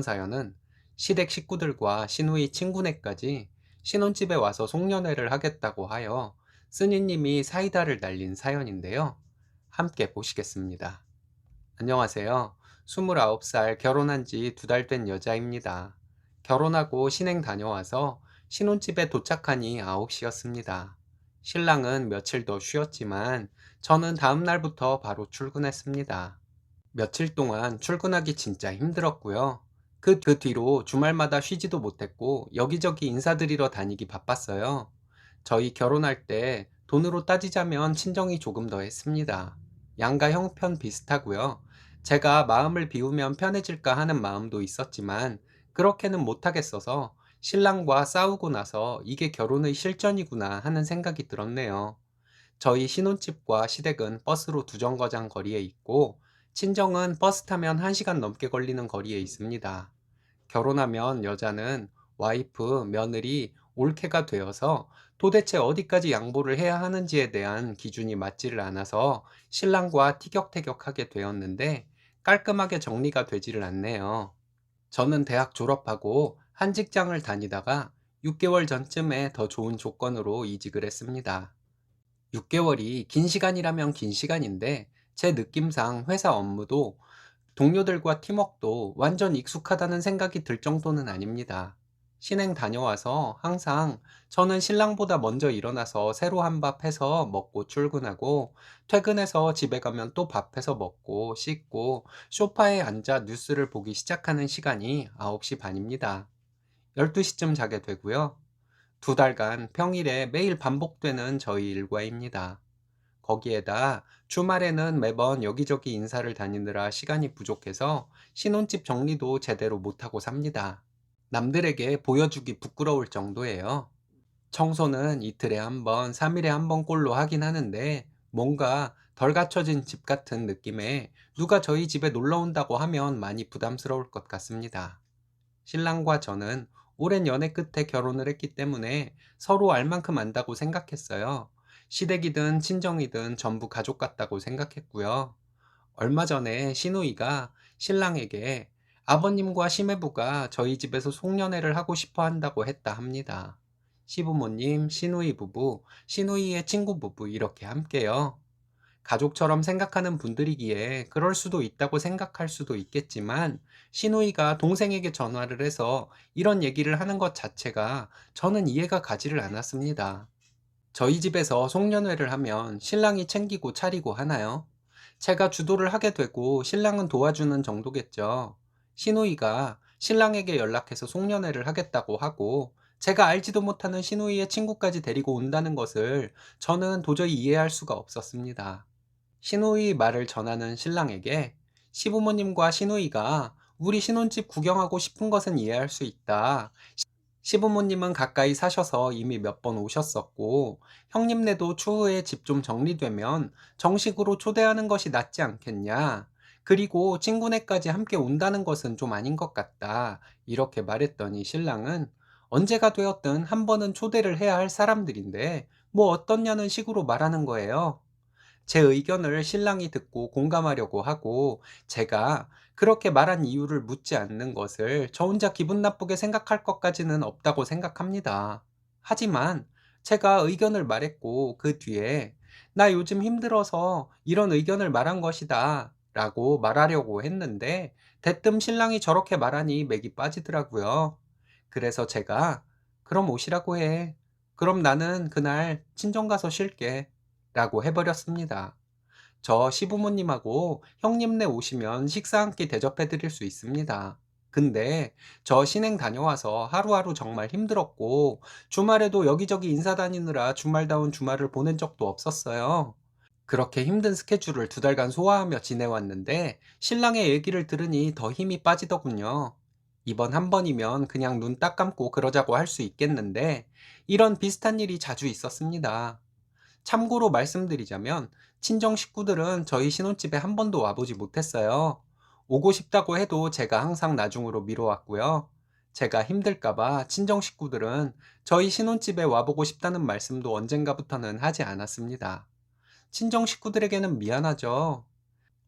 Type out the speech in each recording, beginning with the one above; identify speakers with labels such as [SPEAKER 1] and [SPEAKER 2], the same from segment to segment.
[SPEAKER 1] 사연은 시댁 식구들과 시누이 친구네까지 신혼집에 와서 송년회를 하겠다고 하여 쓰니님이 사이다를 날린 사연인데요. 함께 보시겠습니다. 안녕하세요. 29살 결혼한 지 2달 된 여자입니다. 결혼하고 신행 다녀와서 신혼집에 도착하니 9시였습니다. 신랑은 며칠 더 쉬었지만 저는 다음 날부터 바로 출근했습니다. 며칠 동안 출근하기 진짜 힘들었고요. 그 뒤로 주말마다 쉬지도 못했고 여기저기 인사드리러 다니기 바빴어요. 저희 결혼할 때 돈으로 따지자면 친정이 조금 더 했습니다. 양가 형편 비슷하고요. 제가 마음을 비우면 편해질까 하는 마음도 있었지만 그렇게는 못하겠어서 신랑과 싸우고 나서 이게 결혼의 실전이구나 하는 생각이 들었네요. 저희 신혼집과 시댁은 버스로 2정거장 거리에 있고 친정은 버스 타면 1시간 넘게 걸리는 거리에 있습니다. 결혼하면 여자는 와이프, 며느리, 올케가 되어서 도대체 어디까지 양보를 해야 하는지에 대한 기준이 맞지를 않아서 신랑과 티격태격하게 되었는데 깔끔하게 정리가 되지를 않네요. 저는 대학 졸업하고 한 직장을 다니다가 6개월 전쯤에 더 좋은 조건으로 이직을 했습니다. 6개월이 긴 시간이라면 긴 시간인데 제 느낌상 회사 업무도 동료들과 팀워크도 완전 익숙하다는 생각이 들 정도는 아닙니다. 신행 다녀와서 항상 저는 신랑보다 먼저 일어나서 새로 한 밥 해서 먹고 출근하고 퇴근해서 집에 가면 또 밥해서 먹고 씻고 소파에 앉아 뉴스를 보기 시작하는 시간이 9시 반입니다. 12시쯤 자게 되고요. 2달간 평일에 매일 반복되는 저희 일과입니다. 거기에다 주말에는 매번 여기저기 인사를 다니느라 시간이 부족해서 신혼집 정리도 제대로 못하고 삽니다. 남들에게 보여주기 부끄러울 정도예요. 청소는 이틀에 한 번, 3일에 한 번 꼴로 하긴 하는데 뭔가 덜 갖춰진 집 같은 느낌에 누가 저희 집에 놀러 온다고 하면 많이 부담스러울 것 같습니다. 신랑과 저는 오랜 연애 끝에 결혼을 했기 때문에 서로 알 만큼 안다고 생각했어요. 시댁이든 친정이든 전부 가족 같다고 생각했고요. 얼마 전에 시누이가 신랑에게 아버님과 시매부가 저희 집에서 송년회를 하고 싶어 한다고 했다 합니다. 시부모님, 시누이 부부, 시누이의 친구 부부 이렇게 함께요. 가족처럼 생각하는 분들이기에 그럴 수도 있다고 생각할 수도 있겠지만 시누이가 동생에게 전화를 해서 이런 얘기를 하는 것 자체가 저는 이해가 가지를 않았습니다. 저희 집에서 송년회를 하면 신랑이 챙기고 차리고 하나요? 제가 주도를 하게 되고 신랑은 도와주는 정도겠죠. 시누이가 신랑에게 연락해서 송년회를 하겠다고 하고 제가 알지도 못하는 시누이의 친구까지 데리고 온다는 것을 저는 도저히 이해할 수가 없었습니다. 시누이 말을 전하는 신랑에게 시부모님과 시누이가 우리 신혼집 구경하고 싶은 것은 이해할 수 있다. 시부모님은 가까이 사셔서 이미 몇 번 오셨었고, 형님네도 추후에 집 좀 정리되면 정식으로 초대하는 것이 낫지 않겠냐. 그리고 친구네까지 함께 온다는 것은 좀 아닌 것 같다. 이렇게 말했더니 신랑은 언제가 되었든 한 번은 초대를 해야 할 사람들인데, 뭐 어떻냐는 식으로 말하는 거예요. 제 의견을 신랑이 듣고 공감하려고 하고 제가 그렇게 말한 이유를 묻지 않는 것을 저 혼자 기분 나쁘게 생각할 것까지는 없다고 생각합니다. 하지만 제가 의견을 말했고 그 뒤에 나 요즘 힘들어서 이런 의견을 말한 것이다 라고 말하려고 했는데 대뜸 신랑이 저렇게 말하니 맥이 빠지더라고요. 그래서 제가 그럼 오시라고 해. 그럼 나는 그날 친정 가서 쉴게. 라고 해버렸습니다. 저 시부모님하고 형님네 오시면 식사 한 끼 대접해 드릴 수 있습니다. 근데 저 신행 다녀와서 하루하루 정말 힘들었고 주말에도 여기저기 인사 다니느라 주말다운 주말을 보낸 적도 없었어요. 그렇게 힘든 스케줄을 2달간 소화하며 지내왔는데 신랑의 얘기를 들으니 더 힘이 빠지더군요. 이번 한 번이면 그냥 눈 딱 감고 그러자고 할 수 있겠는데 이런 비슷한 일이 자주 있었습니다. 참고로 말씀드리자면 친정 식구들은 저희 신혼집에 한 번도 와보지 못했어요. 오고 싶다고 해도 제가 항상 나중으로 미뤄왔고요. 제가 힘들까봐 친정 식구들은 저희 신혼집에 와보고 싶다는 말씀도 언젠가부터는 하지 않았습니다. 친정 식구들에게는 미안하죠.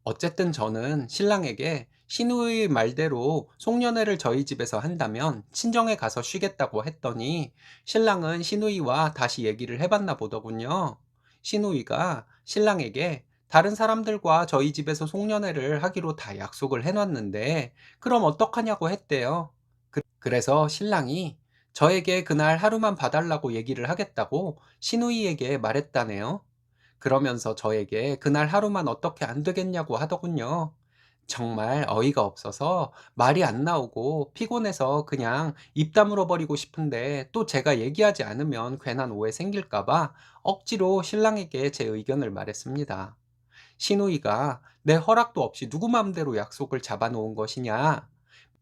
[SPEAKER 1] 어쨌든 저는 신랑에게 신우의 말대로 송년회를 저희 집에서 한다면 친정에 가서 쉬겠다고 했더니 신랑은 신우이와 다시 얘기를 해봤나 보더군요. 신우이가 신랑에게 다른 사람들과 저희 집에서 송년회를 하기로 다 약속을 해놨는데 그럼 어떡하냐고 했대요. 그래서 신랑이 저에게 그날 하루만 봐달라고 얘기를 하겠다고 신우이에게 말했다네요. 그러면서 저에게 그날 하루만 어떻게 안 되겠냐고 하더군요. 정말 어이가 없어서 말이 안 나오고 피곤해서 그냥 입 다물어 버리고 싶은데 또 제가 얘기하지 않으면 괜한 오해 생길까봐 억지로 신랑에게 제 의견을 말했습니다. 신우이가 내 허락도 없이 누구 맘대로 약속을 잡아놓은 것이냐?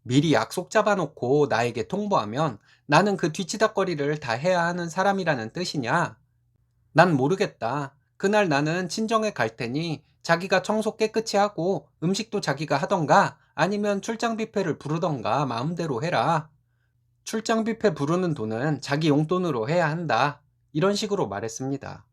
[SPEAKER 1] 미리 약속 잡아놓고 나에게 통보하면 나는 그 뒤치다꺼리를 다 해야 하는 사람이라는 뜻이냐? 난 모르겠다. 그날 나는 친정에 갈 테니 자기가 청소 깨끗이 하고 음식도 자기가 하던가 아니면 출장 뷔페를 부르던가 마음대로 해라. 출장 뷔페 부르는 돈은 자기 용돈으로 해야 한다. 이런 식으로 말했습니다.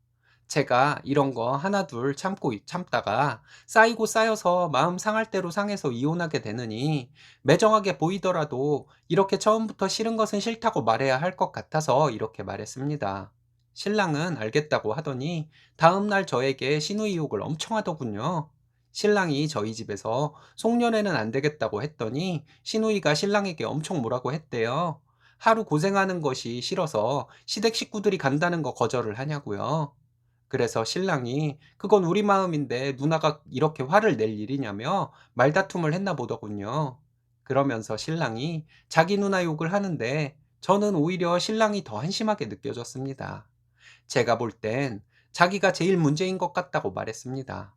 [SPEAKER 1] 제가 이런 거 하나 둘 참고 참다가 쌓이고 쌓여서 마음 상할 대로 상해서 이혼하게 되느니 매정하게 보이더라도 이렇게 처음부터 싫은 것은 싫다고 말해야 할 것 같아서 이렇게 말했습니다. 신랑은 알겠다고 하더니 다음날 저에게 신우이 욕을 엄청 하더군요. 신랑이 저희 집에서 송년회는 안 되겠다고 했더니 신우이가 신랑에게 엄청 뭐라고 했대요. 하루 고생하는 것이 싫어서 시댁 식구들이 간다는 거 거절을 하냐고요. 그래서 신랑이 그건 우리 마음인데 누나가 이렇게 화를 낼 일이냐며 말다툼을 했나 보더군요. 그러면서 신랑이 자기 누나 욕을 하는데 저는 오히려 신랑이 더 한심하게 느껴졌습니다. 제가 볼 땐 자기가 제일 문제인 것 같다고 말했습니다.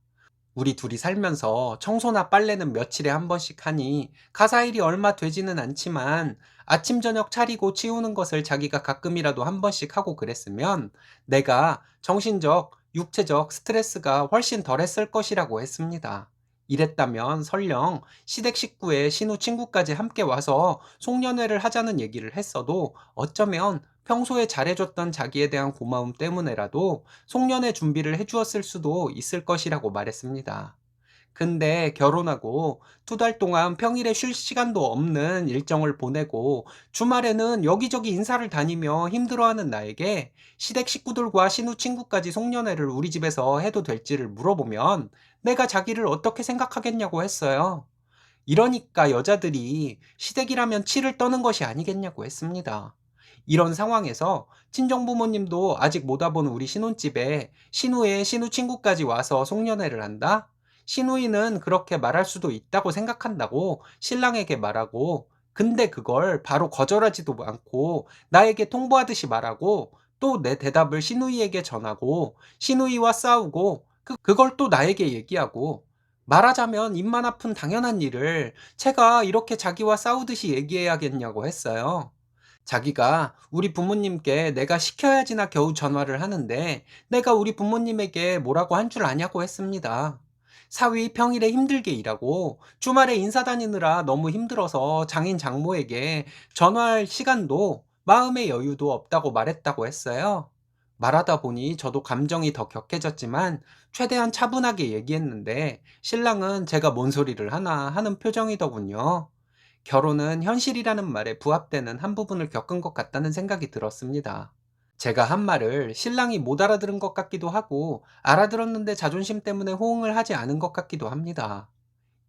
[SPEAKER 1] 우리 둘이 살면서 청소나 빨래는 며칠에 한 번씩 하니 가사일이 얼마 되지는 않지만 아침 저녁 차리고 치우는 것을 자기가 가끔이라도 한 번씩 하고 그랬으면 내가 정신적, 육체적 스트레스가 훨씬 덜했을 것이라고 했습니다. 이랬다면 설령 시댁 식구의 신우 친구까지 함께 와서 송년회를 하자는 얘기를 했어도 어쩌면 평소에 잘해줬던 자기에 대한 고마움 때문에라도 송년회 준비를 해주었을 수도 있을 것이라고 말했습니다. 근데 결혼하고 2달 동안 평일에 쉴 시간도 없는 일정을 보내고 주말에는 여기저기 인사를 다니며 힘들어하는 나에게 시댁 식구들과 신우 친구까지 송년회를 우리 집에서 해도 될지를 물어보면 내가 자기를 어떻게 생각하겠냐고 했어요. 이러니까 여자들이 시댁이라면 치를 떠는 것이 아니겠냐고 했습니다. 이런 상황에서 친정부모님도 아직 못 와본 우리 신혼집에 신우의 신우 친구까지 와서 송년회를 한다? 신우이는 그렇게 말할 수도 있다고 생각한다고 신랑에게 말하고, 근데 그걸 바로 거절하지도 않고 나에게 통보하듯이 말하고 또 내 대답을 신우이에게 전하고 신우이와 싸우고 그걸 또 나에게 얘기하고, 말하자면 입만 아픈 당연한 일을 제가 이렇게 자기와 싸우듯이 얘기해야겠냐고 했어요. 자기가 우리 부모님께 내가 시켜야지나 겨우 전화를 하는데 내가 우리 부모님에게 뭐라고 한 줄 아냐고 했습니다. 사위 평일에 힘들게 일하고 주말에 인사 다니느라 너무 힘들어서 장인 장모에게 전화할 시간도 마음의 여유도 없다고 말했다고 했어요. 말하다 보니 저도 감정이 더 격해졌지만 최대한 차분하게 얘기했는데 신랑은 제가 뭔 소리를 하나 하는 표정이더군요. 결혼은 현실이라는 말에 부합되는 한 부분을 겪은 것 같다는 생각이 들었습니다. 제가 한 말을 신랑이 못 알아들은 것 같기도 하고 알아들었는데 자존심 때문에 호응을 하지 않은 것 같기도 합니다.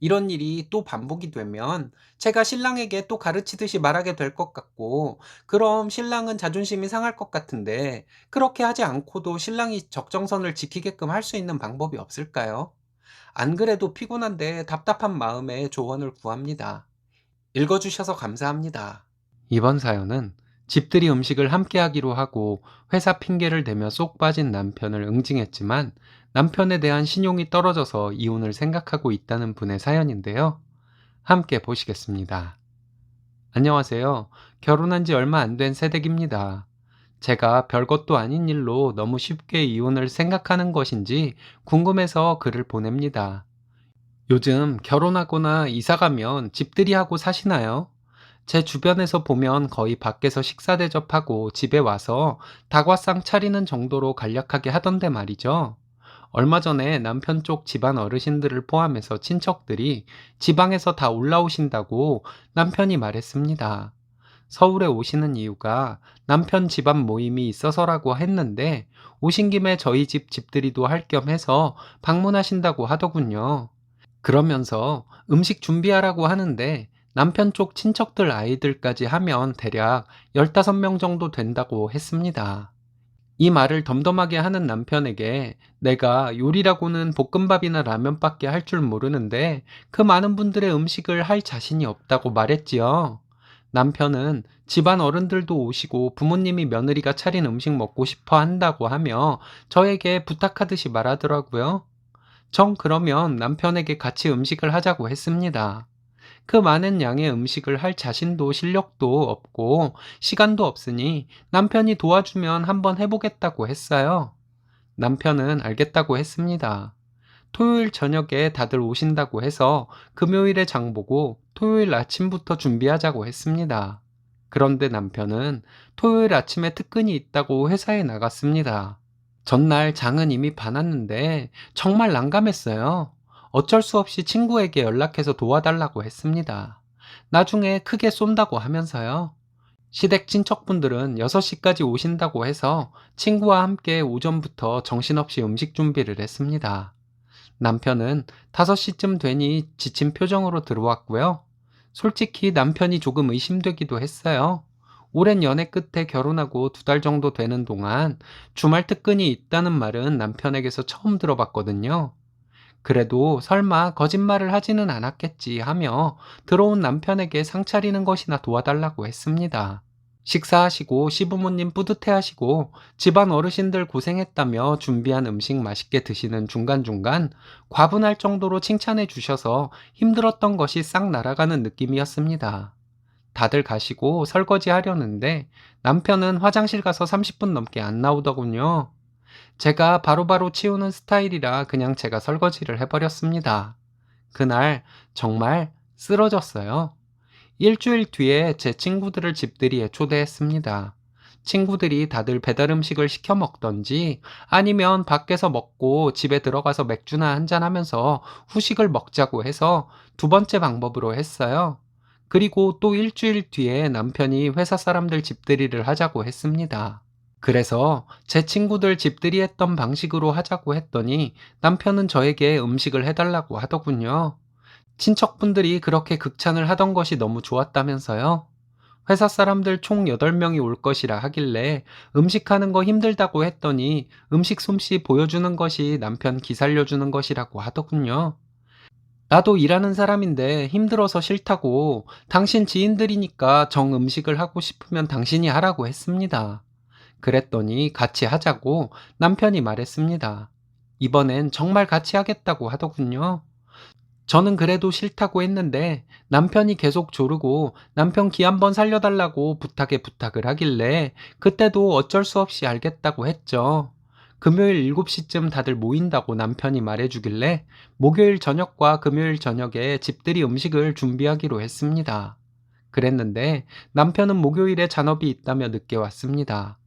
[SPEAKER 1] 이런 일이 또 반복이 되면 제가 신랑에게 또 가르치듯이 말하게 될 것 같고, 그럼 신랑은 자존심이 상할 것 같은데 그렇게 하지 않고도 신랑이 적정선을 지키게끔 할 수 있는 방법이 없을까요? 안 그래도 피곤한데 답답한 마음에 조언을 구합니다. 읽어주셔서 감사합니다. 이번 사연은 집들이 음식을 함께 하기로 하고 회사 핑계를 대며 쏙 빠진 남편을 응징했지만 남편에 대한 신용이 떨어져서 이혼을 생각하고 있다는 분의 사연인데요. 함께 보시겠습니다. 안녕하세요. 결혼한 지 얼마 안 된 새댁입니다. 제가 별것도 아닌 일로 너무 쉽게 이혼을 생각하는 것인지 궁금해서 글을 보냅니다. 요즘 결혼하거나 이사가면 집들이 하고 사시나요? 제 주변에서 보면 거의 밖에서 식사 대접하고 집에 와서 다과상 차리는 정도로 간략하게 하던데 말이죠. 얼마 전에 남편 쪽 집안 어르신들을 포함해서 친척들이 지방에서 다 올라오신다고 남편이 말했습니다. 서울에 오시는 이유가 남편 집안 모임이 있어서라고 했는데 오신 김에 저희 집 집들이도 할 겸 해서 방문하신다고 하더군요. 그러면서 음식 준비하라고 하는데 남편 쪽 친척들 아이들까지 하면 대략 15명 정도 된다고 했습니다. 이 말을 덤덤하게 하는 남편에게 내가 요리라고는 볶음밥이나 라면밖에 할 줄 모르는데 그 많은 분들의 음식을 할 자신이 없다고 말했지요. 남편은 집안 어른들도 오시고 부모님이 며느리가 차린 음식 먹고 싶어 한다고 하며 저에게 부탁하듯이 말하더라고요. 정 그러면 남편에게 같이 음식을 하자고 했습니다. 그 많은 양의 음식을 할 자신도 실력도 없고 시간도 없으니 남편이 도와주면 한번 해보겠다고 했어요. 남편은 알겠다고 했습니다. 토요일 저녁에 다들 오신다고 해서 금요일에 장 보고 토요일 아침부터 준비하자고 했습니다. 그런데 남편은 토요일 아침에 특근이 있다고 회사에 나갔습니다. 전날 장은 이미 봐놨는데 정말 난감했어요. 어쩔 수 없이 친구에게 연락해서 도와달라고 했습니다. 나중에 크게 쏜다고 하면서요. 시댁 친척분들은 6시까지 오신다고 해서 친구와 함께 오전부터 정신없이 음식 준비를 했습니다. 남편은 5시쯤 되니 지친 표정으로 들어왔고요. 솔직히 남편이 조금 의심되기도 했어요. 오랜 연애 끝에 결혼하고 2달 정도 되는 동안 주말 특근이 있다는 말은 남편에게서 처음 들어봤거든요. 그래도 설마 거짓말을 하지는 않았겠지 하며 들어온 남편에게 상 차리는 것이나 도와달라고 했습니다. 식사하시고 시부모님 뿌듯해하시고 집안 어르신들 고생했다며 준비한 음식 맛있게 드시는 중간중간 과분할 정도로 칭찬해 주셔서 힘들었던 것이 싹 날아가는 느낌이었습니다. 다들 가시고 설거지 하려는데 남편은 화장실 가서 30분 넘게 안 나오더군요. 제가 바로바로 치우는 스타일이라 그냥 제가 설거지를 해버렸습니다. 그날 정말 쓰러졌어요. 일주일 뒤에 제 친구들을 집들이에 초대했습니다. 친구들이 다들 배달 음식을 시켜 먹던지 아니면 밖에서 먹고 집에 들어가서 맥주나 한잔 하면서 후식을 먹자고 해서 2번째 방법으로 했어요. 그리고 또 일주일 뒤에 남편이 회사 사람들 집들이를 하자고 했습니다. 그래서 제 친구들 집들이 했던 방식으로 하자고 했더니 남편은 저에게 음식을 해달라고 하더군요. 친척분들이 그렇게 극찬을 하던 것이 너무 좋았다면서요. 회사 사람들 총 8명이 올 것이라 하길래 음식하는 거 힘들다고 했더니 음식 솜씨 보여주는 것이 남편 기살려주는 것이라고 하더군요. 나도 일하는 사람인데 힘들어서 싫다고 당신 지인들이니까 정 음식을 하고 싶으면 당신이 하라고 했습니다. 그랬더니 같이 하자고 남편이 말했습니다. 이번엔 정말 같이 하겠다고 하더군요. 저는 그래도 싫다고 했는데 남편이 계속 조르고 남편 기 한번 살려달라고 부탁을 하길래 그때도 어쩔 수 없이 알겠다고 했죠. 금요일 7시쯤 다들 모인다고 남편이 말해주길래 목요일 저녁과 금요일 저녁에 집들이 음식을 준비하기로 했습니다. 그랬는데 남편은 목요일에 잔업이 있다며 늦게 왔습니다.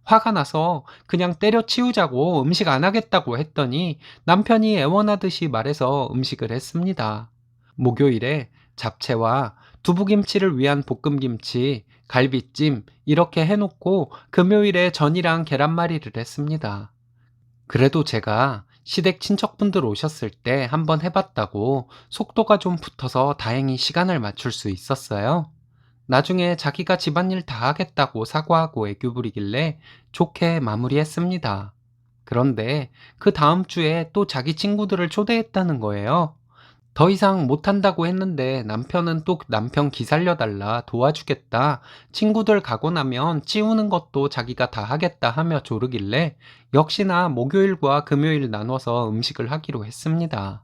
[SPEAKER 1] 화가 나서 그냥 때려치우자고 음식 안 하겠다고 했더니 남편이 애원하듯이 말해서 음식을 했습니다. 목요일에 잡채와 두부김치를 위한 볶음김치, 갈비찜 이렇게 해놓고 금요일에 전이랑 계란말이를 했습니다. 그래도 제가 시댁 친척분들 오셨을 때 한번 해봤다고 속도가 좀 붙어서 다행히 시간을 맞출 수 있었어요. 나중에 자기가 집안일 다 하겠다고 사과하고 애교 부리길래 좋게 마무리했습니다. 그런데 그 다음 주에 또 자기 친구들을 초대했다는 거예요. 더 이상 못한다고 했는데 남편은 또 남편 기살려달라 도와주겠다. 친구들 가고 나면 치우는 것도 자기가 다 하겠다 하며 조르길래 역시나 목요일과 금요일 나눠서 음식을 하기로 했습니다.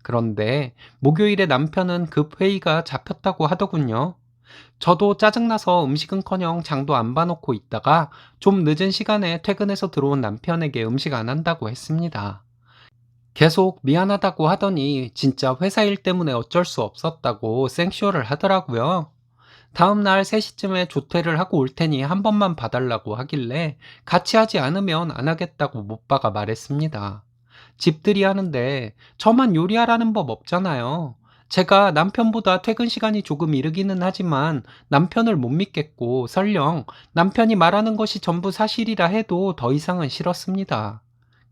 [SPEAKER 1] 그런데 목요일에 남편은 급 회의가 잡혔다고 하더군요. 저도 짜증나서 음식은커녕 장도 안 봐놓고 있다가 좀 늦은 시간에 퇴근해서 들어온 남편에게 음식 안 한다고 했습니다. 계속 미안하다고 하더니 진짜 회사 일 때문에 어쩔 수 없었다고 생쇼를 하더라고요. 다음날 3시쯤에 조퇴를 하고 올 테니 한 번만 봐달라고 하길래 같이 하지 않으면 안 하겠다고 못 박아 말했습니다. 집들이 하는데 저만 요리하라는 법 없잖아요. 제가 남편보다 퇴근 시간이 조금 이르기는 하지만 남편을 못 믿겠고 설령 남편이 말하는 것이 전부 사실이라 해도 더 이상은 싫었습니다.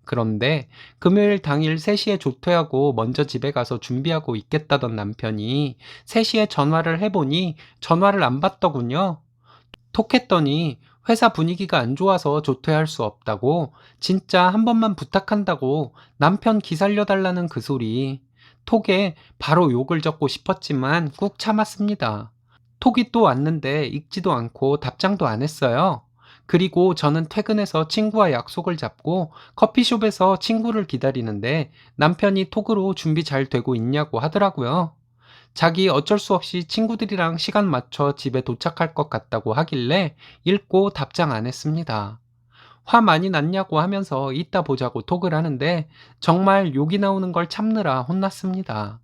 [SPEAKER 1] 그런데 금요일 당일 3시에 조퇴하고 먼저 집에 가서 준비하고 있겠다던 남편이 3시에 전화를 해보니 전화를 안 받더군요. 톡했더니 회사 분위기가 안 좋아서 조퇴할 수 없다고, 진짜 한 번만 부탁한다고 남편 기살려달라는 그 소리. 톡에 바로 욕을 적고 싶었지만 꾹 참았습니다. 톡이 또 왔는데 읽지도 않고 답장도 안 했어요. 그리고 저는 퇴근해서 친구와 약속을 잡고 커피숍에서 친구를 기다리는데 남편이 톡으로 준비 잘 되고 있냐고 하더라고요. 자기 어쩔 수 없이 친구들이랑 시간 맞춰 집에 도착할 것 같다고 하길래 읽고 답장 안 했습니다. 화 많이 났냐고 하면서 이따 보자고 톡을 하는데 정말 욕이 나오는 걸 참느라 혼났습니다.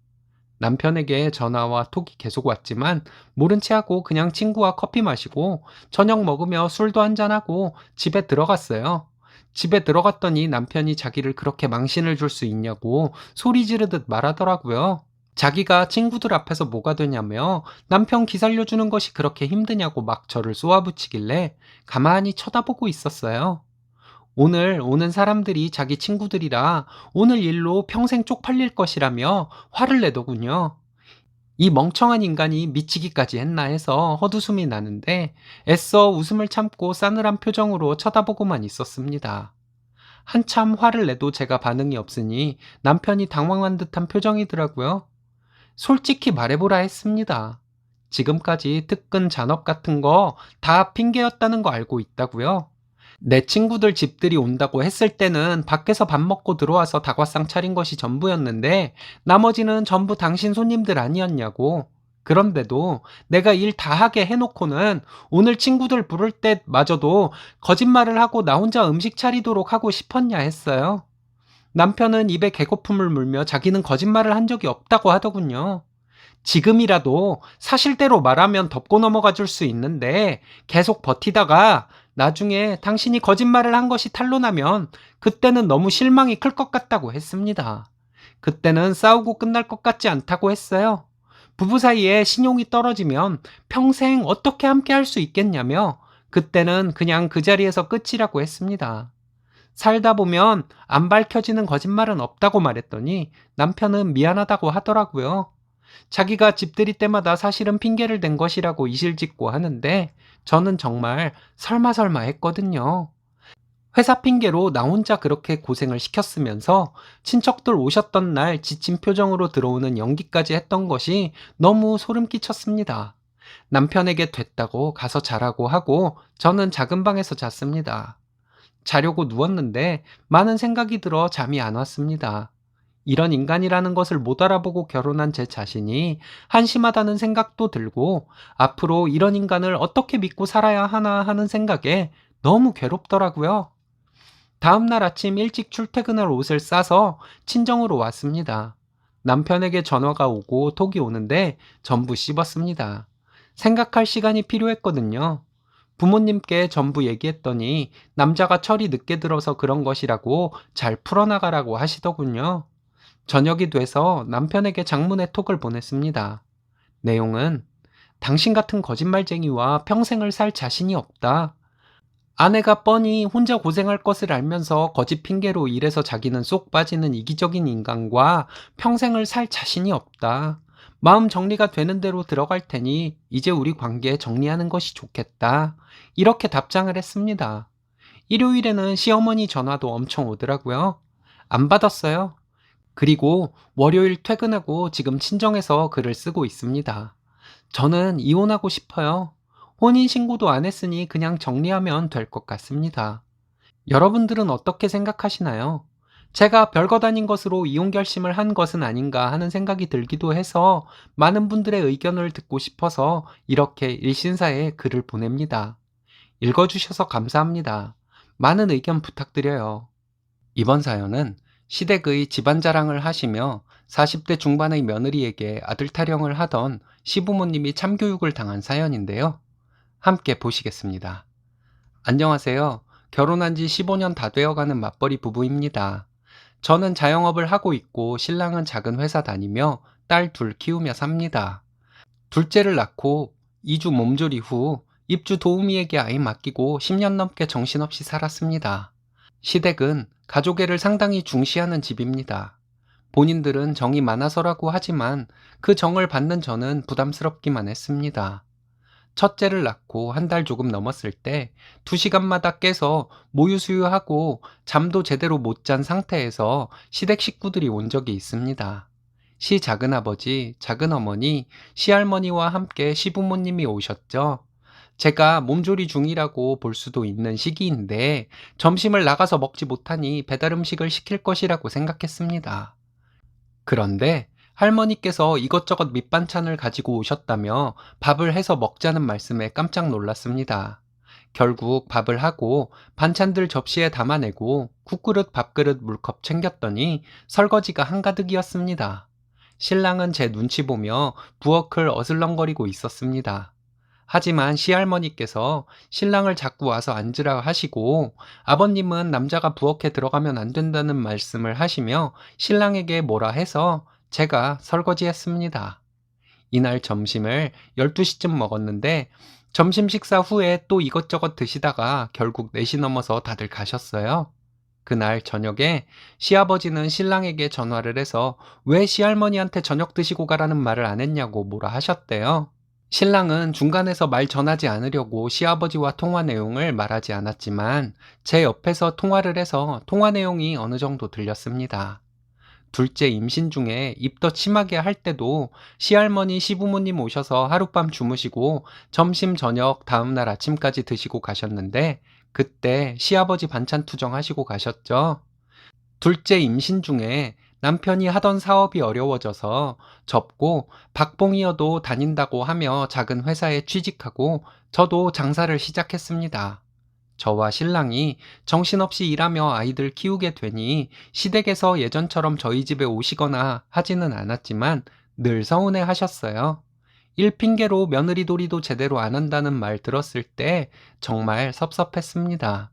[SPEAKER 1] 남편에게 전화와 톡이 계속 왔지만 모른 채 하고 그냥 친구와 커피 마시고 저녁 먹으며 술도 한잔하고 집에 들어갔어요. 집에 들어갔더니 남편이 자기를 그렇게 망신을 줄 수 있냐고 소리 지르듯 말하더라고요. 자기가 친구들 앞에서 뭐가 되냐며 남편 기살려주는 것이 그렇게 힘드냐고 막 저를 쏘아붙이길래 가만히 쳐다보고 있었어요. 오늘 오는 사람들이 자기 친구들이라 오늘 일로 평생 쪽팔릴 것이라며 화를 내더군요. 이 멍청한 인간이 미치기까지 했나 해서 헛웃음이 나는데 애써 웃음을 참고 싸늘한 표정으로 쳐다보고만 있었습니다. 한참 화를 내도 제가 반응이 없으니 남편이 당황한 듯한 표정이더라고요. 솔직히 말해보라 했습니다. 지금까지 특근 잔업 같은 거 다 핑계였다는 거 알고 있다고요? 내 친구들 집들이 온다고 했을 때는 밖에서 밥 먹고 들어와서 다과상 차린 것이 전부였는데 나머지는 전부 당신 손님들 아니었냐고. 그런데도 내가 일 다 하게 해놓고는 오늘 친구들 부를 때마저도 거짓말을 하고 나 혼자 음식 차리도록 하고 싶었냐 했어요. 남편은 입에 개거품을 물며 자기는 거짓말을 한 적이 없다고 하더군요. 지금이라도 사실대로 말하면 덮고 넘어가 줄 수 있는데 계속 버티다가 나중에 당신이 거짓말을 한 것이 탄로나면 그때는 너무 실망이 클 것 같다고 했습니다. 그때는 싸우고 끝날 것 같지 않다고 했어요. 부부 사이에 신용이 떨어지면 평생 어떻게 함께 할 수 있겠냐며 그때는 그냥 그 자리에서 끝이라고 했습니다. 살다 보면 안 밝혀지는 거짓말은 없다고 말했더니 남편은 미안하다고 하더라고요. 자기가 집들이 때마다 사실은 핑계를 댄 것이라고 이실직고 하는데 저는 정말 설마 했거든요. 회사 핑계로 나 혼자 그렇게 고생을 시켰으면서 친척들 오셨던 날 지친 표정으로 들어오는 연기까지 했던 것이 너무 소름 끼쳤습니다. 남편에게 됐다고 가서 자라고 하고 저는 작은 방에서 잤습니다. 자려고 누웠는데 많은 생각이 들어 잠이 안 왔습니다. 이런 인간이라는 것을 못 알아보고 결혼한 제 자신이 한심하다는 생각도 들고 앞으로 이런 인간을 어떻게 믿고 살아야 하나 하는 생각에 너무 괴롭더라고요. 다음 날 아침 일찍 출퇴근할 옷을 싸서 친정으로 왔습니다. 남편에게 전화가 오고 톡이 오는데 전부 씹었습니다. 생각할 시간이 필요했거든요. 부모님께 전부 얘기했더니 남자가 철이 늦게 들어서 그런 것이라고 잘 풀어나가라고 하시더군요. 저녁이 돼서 남편에게 장문의 톡을 보냈습니다. 내용은 당신 같은 거짓말쟁이와 평생을 살 자신이 없다. 아내가 뻔히 혼자 고생할 것을 알면서 거짓 핑계로 일해서 자기는 쏙 빠지는 이기적인 인간과 평생을 살 자신이 없다. 마음 정리가 되는 대로 들어갈 테니 이제 우리 관계 정리하는 것이 좋겠다. 이렇게 답장을 했습니다. 일요일에는 시어머니 전화도 엄청 오더라고요. 안 받았어요. 그리고 월요일 퇴근하고 지금 친정에서 글을 쓰고 있습니다. 저는 이혼하고 싶어요. 혼인신고도 안 했으니 그냥 정리하면 될 것 같습니다. 여러분들은 어떻게 생각하시나요? 제가 별것 아닌 것으로 이혼 결심을 한 것은 아닌가 하는 생각이 들기도 해서 많은 분들의 의견을 듣고 싶어서 이렇게 일신사에 글을 보냅니다. 읽어주셔서 감사합니다. 많은 의견 부탁드려요. 이번 사연은 시댁의 집안 자랑을 하시며 40대 중반의 며느리에게 아들 타령을 하던 시부모님이 참교육을 당한 사연인데요. 함께 보시겠습니다. 안녕하세요. 결혼한 지 15년 다 되어가는 맞벌이 부부입니다. 저는 자영업을 하고 있고 신랑은 작은 회사 다니며 딸 둘 키우며 삽니다. 둘째를 낳고 2주 몸조리 후 입주 도우미에게 아이 맡기고 10년 넘게 정신없이 살았습니다. 시댁은 가족애를 상당히 중시하는 집입니다. 본인들은 정이 많아서라고 하지만 그 정을 받는 저는 부담스럽기만 했습니다. 첫째를 낳고 한 달 조금 넘었을 때 2시간마다 깨서 모유 수유하고 잠도 제대로 못 잔 상태에서 시댁 식구들이 온 적이 있습니다. 시작은아버지, 작은어머니, 시할머니와 함께 시부모님이 오셨죠. 제가 몸조리 중이라고 볼 수도 있는 시기인데 점심을 나가서 먹지 못하니 배달 음식을 시킬 것이라고 생각했습니다. 그런데 할머니께서 이것저것 밑반찬을 가지고 오셨다며 밥을 해서 먹자는 말씀에 깜짝 놀랐습니다. 결국 밥을 하고 반찬들 접시에 담아내고 국그릇, 밥그릇, 물컵 챙겼더니 설거지가 한가득이었습니다. 신랑은 제 눈치 보며 부엌을 어슬렁거리고 있었습니다. 하지만 시할머니께서 신랑을 자꾸 와서 앉으라 하시고 아버님은 남자가 부엌에 들어가면 안 된다는 말씀을 하시며 신랑에게 뭐라 해서 제가 설거지했습니다. 이날 점심을 12시쯤 먹었는데 점심 식사 후에 또 이것저것 드시다가 결국 4시 넘어서 다들 가셨어요. 그날 저녁에 시아버지는 신랑에게 전화를 해서 왜 시할머니한테 저녁 드시고 가라는 말을 안 했냐고 뭐라 하셨대요. 신랑은 중간에서 말 전하지 않으려고 시아버지와 통화 내용을 말하지 않았지만 제 옆에서 통화를 해서 통화 내용이 어느 정도 들렸습니다. 둘째 임신 중에 입덧 심하게 할 때도 시할머니, 시부모님 오셔서 하룻밤 주무시고 점심, 저녁, 다음날 아침까지 드시고 가셨는데 그때 시아버지 반찬 투정하시고 가셨죠. 둘째 임신 중에 남편이 하던 사업이 어려워져서 접고 박봉이어도 다닌다고 하며 작은 회사에 취직하고 저도 장사를 시작했습니다. 저와 신랑이 정신없이 일하며 아이들 키우게 되니 시댁에서 예전처럼 저희 집에 오시거나 하지는 않았지만 늘 서운해 하셨어요. 일 핑계로 며느리 도리도 제대로 안 한다는 말 들었을 때 정말 섭섭했습니다.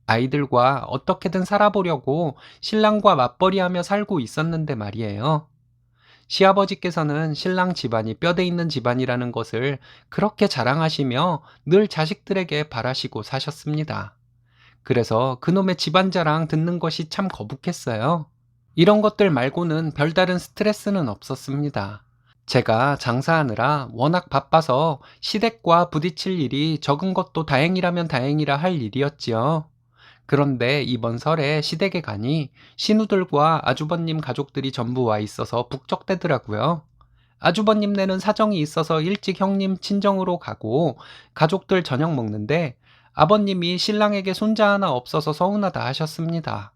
[SPEAKER 1] 아이들과 어떻게든 살아보려고 신랑과 맞벌이하며 살고 있었는데 말이에요. 시아버지께서는 신랑 집안이 뼈대 있는 집안이라는 것을 그렇게 자랑하시며 늘 자식들에게 바라시고 사셨습니다. 그래서 그놈의 집안 자랑 듣는 것이 참 거북했어요. 이런 것들 말고는 별다른 스트레스는 없었습니다. 제가 장사하느라 워낙 바빠서 시댁과 부딪힐 일이 적은 것도 다행이라면 다행이라 할 일이었지요. 그런데 이번 설에 시댁에 가니 신우들과 아주버님 가족들이 전부 와 있어서 북적대더라고요. 아주버님네는 사정이 있어서 일찍 형님 친정으로 가고 가족들 저녁 먹는데 아버님이 신랑에게 손자 하나 없어서 서운하다 하셨습니다.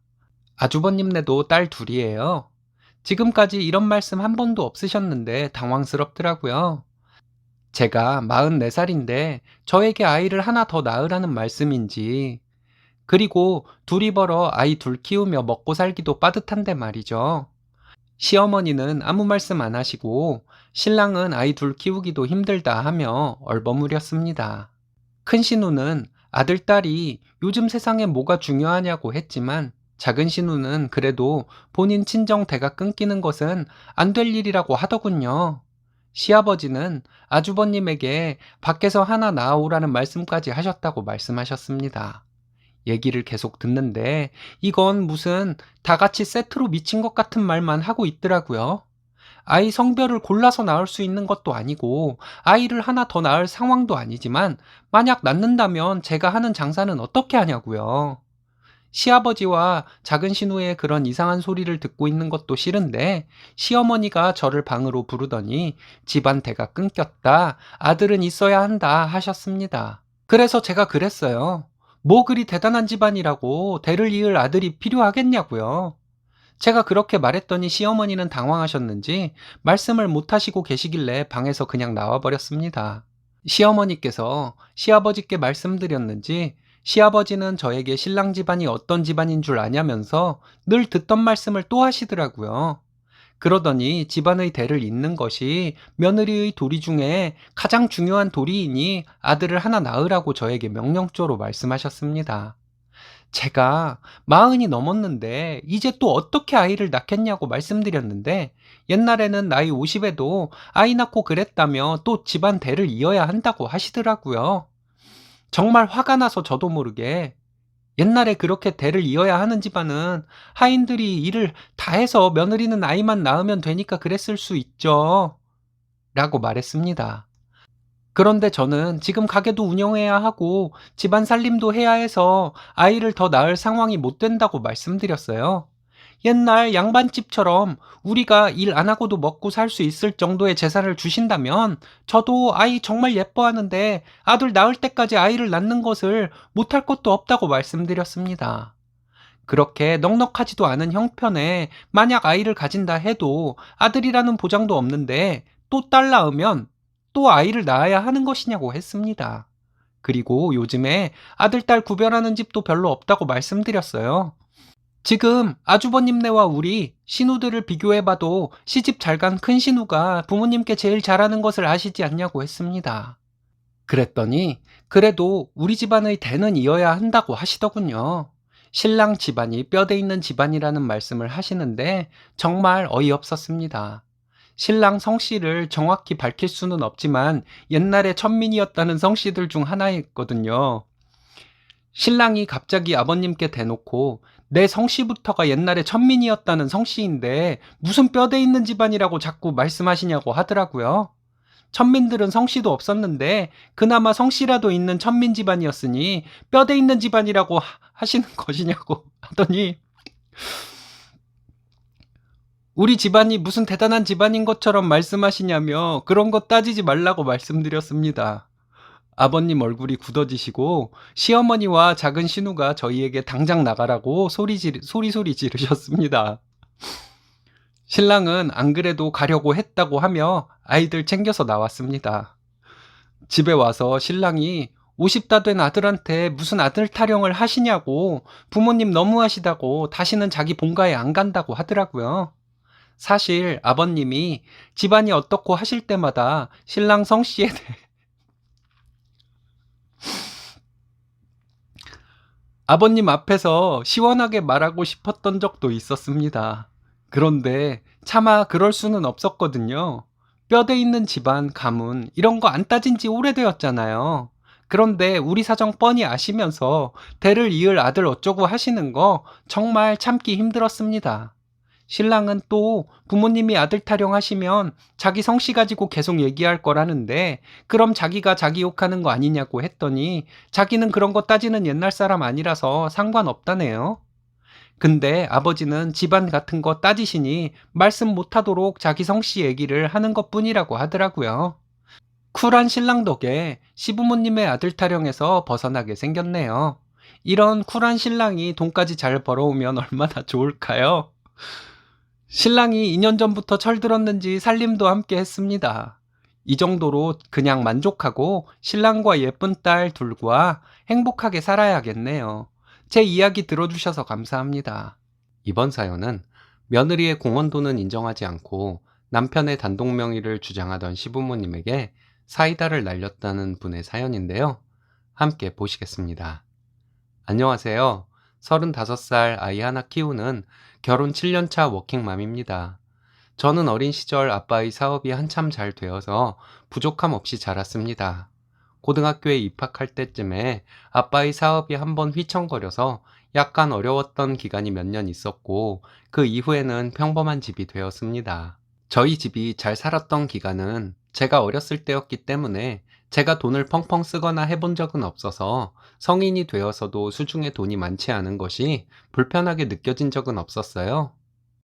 [SPEAKER 1] 아주버님네도 딸 둘이에요. 지금까지 이런 말씀 한 번도 없으셨는데 당황스럽더라고요. 제가 44살인데 저에게 아이를 하나 더 낳으라는 말씀인지 그리고 둘이 벌어 아이 둘 키우며 먹고 살기도 빠듯한데 말이죠. 시어머니는 아무 말씀 안 하시고 신랑은 아이 둘 키우기도 힘들다 하며 얼버무렸습니다. 큰 신우는 아들, 딸이 요즘 세상에 뭐가 중요하냐고 했지만 작은 신우는 그래도 본인 친정 대가 끊기는 것은 안 될 일이라고 하더군요. 시아버지는 아주버님에게 밖에서 하나 낳아오라는 말씀까지 하셨다고 말씀하셨습니다. 얘기를 계속 듣는데 이건 무슨 다 같이 세트로 미친 것 같은 말만 하고 있더라고요. 아이 성별을 골라서 낳을 수 있는 것도 아니고 아이를 하나 더 낳을 상황도 아니지만 만약 낳는다면 제가 하는 장사는 어떻게 하냐고요. 시아버지와 작은 신우의 그런 이상한 소리를 듣고 있는 것도 싫은데 시어머니가 저를 방으로 부르더니 집안 대가 끊겼다. 아들은 있어야 한다 하셨습니다. 그래서 제가 그랬어요. 뭐 그리 대단한 집안이라고 대를 이을 아들이 필요하겠냐고요. 제가 그렇게 말했더니 시어머니는 당황하셨는지 말씀을 못 하시고 계시길래 방에서 그냥 나와버렸습니다. 시어머니께서 시아버지께 말씀드렸는지 시아버지는 저에게 신랑 집안이 어떤 집안인 줄 아냐면서 늘 듣던 말씀을 또 하시더라고요. 그러더니 집안의 대를 잇는 것이 며느리의 도리 중에 가장 중요한 도리이니 아들을 하나 낳으라고 저에게 명령조로 말씀하셨습니다. 제가 40이 넘었는데 이제 또 어떻게 아이를 낳겠냐고 말씀드렸는데 옛날에는 나이 50에도 아이 낳고 그랬다며 또 집안 대를 이어야 한다고 하시더라고요. 정말 화가 나서 저도 모르게 옛날에 그렇게 대를 이어야 하는 집안은 하인들이 일을 다 해서 며느리는 아이만 낳으면 되니까 그랬을 수 있죠. 라고 말했습니다. 그런데 저는 지금 가게도 운영해야 하고 집안 살림도 해야 해서 아이를 더 낳을 상황이 못 된다고 말씀드렸어요. 옛날 양반집처럼 우리가 일 안 하고도 먹고 살 수 있을 정도의 재산을 주신다면 저도 아이 정말 예뻐하는데 아들 낳을 때까지 아이를 낳는 것을 못할 것도 없다고 말씀드렸습니다. 그렇게 넉넉하지도 않은 형편에 만약 아이를 가진다 해도 아들이라는 보장도 없는데 또 딸 낳으면 또 아이를 낳아야 하는 것이냐고 했습니다. 그리고 요즘에 아들, 딸 구별하는 집도 별로 없다고 말씀드렸어요. 지금 아주버님네와 우리 신우들을 비교해봐도 시집 잘 간 큰 신우가 부모님께 제일 잘하는 것을 아시지 않냐고 했습니다. 그랬더니 그래도 우리 집안의 대는 이어야 한다고 하시더군요. 신랑 집안이 뼈대 있는 집안이라는 말씀을 하시는데 정말 어이없었습니다. 신랑 성씨를 정확히 밝힐 수는 없지만 옛날에 천민이었다는 성씨들 중 하나였거든요. 신랑이 갑자기 아버님께 대놓고 내 성씨부터가 옛날에 천민이었다는 성씨인데 무슨 뼈대 있는 집안이라고 자꾸 말씀하시냐고 하더라고요. 천민들은 성씨도 없었는데 그나마 성씨라도 있는 천민 집안이었으니 뼈대 있는 집안이라고 하시는 것이냐고 하더니 우리 집안이 무슨 대단한 집안인 것처럼 말씀하시냐며 그런 거 따지지 말라고 말씀드렸습니다. 아버님 얼굴이 굳어지시고 시어머니와 작은 신우가 저희에게 당장 나가라고 소리 지르셨습니다. 신랑은 안 그래도 가려고 했다고 하며 아이들 챙겨서 나왔습니다. 집에 와서 신랑이 50다 된 아들한테 무슨 아들 타령을 하시냐고 부모님 너무하시다고 다시는 자기 본가에 안 간다고 하더라고요. 사실 아버님이 집안이 어떻고 하실 때마다 신랑 성씨에 대해 아버님 앞에서 시원하게 말하고 싶었던 적도 있었습니다. 그런데 차마 그럴 수는 없었거든요. 뼈대 있는 집안, 가문, 이런 거 안 따진 지 오래되었잖아요. 그런데 우리 사정 뻔히 아시면서 대를 이을 아들 어쩌고 하시는 거 정말 참기 힘들었습니다. 신랑은 또 부모님이 아들 타령하시면 자기 성씨 가지고 계속 얘기할 거라는데 그럼 자기가 자기 욕하는 거 아니냐고 했더니 자기는 그런 거 따지는 옛날 사람 아니라서 상관없다네요. 근데 아버지는 집안 같은 거 따지시니 말씀 못하도록 자기 성씨 얘기를 하는 것뿐이라고 하더라고요. 쿨한 신랑 덕에 시부모님의 아들 타령에서 벗어나게 생겼네요. 이런 쿨한 신랑이 돈까지 잘 벌어오면 얼마나 좋을까요? 신랑이 2년 전부터 철들었는지 살림도 함께 했습니다. 이 정도로 그냥 만족하고 신랑과 예쁜 딸 둘과 행복하게 살아야겠네요. 제 이야기 들어주셔서 감사합니다. 이번 사연은 며느리의 공헌도는 인정하지 않고 남편의 단독 명의를 주장하던 시부모님에게 사이다를 날렸다는 분의 사연인데요. 함께 보시겠습니다. 안녕하세요. 35살 아이 하나 키우는 결혼 7년차 워킹맘입니다. 저는 어린 시절 아빠의 사업이 한참 잘 되어서 부족함 없이 자랐습니다. 고등학교에 입학할 때쯤에 아빠의 사업이 한번 휘청거려서 약간 어려웠던 기간이 몇 년 있었고 그 이후에는 평범한 집이 되었습니다. 저희 집이 잘 살았던 기간은 제가 어렸을 때였기 때문에 제가 돈을 펑펑 쓰거나 해본 적은 없어서 성인이 되어서도 수중에 돈이 많지 않은 것이 불편하게 느껴진 적은 없었어요.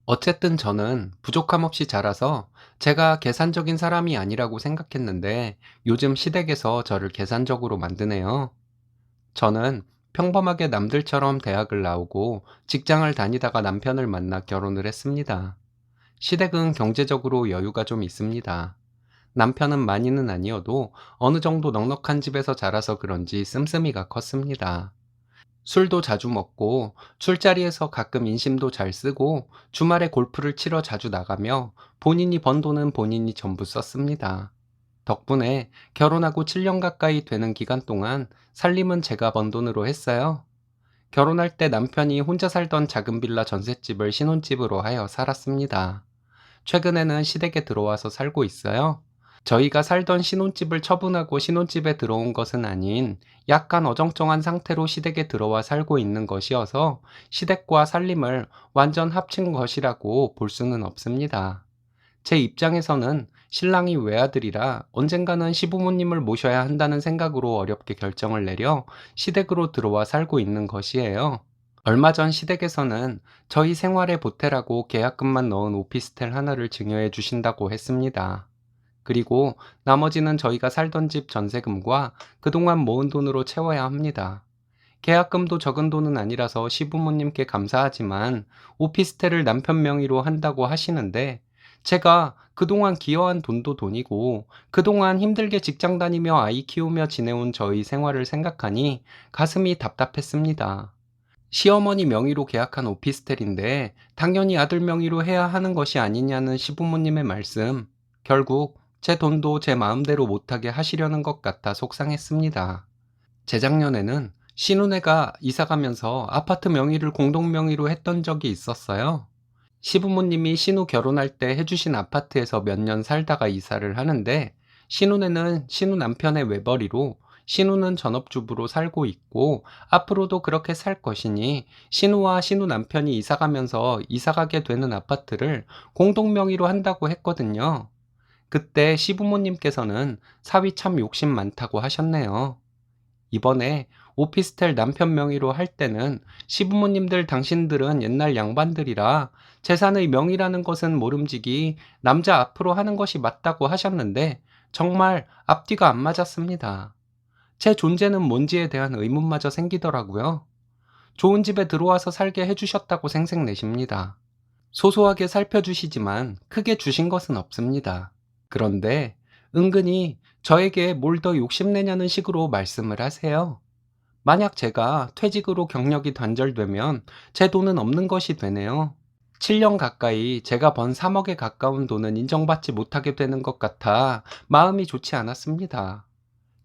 [SPEAKER 1] 어쨌든 저는 부족함 없이 자라서 제가 계산적인 사람이 아니라고 생각했는데 요즘 시댁에서 저를 계산적으로 만드네요. 저는 평범하게 남들처럼 대학을 나오고 직장을 다니다가 남편을 만나 결혼을 했습니다. 시댁은 경제적으로 여유가 좀 있습니다. 남편은 많이는 아니어도 어느 정도 넉넉한 집에서 자라서 그런지 씀씀이가 컸습니다. 술도 자주 먹고 술자리에서 가끔 인심도 잘 쓰고 주말에 골프를 치러 자주 나가며 본인이 번 돈은 본인이 전부 썼습니다. 덕분에 결혼하고 7년 가까이 되는 기간 동안 살림은 제가 번 돈으로 했어요. 결혼할 때 남편이 혼자 살던 작은 빌라 전셋집을 신혼집으로 하여 살았습니다. 최근에는 시댁에 들어와서 살고 있어요. 저희가 살던 신혼집을 처분하고 신혼집에 들어온 것은 아닌 약간 어정쩡한 상태로 시댁에 들어와 살고 있는 것이어서 시댁과 살림을 완전 합친 것이라고 볼 수는 없습니다. 제 입장에서는 신랑이 외아들이라 언젠가는 시부모님을 모셔야 한다는 생각으로 어렵게 결정을 내려 시댁으로 들어와 살고 있는 것이에요. 얼마 전 시댁에서는 저희 생활에 보태라고 계약금만 넣은 오피스텔 하나를 증여해 주신다고 했습니다. 그리고 나머지는 저희가 살던 집 전세금과 그동안 모은 돈으로 채워야 합니다. 계약금도 적은 돈은 아니라서 시부모님께 감사하지만 오피스텔을 남편 명의로 한다고 하시는데 제가 그동안 기여한 돈도 돈이고 그동안 힘들게 직장 다니며 아이 키우며 지내온 저희 생활을 생각하니 가슴이 답답했습니다. 시어머니 명의로 계약한 오피스텔인데 당연히 아들 명의로 해야 하는 것이 아니냐는 시부모님의 말씀. 결국 제 돈도 제 마음대로 못하게 하시려는 것 같아 속상했습니다. 재작년에는 신혼애가 이사가면서 아파트 명의를 공동 명의로 했던 적이 있었어요. 시부모님이 신우 결혼할 때 해주신 아파트에서 몇 년 살다가 이사를 하는데 신혼애는 신우 남편의 외벌이로 신우는 전업주부로 살고 있고 앞으로도 그렇게 살 것이니 신우와 신우 남편이 이사가면서 이사가게 되는 아파트를 공동 명의로 한다고 했거든요. 그때 시부모님께서는 사위 참 욕심 많다고 하셨네요. 이번에 오피스텔 남편 명의로 할 때는 시부모님들 당신들은 옛날 양반들이라 재산의 명의라는 것은 모름지기 남자 앞으로 하는 것이 맞다고 하셨는데 정말 앞뒤가 안 맞았습니다. 제 존재는 뭔지에 대한 의문마저 생기더라고요. 좋은 집에 들어와서 살게 해주셨다고 생색내십니다. 소소하게 살펴주시지만 크게 주신 것은 없습니다. 그런데 은근히 저에게 뭘 더 욕심내냐는 식으로 말씀을 하세요. 만약 제가 퇴직으로 경력이 단절되면 제 돈은 없는 것이 되네요. 7년 가까이 제가 번 3억에 가까운 돈은 인정받지 못하게 되는 것 같아 마음이 좋지 않았습니다.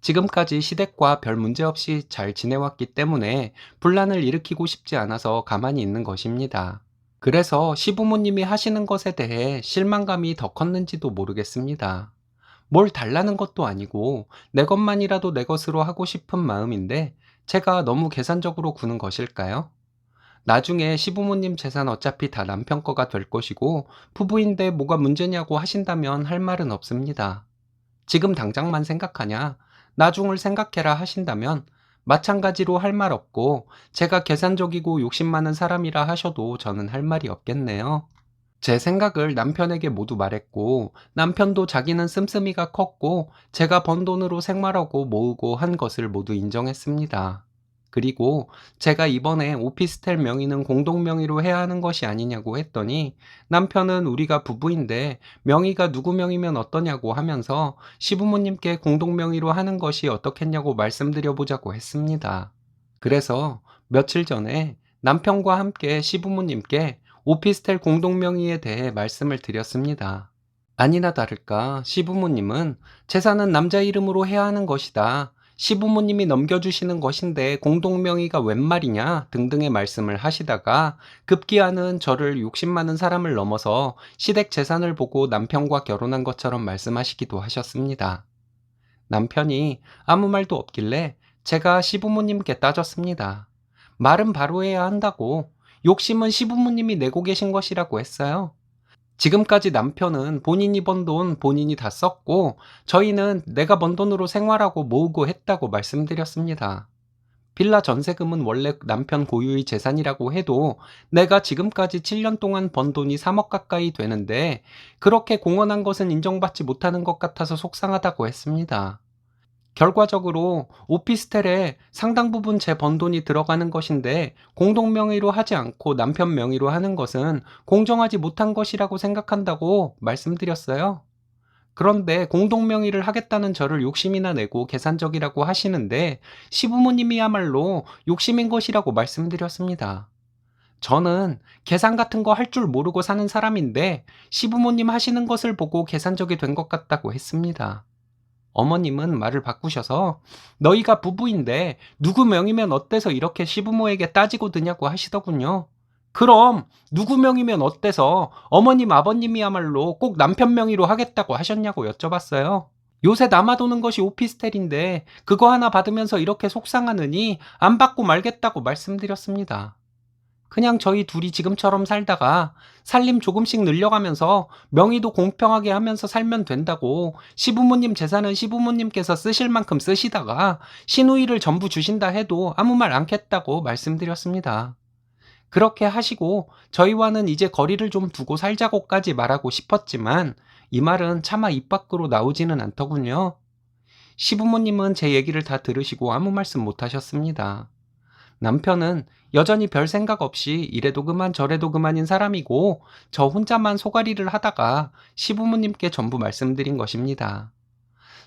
[SPEAKER 1] 지금까지 시댁과 별 문제 없이 잘 지내왔기 때문에 분란을 일으키고 싶지 않아서 가만히 있는 것입니다. 그래서 시부모님이 하시는 것에 대해 실망감이 더 컸는지도 모르겠습니다. 뭘 달라는 것도 아니고 내 것만이라도 내 것으로 하고 싶은 마음인데 제가 너무 계산적으로 구는 것일까요? 나중에 시부모님 재산 어차피 다 남편 거가 될 것이고 부부인데 뭐가 문제냐고 하신다면 할 말은 없습니다. 지금 당장만 생각하냐? 나중을 생각해라 하신다면 마찬가지로 할 말 없고 제가 계산적이고 욕심 많은 사람이라 하셔도 저는 할 말이 없겠네요. 제 생각을 남편에게 모두 말했고 남편도 자기는 씀씀이가 컸고 제가 번 돈으로 생활하고 모으고 한 것을 모두 인정했습니다. 그리고 제가 이번에 오피스텔 명의는 공동 명의로 해야 하는 것이 아니냐고 했더니 남편은 우리가 부부인데 명의가 누구 명의면 어떠냐고 하면서 시부모님께 공동 명의로 하는 것이 어떻겠냐고 말씀드려 보자고 했습니다. 그래서 며칠 전에 남편과 함께 시부모님께 오피스텔 공동 명의에 대해 말씀을 드렸습니다. 아니나 다를까 시부모님은 재산은 남자 이름으로 해야 하는 것이다. 시부모님이 넘겨주시는 것인데 공동 명의가 웬 말이냐 등등의 말씀을 하시다가 급기야는 저를 욕심 많은 사람을 넘어서 시댁 재산을 보고 남편과 결혼한 것처럼 말씀하시기도 하셨습니다. 남편이 아무 말도 없길래 제가 시부모님께 따졌습니다. 말은 바로 해야 한다고. 욕심은 시부모님이 내고 계신 것이라고 했어요. 지금까지 남편은 본인이 번 돈 본인이 다 썼고 저희는 내가 번 돈으로 생활하고 모으고 했다고 말씀드렸습니다. 빌라 전세금은 원래 남편 고유의 재산이라고 해도 내가 지금까지 7년 동안 번 돈이 3억 가까이 되는데 그렇게 공헌한 것은 인정받지 못하는 것 같아서 속상하다고 했습니다. 결과적으로 오피스텔에 상당 부분 제 번 돈이 들어가는 것인데 공동 명의로 하지 않고 남편 명의로 하는 것은 공정하지 못한 것이라고 생각한다고 말씀드렸어요. 그런데 공동 명의를 하겠다는 저를 욕심이나 내고 계산적이라고 하시는데 시부모님이야말로 욕심인 것이라고 말씀드렸습니다. 저는 계산 같은 거 할 줄 모르고 사는 사람인데 시부모님 하시는 것을 보고 계산적이 된 것 같다고 했습니다. 어머님은 말을 바꾸셔서 너희가 부부인데 누구 명의면 어때서 이렇게 시부모에게 따지고 드냐고 하시더군요. 그럼 누구 명의면 어때서 어머님 아버님이야말로 꼭 남편 명의로 하겠다고 하셨냐고 여쭤봤어요. 요새 남아도는 것이 오피스텔인데 그거 하나 받으면서 이렇게 속상하느니 안 받고 말겠다고 말씀드렸습니다. 그냥 저희 둘이 지금처럼 살다가 살림 조금씩 늘려가면서 명의도 공평하게 하면서 살면 된다고, 시부모님 재산은 시부모님께서 쓰실 만큼 쓰시다가 시누이를 전부 주신다 해도 아무 말 않겠다고 말씀드렸습니다. 그렇게 하시고 저희와는 이제 거리를 좀 두고 살자고까지 말하고 싶었지만 이 말은 차마 입 밖으로 나오지는 않더군요. 시부모님은 제 얘기를 다 들으시고 아무 말씀 못 하셨습니다. 남편은 여전히 별 생각 없이 이래도 그만 저래도 그만인 사람이고 저 혼자만 소가리를 하다가 시부모님께 전부 말씀드린 것입니다.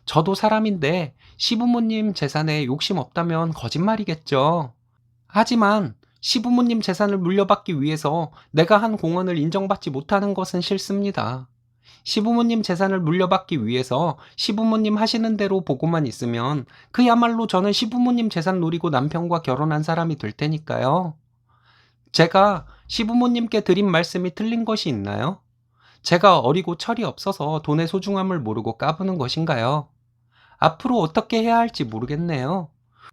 [SPEAKER 1] 저도 사람인데 시부모님 재산에 욕심 없다면 거짓말이겠죠. 하지만 시부모님 재산을 물려받기 위해서 내가 한 공헌을 인정받지 못하는 것은 싫습니다. 시부모님 재산을 물려받기 위해서 시부모님 하시는 대로 보고만 있으면 그야말로 저는 시부모님 재산 노리고 남편과 결혼한 사람이 될 테니까요. 제가 시부모님께 드린 말씀이 틀린 것이 있나요? 제가 어리고 철이 없어서 돈의 소중함을 모르고 까부는 것인가요? 앞으로 어떻게 해야 할지 모르겠네요.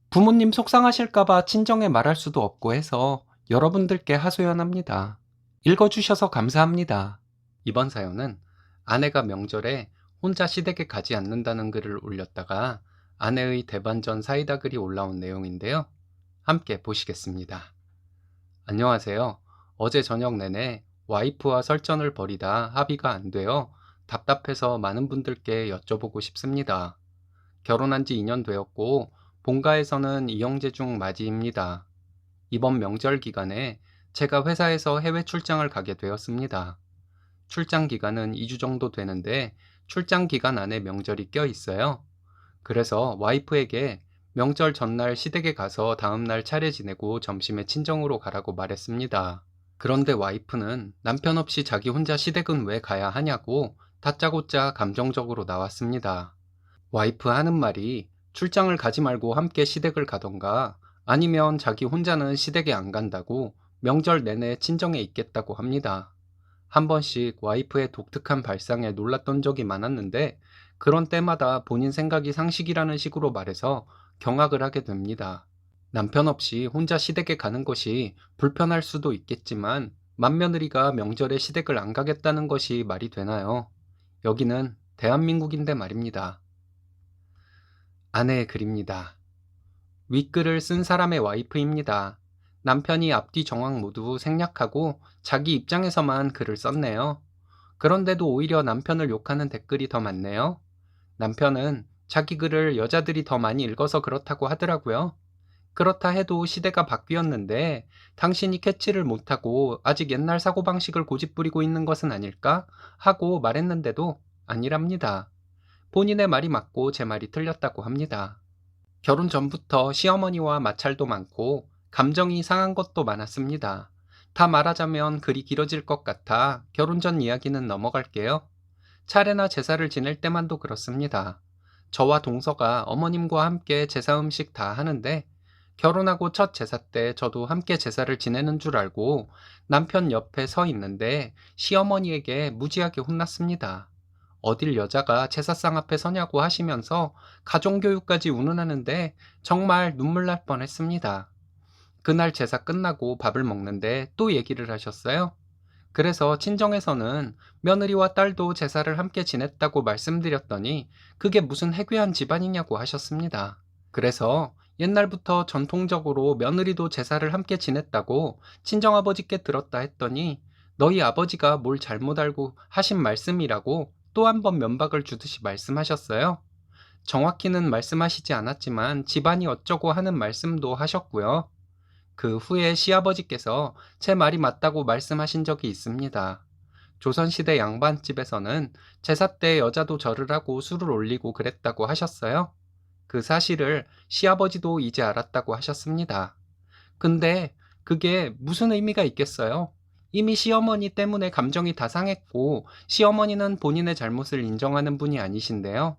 [SPEAKER 1] 부모님 속상하실까봐 친정에 말할 수도 없고 해서 여러분들께 하소연합니다. 읽어주셔서 감사합니다. 이번 사연은 아내가 명절에 혼자 시댁에 가지 않는다는 글을 올렸다가 아내의 대반전 사이다 글이 올라온 내용인데요. 함께 보시겠습니다. 안녕하세요. 어제 저녁 내내 와이프와 설전을 벌이다 합의가 안 되어 답답해서 많은 분들께 여쭤보고 싶습니다. 결혼한 지 2년 되었고 본가에서는 이형제 중 맞이입니다. 이번 명절 기간에 제가 회사에서 해외 출장을 가게 되었습니다. 출장 기간은 2주 정도 되는데 출장 기간 안에 명절이 껴 있어요. 그래서 와이프에게 명절 전날 시댁에 가서 다음날 차례 지내고 점심에 친정으로 가라고 말했습니다. 그런데 와이프는 남편 없이 자기 혼자 시댁은 왜 가야 하냐고 다짜고짜 감정적으로 나왔습니다. 와이프 하는 말이 출장을 가지 말고 함께 시댁을 가던가 아니면 자기 혼자는 시댁에 안 간다고 명절 내내 친정에 있겠다고 합니다. 한 번씩 와이프의 독특한 발상에 놀랐던 적이 많았는데 그런 때마다 본인 생각이 상식이라는 식으로 말해서 경악을 하게 됩니다. 남편 없이 혼자 시댁에 가는 것이 불편할 수도 있겠지만 맏며느리가 명절에 시댁을 안 가겠다는 것이 말이 되나요? 여기는 대한민국인데 말입니다. 아내의 글입니다. 윗글을 쓴 사람의 와이프입니다. 남편이 앞뒤 정황 모두 생략하고 자기 입장에서만 글을 썼네요. 그런데도 오히려 남편을 욕하는 댓글이 더 많네요. 남편은 자기 글을 여자들이 더 많이 읽어서 그렇다고 하더라고요. 그렇다 해도 시대가 바뀌었는데 당신이 캐치를 못하고 아직 옛날 사고방식을 고집부리고 있는 것은 아닐까? 하고 말했는데도 아니랍니다. 본인의 말이 맞고 제 말이 틀렸다고 합니다. 결혼 전부터 시어머니와 마찰도 많고 감정이 상한 것도 많았습니다. 다 말하자면 글이 길어질 것 같아 결혼 전 이야기는 넘어갈게요. 차례나 제사를 지낼 때만도 그렇습니다. 저와 동서가 어머님과 함께 제사 음식 다 하는데 결혼하고 첫 제사 때 저도 함께 제사를 지내는 줄 알고 남편 옆에 서 있는데 시어머니에게 무지하게 혼났습니다. 어딜 여자가 제사상 앞에 서냐고 하시면서 가정교육까지 운운하는데 정말 눈물 날 뻔했습니다. 그날 제사 끝나고 밥을 먹는데 또 얘기를 하셨어요. 그래서 친정에서는 며느리와 딸도 제사를 함께 지냈다고 말씀드렸더니 그게 무슨 해괴한 집안이냐고 하셨습니다. 그래서 옛날부터 전통적으로 며느리도 제사를 함께 지냈다고 친정아버지께 들었다 했더니 너희 아버지가 뭘 잘못 알고 하신 말씀이라고 또 한 번 면박을 주듯이 말씀하셨어요. 정확히는 말씀하시지 않았지만 집안이 어쩌고 하는 말씀도 하셨고요. 그 후에 시아버지께서 제 말이 맞다고 말씀하신 적이 있습니다. 조선시대 양반집에서는 제사 때 여자도 절을 하고 술을 올리고 그랬다고 하셨어요. 그 사실을 시아버지도 이제 알았다고 하셨습니다. 근데 그게 무슨 의미가 있겠어요? 이미 시어머니 때문에 감정이 다 상했고 시어머니는 본인의 잘못을 인정하는 분이 아니신데요.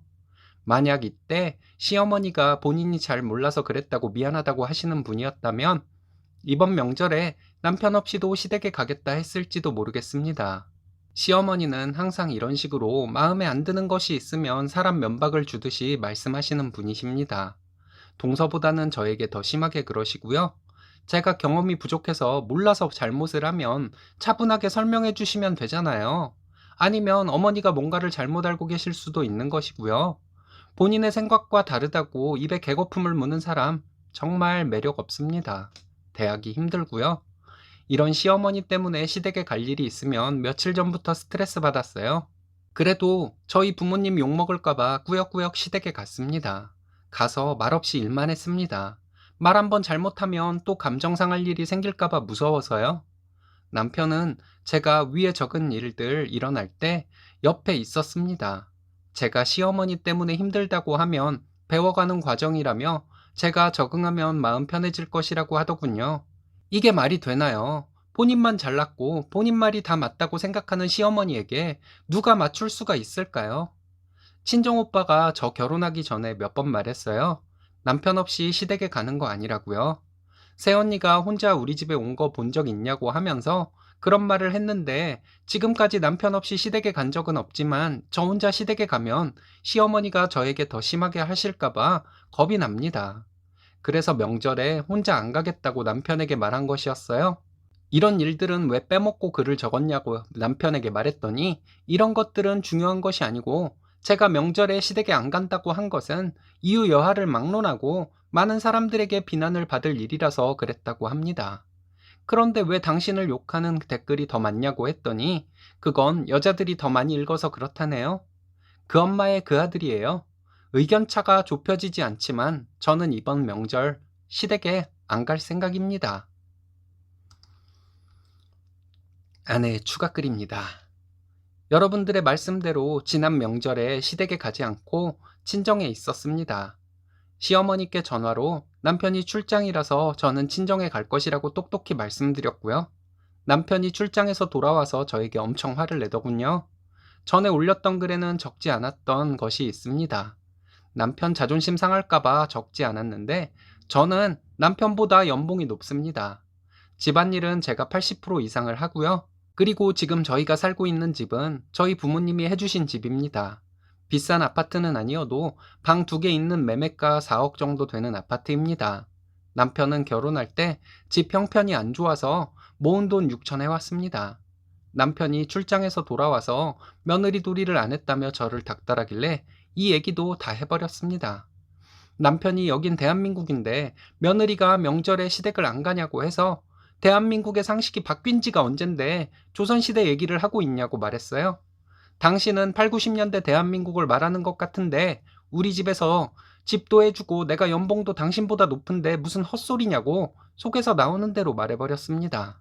[SPEAKER 1] 만약 이때 시어머니가 본인이 잘 몰라서 그랬다고 미안하다고 하시는 분이었다면 이번 명절에 남편 없이도 시댁에 가겠다 했을지도 모르겠습니다. 시어머니는 항상 이런 식으로 마음에 안 드는 것이 있으면 사람 면박을 주듯이 말씀하시는 분이십니다. 동서보다는 저에게 더 심하게 그러시고요. 제가 경험이 부족해서 몰라서 잘못을 하면 차분하게 설명해 주시면 되잖아요. 아니면 어머니가 뭔가를 잘못 알고 계실 수도 있는 것이고요. 본인의 생각과 다르다고 입에 개거품을 무는 사람 정말 매력 없습니다. 대하기 힘들고요. 이런 시어머니 때문에 시댁에 갈 일이 있으면 며칠 전부터 스트레스 받았어요. 그래도 저희 부모님 욕먹을까봐 꾸역꾸역 시댁에 갔습니다. 가서 말없이 일만 했습니다. 말 한번 잘못하면 또 감정 상할 일이 생길까봐 무서워서요. 남편은 제가 위에 적은 일들 일어날 때 옆에 있었습니다. 제가 시어머니 때문에 힘들다고 하면 배워가는 과정이라며 제가 적응하면 마음 편해질 것이라고 하더군요. 이게 말이 되나요? 본인만 잘났고 본인 말이 다 맞다고 생각하는 시어머니에게 누가 맞출 수가 있을까요? 친정오빠가 저 결혼하기 전에 몇 번 말했어요. 남편 없이 시댁에 가는 거 아니라고요. 새언니가 혼자 우리 집에 온 거 본 적 있냐고 하면서 그런 말을 했는데 지금까지 남편 없이 시댁에 간 적은 없지만 저 혼자 시댁에 가면 시어머니가 저에게 더 심하게 하실까봐 겁이 납니다. 그래서 명절에 혼자 안 가겠다고 남편에게 말한 것이었어요. 이런 일들은 왜 빼먹고 글을 적었냐고 남편에게 말했더니 이런 것들은 중요한 것이 아니고 제가 명절에 시댁에 안 간다고 한 것은 이유 여하를 막론하고 많은 사람들에게 비난을 받을 일이라서 그랬다고 합니다. 그런데 왜 당신을 욕하는 댓글이 더 많냐고 했더니 그건 여자들이 더 많이 읽어서 그렇다네요. 그 엄마의 그 아들이에요. 의견차가 좁혀지지 않지만 저는 이번 명절 시댁에 안 갈 생각입니다. 아내 추가 글입니다. 여러분들의 말씀대로 지난 명절에 시댁에 가지 않고 친정에 있었습니다. 시어머니께 전화로 남편이 출장이라서 저는 친정에 갈 것이라고 똑똑히 말씀드렸고요. 남편이 출장에서 돌아와서 저에게 엄청 화를 내더군요. 전에 올렸던 글에는 적지 않았던 것이 있습니다. 남편 자존심 상할까봐 적지 않았는데 저는 남편보다 연봉이 높습니다. 집안일은 제가 80% 이상을 하고요. 그리고 지금 저희가 살고 있는 집은 저희 부모님이 해주신 집입니다. 비싼 아파트는 아니어도 방 2개 있는 매매가 4억 정도 되는 아파트입니다. 남편은 결혼할 때 집 형편이 안 좋아서 모은 돈 6천 해왔습니다. 남편이 출장에서 돌아와서 며느리 도리를 안 했다며 저를 닥달하길래 이 얘기도 다 해버렸습니다. 남편이 여긴 대한민국인데 며느리가 명절에 시댁을 안 가냐고 해서 대한민국의 상식이 바뀐 지가 언젠데 조선시대 얘기를 하고 있냐고 말했어요. 당신은 8, 90년대 대한민국을 말하는 것 같은데 우리 집에서 집도 해주고 내가 연봉도 당신보다 높은데 무슨 헛소리냐고 속에서 나오는 대로 말해버렸습니다.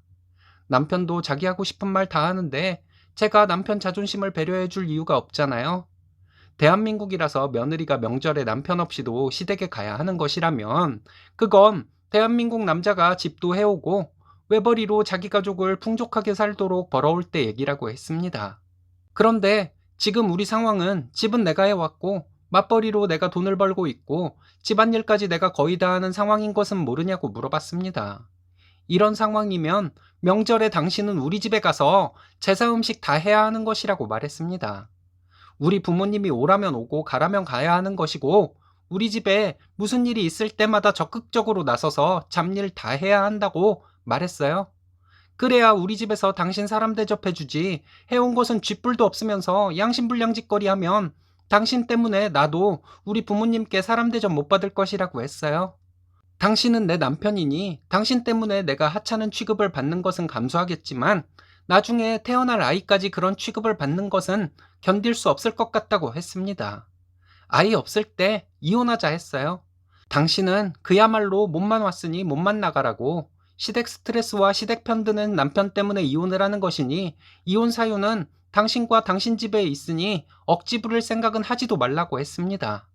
[SPEAKER 1] 남편도 자기 하고 싶은 말 다 하는데 제가 남편 자존심을 배려해줄 이유가 없잖아요. 대한민국이라서 며느리가 명절에 남편 없이도 시댁에 가야 하는 것이라면 그건 대한민국 남자가 집도 해오고 외벌이로 자기 가족을 풍족하게 살도록 벌어올 때 얘기라고 했습니다. 그런데 지금 우리 상황은 집은 내가 해왔고 맞벌이로 내가 돈을 벌고 있고 집안일까지 내가 거의 다 하는 상황인 것은 모르냐고 물어봤습니다. 이런 상황이면 명절에 당신은 우리 집에 가서 제사 음식 다 해야 하는 것이라고 말했습니다. 우리 부모님이 오라면 오고 가라면 가야 하는 것이고 우리 집에 무슨 일이 있을 때마다 적극적으로 나서서 잡일 다 해야 한다고 말했어요. 그래야 우리 집에서 당신 사람 대접해주지 해온 것은 쥐뿔도 없으면서 양심불량짓거리 하면 당신 때문에 나도 우리 부모님께 사람 대접 못 받을 것이라고 했어요. 당신은 내 남편이니 당신 때문에 내가 하찮은 취급을 받는 것은 감수하겠지만 나중에 태어날 아이까지 그런 취급을 받는 것은 견딜 수 없을 것 같다고 했습니다. 아이 없을 때 이혼하자 했어요. 당신은 그야말로 몸만 왔으니 몸만 나가라고 시댁 스트레스와 시댁 편드는 남편 때문에 이혼을 하는 것이니 이혼 사유는 당신과 당신 집에 있으니 억지 부릴 생각은 하지도 말라고 했습니다.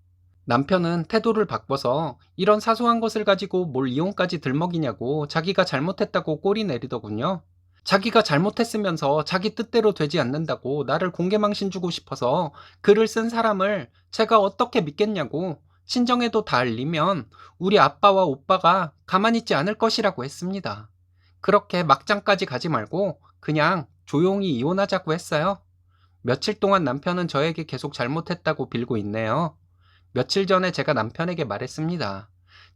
[SPEAKER 1] 남편은 태도를 바꿔서 이런 사소한 것을 가지고 뭘 이혼까지 들먹이냐고 자기가 잘못했다고 꼬리 내리더군요. 자기가 잘못했으면서 자기 뜻대로 되지 않는다고 나를 공개망신 주고 싶어서 글을 쓴 사람을 제가 어떻게 믿겠냐고, 친정에도 다 알리면 우리 아빠와 오빠가 가만히 있지 않을 것이라고 했습니다. 그렇게 막장까지 가지 말고 그냥 조용히 이혼하자고 했어요. 며칠 동안 남편은 저에게 계속 잘못했다고 빌고 있네요. 며칠 전에 제가 남편에게 말했습니다.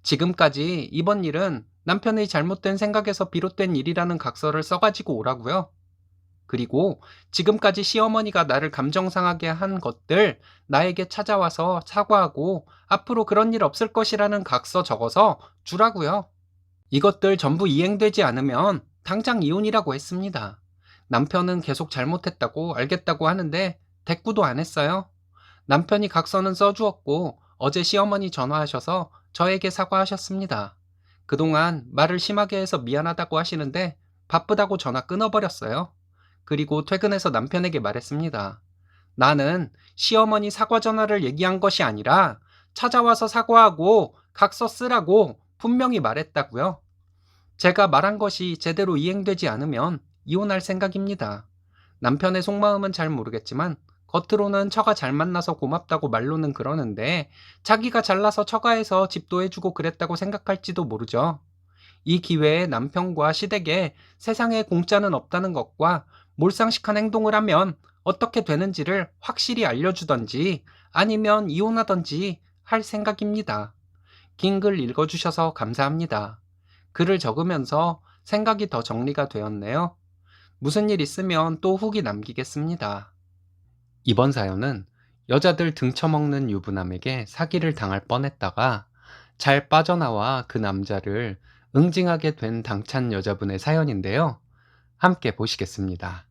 [SPEAKER 1] 지금까지 이번 일은 남편의 잘못된 생각에서 비롯된 일이라는 각서를 써가지고 오라고요. 그리고 지금까지 시어머니가 나를 감정 상하게 한 것들 나에게 찾아와서 사과하고 앞으로 그런 일 없을 것이라는 각서 적어서 주라고요. 이것들 전부 이행되지 않으면 당장 이혼이라고 했습니다. 남편은 계속 잘못했다고 알겠다고 하는데 대꾸도 안 했어요. 남편이 각서는 써주었고 어제 시어머니 전화하셔서 저에게 사과하셨습니다. 그동안 말을 심하게 해서 미안하다고 하시는데 바쁘다고 전화 끊어버렸어요. 그리고 퇴근해서 남편에게 말했습니다. 나는 시어머니 사과 전화를 얘기한 것이 아니라 찾아와서 사과하고 각서 쓰라고 분명히 말했다고요. 제가 말한 것이 제대로 이행되지 않으면 이혼할 생각입니다. 남편의 속마음은 잘 모르겠지만 겉으로는 처가 잘 만나서 고맙다고 말로는 그러는데 자기가 잘나서 처가에서 집도 해주고 그랬다고 생각할지도 모르죠. 이 기회에 남편과 시댁에 세상에 공짜는 없다는 것과 몰상식한 행동을 하면 어떻게 되는지를 확실히 알려주던지 아니면 이혼하던지 할 생각입니다. 긴 글 읽어주셔서 감사합니다. 글을 적으면서 생각이 더 정리가 되었네요. 무슨 일 있으면 또 후기 남기겠습니다. 이번 사연은 여자들 등쳐먹는 유부남에게 사기를 당할 뻔했다가 잘 빠져나와 그 남자를 응징하게 된 당찬 여자분의 사연인데요. 함께 보시겠습니다.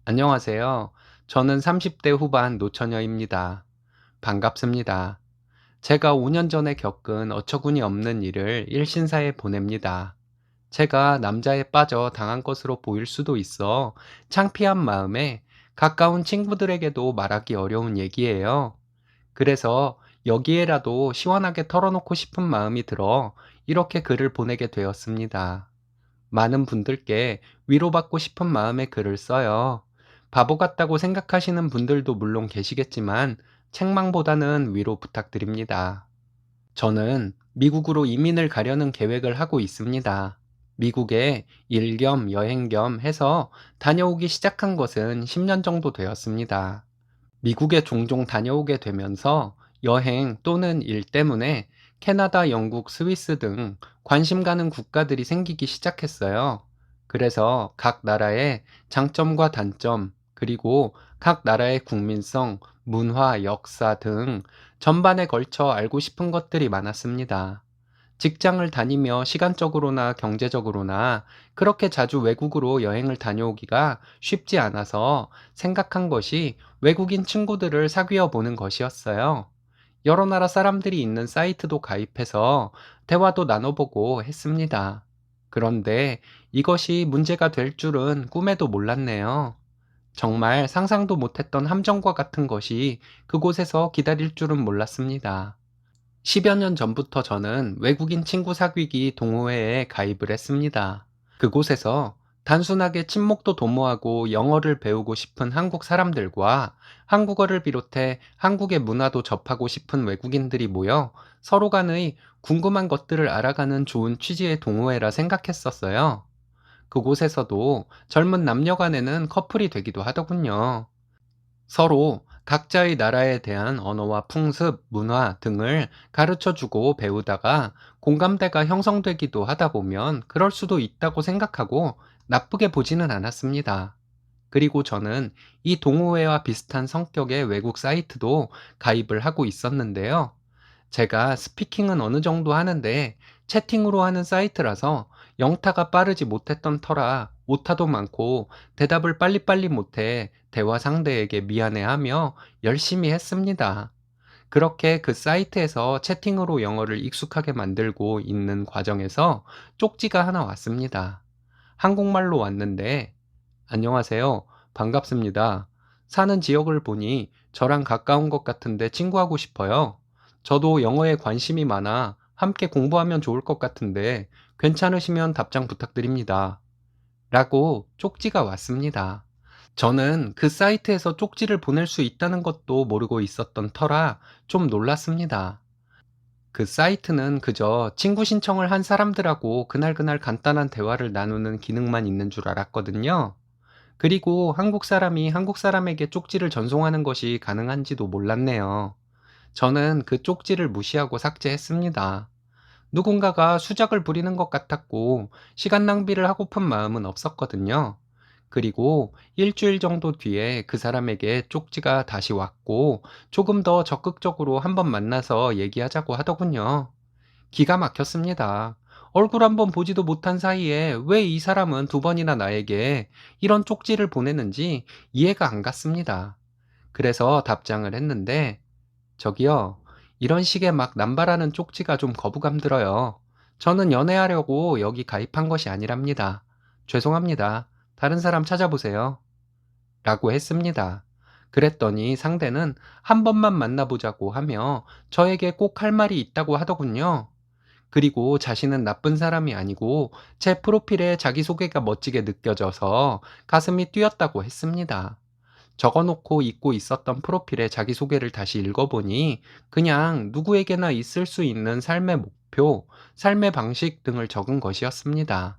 [SPEAKER 1] 안녕하세요. 저는 30대 후반 노처녀입니다. 반갑습니다. 제가 5년 전에 겪은 어처구니 없는 일을 일신사에 보냅니다. 제가 남자에 빠져 당한 것으로 보일 수도 있어 창피한 마음에 가까운 친구들에게도 말하기 어려운 얘기예요. 그래서 여기에라도 시원하게 털어놓고 싶은 마음이 들어 이렇게 글을 보내게 되었습니다. 많은 분들께 위로받고 싶은 마음에 글을 써요. 바보 같다고 생각하시는 분들도 물론 계시겠지만 책망보다는 위로 부탁드립니다. 저는 미국으로 이민을 가려는 계획을 하고 있습니다. 미국에 일 겸 여행 겸 해서 다녀오기 시작한 것은 10년 정도 되었습니다. 미국에 종종 다녀오게 되면서 여행 또는 일 때문에 캐나다, 영국, 스위스 등 관심 가는 국가들이 생기기 시작했어요. 그래서 각 나라의 장점과 단점, 그리고 각 나라의 국민성, 문화, 역사 등 전반에 걸쳐 알고 싶은 것들이 많았습니다. 직장을 다니며 시간적으로나 경제적으로나 그렇게 자주 외국으로 여행을 다녀오기가 쉽지 않아서 생각한 것이 외국인 친구들을 사귀어 보는 것이었어요. 여러 나라 사람들이 있는 사이트도 가입해서 대화도 나눠보고 했습니다. 그런데 이것이 문제가 될 줄은 꿈에도 몰랐네요. 정말 상상도 못했던 함정과 같은 것이 그곳에서 기다릴 줄은 몰랐습니다. 10여 년 전부터 저는 외국인 친구 사귀기 동호회에 가입을 했습니다. 그곳에서 단순하게 친목도 도모하고 영어를 배우고 싶은 한국 사람들과 한국어를 비롯해 한국의 문화도 접하고 싶은 외국인들이 모여 서로 간의 궁금한 것들을 알아가는 좋은 취지의 동호회라 생각했었어요. 그곳에서도 젊은 남녀 간에는 커플이 되기도 하더군요. 서로 각자의 나라에 대한 언어와 풍습, 문화 등을 가르쳐 주고 배우다가 공감대가 형성되기도 하다 보면 그럴 수도 있다고 생각하고 나쁘게 보지는 않았습니다. 그리고 저는 이 동호회와 비슷한 성격의 외국 사이트도 가입을 하고 있었는데요. 제가 스피킹은 어느 정도 하는데 채팅으로 하는 사이트라서 영타가 빠르지 못했던 터라 오타도 많고 대답을 빨리빨리 못해 대화 상대에게 미안해하며 열심히 했습니다. 그렇게 그 사이트에서 채팅으로 영어를 익숙하게 만들고 있는 과정에서 쪽지가 하나 왔습니다. 한국말로 왔는데, 안녕하세요. 반갑습니다. 사는 지역을 보니 저랑 가까운 것 같은데 친구하고 싶어요. 저도 영어에 관심이 많아 함께 공부하면 좋을 것 같은데 괜찮으시면 답장 부탁드립니다. 라고 쪽지가 왔습니다. 저는 그 사이트에서 쪽지를 보낼 수 있다는 것도 모르고 있었던 터라 좀 놀랐습니다. 그 사이트는 그저 친구 신청을 한 사람들하고 그날그날 간단한 대화를 나누는 기능만 있는 줄 알았거든요. 그리고 한국 사람이 한국 사람에게 쪽지를 전송하는 것이 가능한지도 몰랐네요. 저는 그 쪽지를 무시하고 삭제했습니다. 누군가가 수작을 부리는 것 같았고 시간 낭비를 하고픈 마음은 없었거든요. 그리고 일주일 정도 뒤에 그 사람에게 쪽지가 다시 왔고 조금 더 적극적으로 한번 만나서 얘기하자고 하더군요. 기가 막혔습니다. 얼굴 한번 보지도 못한 사이에 왜 이 사람은 두 번이나 나에게 이런 쪽지를 보내는지 이해가 안 갔습니다. 그래서 답장을 했는데, 저기요, 이런 식의 막 남발하는 쪽지가 좀 거부감 들어요. 저는 연애하려고 여기 가입한 것이 아니랍니다. 죄송합니다. 다른 사람 찾아보세요. 라고 했습니다. 그랬더니 상대는 한 번만 만나보자고 하며 저에게 꼭 할 말이 있다고 하더군요. 그리고 자신은 나쁜 사람이 아니고 제 프로필에 자기소개가 멋지게 느껴져서 가슴이 뛰었다고 했습니다. 적어놓고 잊고 있었던 프로필에 자기소개를 다시 읽어보니 그냥 누구에게나 있을 수 있는 삶의 목표, 삶의 방식 등을 적은 것이었습니다.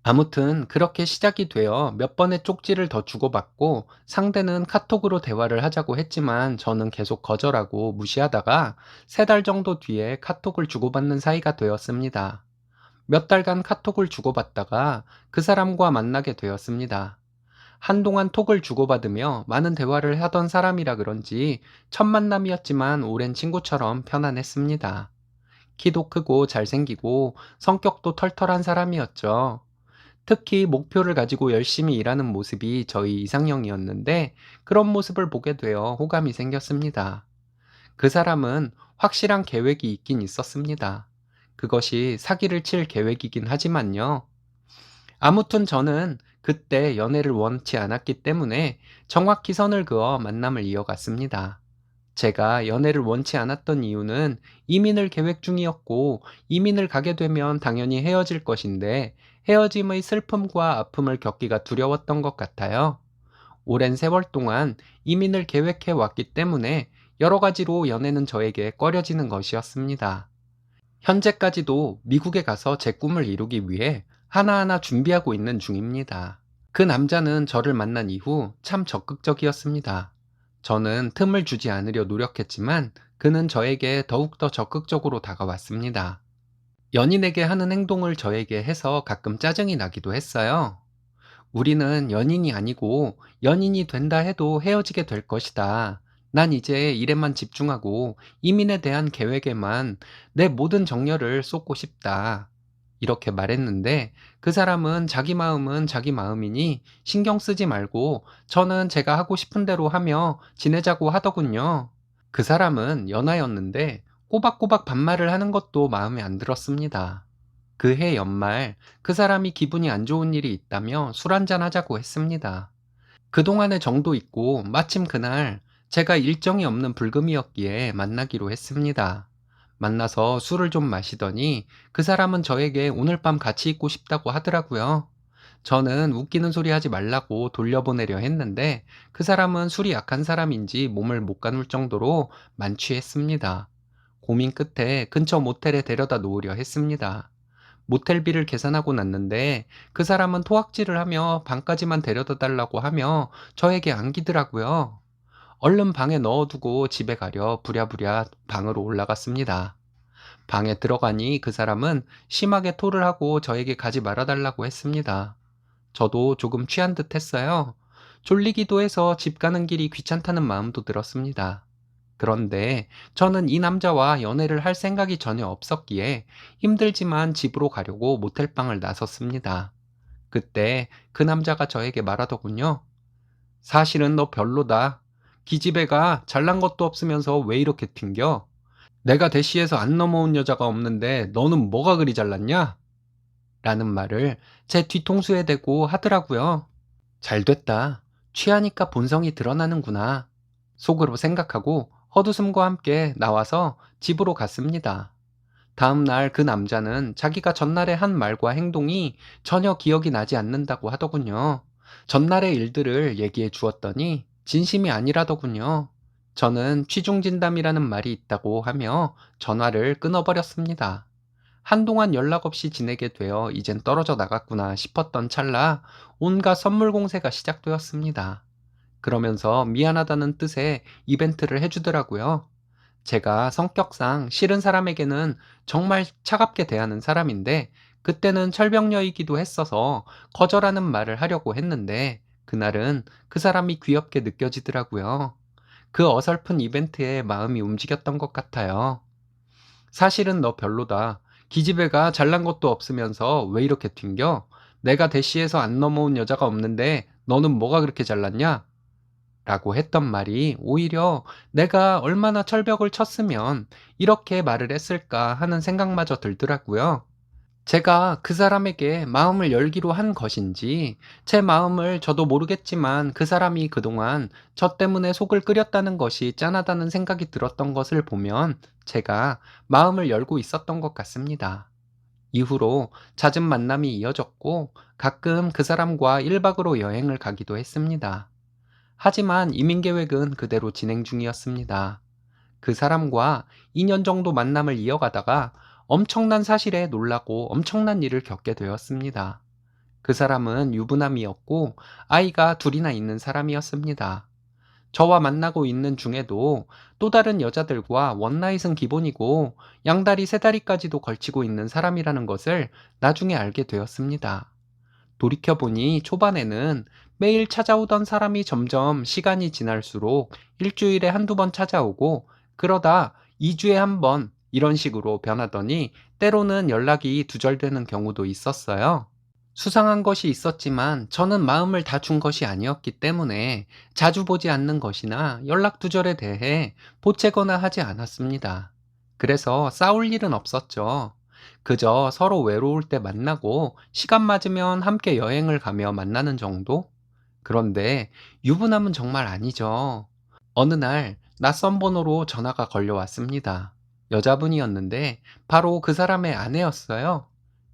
[SPEAKER 1] 아무튼 그렇게 시작이 되어 몇 번의 쪽지를 더 주고받고 상대는 카톡으로 대화를 하자고 했지만 저는 계속 거절하고 무시하다가 3달 정도 뒤에 카톡을 주고받는 사이가 되었습니다. 몇 달간 카톡을 주고받다가 그 사람과 만나게 되었습니다. 한동안 톡을 주고받으며 많은 대화를 하던 사람이라 그런지 첫 만남이었지만 오랜 친구처럼 편안했습니다. 키도 크고 잘생기고 성격도 털털한 사람이었죠. 특히 목표를 가지고 열심히 일하는 모습이 저희 이상형이었는데 그런 모습을 보게 되어 호감이 생겼습니다. 그 사람은 확실한 계획이 있긴 있었습니다. 그것이 사기를 칠 계획이긴 하지만요. 아무튼 저는 그때 연애를 원치 않았기 때문에 정확히 선을 그어 만남을 이어갔습니다. 제가 연애를 원치 않았던 이유는 이민을 계획 중이었고 이민을 가게 되면 당연히 헤어질 것인데 헤어짐의 슬픔과 아픔을 겪기가 두려웠던 것 같아요. 오랜 세월 동안 이민을 계획해 왔기 때문에 여러 가지로 연애는 저에게 꺼려지는 것이었습니다. 현재까지도 미국에 가서 제 꿈을 이루기 위해 하나하나 준비하고 있는 중입니다. 그 남자는 저를 만난 이후 참 적극적이었습니다. 저는 틈을 주지 않으려 노력했지만 그는 저에게 더욱더 적극적으로 다가왔습니다. 연인에게 하는 행동을 저에게 해서 가끔 짜증이 나기도 했어요. 우리는 연인이 아니고 연인이 된다 해도 헤어지게 될 것이다. 난 이제 일에만 집중하고 이민에 대한 계획에만 내 모든 정열을 쏟고 싶다. 이렇게 말했는데 그 사람은 자기 마음은 자기 마음이니 신경 쓰지 말고 저는 제가 하고 싶은 대로 하며 지내자고 하더군요. 그 사람은 연하였는데 꼬박꼬박 반말을 하는 것도 마음에 안 들었습니다. 그해 연말 그 사람이 기분이 안 좋은 일이 있다며 술 한잔 하자고 했습니다. 그동안의 정도 있고 마침 그날 제가 일정이 없는 불금이었기에 만나기로 했습니다. 만나서 술을 좀 마시더니 그 사람은 저에게 오늘 밤 같이 있고 싶다고 하더라고요. 저는 웃기는 소리 하지 말라고 돌려보내려 했는데 그 사람은 술이 약한 사람인지 몸을 못 가눌 정도로 만취했습니다. 고민 끝에 근처 모텔에 데려다 놓으려 했습니다. 모텔비를 계산하고 났는데 그 사람은 토악질을 하며 방까지만 데려다 달라고 하며 저에게 안기더라고요. 얼른 방에 넣어두고 집에 가려 부랴부랴 방으로 올라갔습니다. 방에 들어가니 그 사람은 심하게 토를 하고 저에게 가지 말아달라고 했습니다. 저도 조금 취한 듯 했어요. 졸리기도 해서 집 가는 길이 귀찮다는 마음도 들었습니다. 그런데 저는 이 남자와 연애를 할 생각이 전혀 없었기에 힘들지만 집으로 가려고 모텔방을 나섰습니다. 그때 그 남자가 저에게 말하더군요. 사실은 너 별로다. 기집애가 잘난 것도 없으면서 왜 이렇게 튕겨? 내가 대시해서 안 넘어온 여자가 없는데 너는 뭐가 그리 잘났냐? 라는 말을 제 뒤통수에 대고 하더라고요. 잘 됐다. 취하니까 본성이 드러나는구나. 속으로 생각하고 헛웃음과 함께 나와서 집으로 갔습니다. 다음날 그 남자는 자기가 전날에 한 말과 행동이 전혀 기억이 나지 않는다고 하더군요. 전날의 일들을 얘기해 주었더니 진심이 아니라더군요. 저는 취중진담이라는 말이 있다고 하며 전화를 끊어버렸습니다. 한동안 연락 없이 지내게 되어 이젠 떨어져 나갔구나 싶었던 찰나 온갖 선물 공세가 시작되었습니다. 그러면서 미안하다는 뜻의 이벤트를 해주더라고요. 제가 성격상 싫은 사람에게는 정말 차갑게 대하는 사람인데 그때는 철벽녀이기도 했어서 거절하는 말을 하려고 했는데 그날은 그 사람이 귀엽게 느껴지더라고요. 그 어설픈 이벤트에 마음이 움직였던 것 같아요. 사실은 너 별로다. 기집애가 잘난 것도 없으면서 왜 이렇게 튕겨? 내가 대시해서 안 넘어온 여자가 없는데 너는 뭐가 그렇게 잘났냐? 라고 했던 말이 오히려 내가 얼마나 철벽을 쳤으면 이렇게 말을 했을까 하는 생각마저 들더라고요. 제가 그 사람에게 마음을 열기로 한 것인지 제 마음을 저도 모르겠지만 그 사람이 그동안 저 때문에 속을 끓였다는 것이 짠하다는 생각이 들었던 것을 보면 제가 마음을 열고 있었던 것 같습니다. 이후로 잦은 만남이 이어졌고 가끔 그 사람과 1박으로 여행을 가기도 했습니다. 하지만 이민 계획은 그대로 진행 중이었습니다. 그 사람과 2년 정도 만남을 이어가다가 엄청난 사실에 놀라고 엄청난 일을 겪게 되었습니다. 그 사람은 유부남이었고 아이가 둘이나 있는 사람이었습니다. 저와 만나고 있는 중에도 또 다른 여자들과 원나잇은 기본이고 양다리 세다리까지도 걸치고 있는 사람이라는 것을 나중에 알게 되었습니다. 돌이켜보니 초반에는 매일 찾아오던 사람이 점점 시간이 지날수록 일주일에 한두 번 찾아오고 그러다 2주에 한 번 이런 식으로 변하더니 때로는 연락이 두절되는 경우도 있었어요. 수상한 것이 있었지만 저는 마음을 다 준 것이 아니었기 때문에 자주 보지 않는 것이나 연락 두절에 대해 보채거나 하지 않았습니다. 그래서 싸울 일은 없었죠. 그저 서로 외로울 때 만나고 시간 맞으면 함께 여행을 가며 만나는 정도? 그런데 유부남은 정말 아니죠. 어느 날 낯선 번호로 전화가 걸려왔습니다. 여자분이었는데 바로 그 사람의 아내였어요.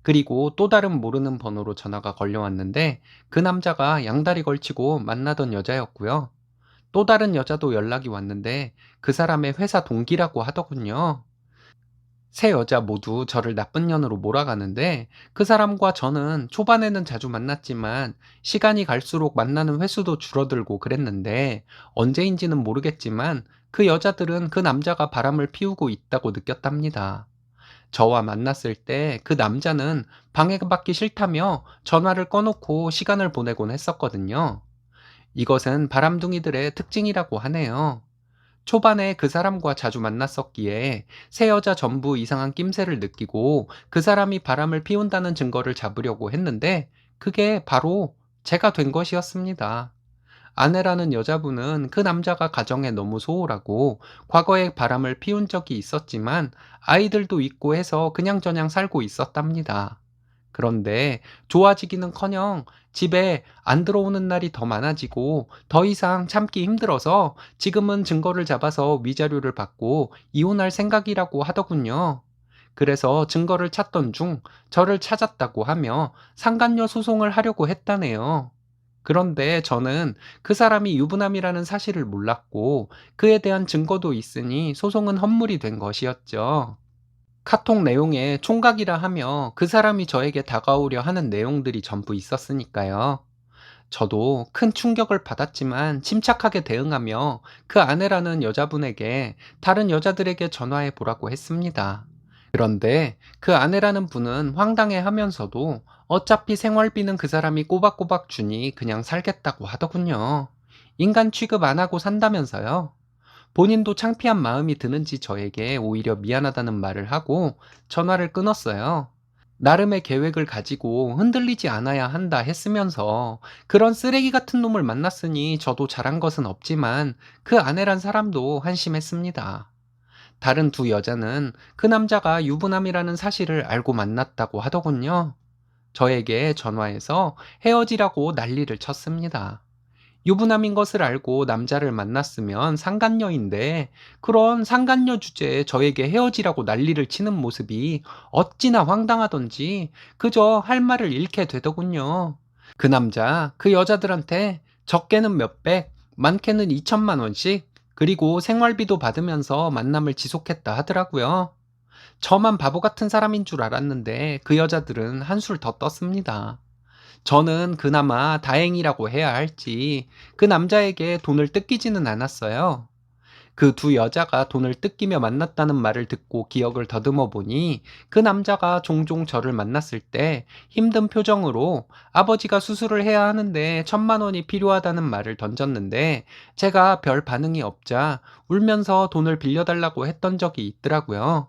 [SPEAKER 1] 그리고 또 다른 모르는 번호로 전화가 걸려왔는데 그 남자가 양다리 걸치고 만나던 여자였고요. 또 다른 여자도 연락이 왔는데 그 사람의 회사 동기라고 하더군요. 세 여자 모두 저를 나쁜 년으로 몰아가는데 그 사람과 저는 초반에는 자주 만났지만 시간이 갈수록 만나는 횟수도 줄어들고 그랬는데 언제인지는 모르겠지만 그 여자들은 그 남자가 바람을 피우고 있다고 느꼈답니다. 저와 만났을 때 그 남자는 방해받기 싫다며 전화를 꺼놓고 시간을 보내곤 했었거든요. 이것은 바람둥이들의 특징이라고 하네요. 초반에 그 사람과 자주 만났었기에 세 여자 전부 이상한 낌새를 느끼고 그 사람이 바람을 피운다는 증거를 잡으려고 했는데 그게 바로 제가 된 것이었습니다. 아내라는 여자분은 그 남자가 가정에 너무 소홀하고 과거에 바람을 피운 적이 있었지만 아이들도 있고 해서 그냥저냥 살고 있었답니다. 그런데 좋아지기는커녕 집에 안 들어오는 날이 더 많아지고 더 이상 참기 힘들어서 지금은 증거를 잡아서 위자료를 받고 이혼할 생각이라고 하더군요. 그래서 증거를 찾던 중 저를 찾았다고 하며 상간녀 소송을 하려고 했다네요. 그런데 저는 그 사람이 유부남이라는 사실을 몰랐고 그에 대한 증거도 있으니 소송은 헛물이 된 것이었죠. 카톡 내용에 총각이라 하며 그 사람이 저에게 다가오려 하는 내용들이 전부 있었으니까요. 저도 큰 충격을 받았지만 침착하게 대응하며 그 아내라는 여자분에게 다른 여자들에게 전화해 보라고 했습니다. 그런데 그 아내라는 분은 황당해 하면서도 어차피 생활비는 그 사람이 꼬박꼬박 주니 그냥 살겠다고 하더군요. 인간 취급 안 하고 산다면서요. 본인도 창피한 마음이 드는지 저에게 오히려 미안하다는 말을 하고 전화를 끊었어요. 나름의 계획을 가지고 흔들리지 않아야 한다 했으면서 그런 쓰레기 같은 놈을 만났으니 저도 잘한 것은 없지만 그 아내란 사람도 한심했습니다. 다른 두 여자는 그 남자가 유부남이라는 사실을 알고 만났다고 하더군요. 저에게 전화해서 헤어지라고 난리를 쳤습니다. 유부남인 것을 알고 남자를 만났으면 상간녀인데 그런 상간녀 주제에 저에게 헤어지라고 난리를 치는 모습이 어찌나 황당하던지 그저 할 말을 잃게 되더군요. 그 남자, 그 여자들한테 적게는 몇백, 많게는 2천만 원씩, 그리고 생활비도 받으면서 만남을 지속했다 하더라고요. 저만 바보 같은 사람인 줄 알았는데 그 여자들은 한술 더 떴습니다. 저는 그나마 다행이라고 해야 할지 그 남자에게 돈을 뜯기지는 않았어요. 그 두 여자가 돈을 뜯기며 만났다는 말을 듣고 기억을 더듬어 보니 그 남자가 종종 저를 만났을 때 힘든 표정으로 아버지가 수술을 해야 하는데 1,000만 원이 필요하다는 말을 던졌는데 제가 별 반응이 없자 울면서 돈을 빌려달라고 했던 적이 있더라고요.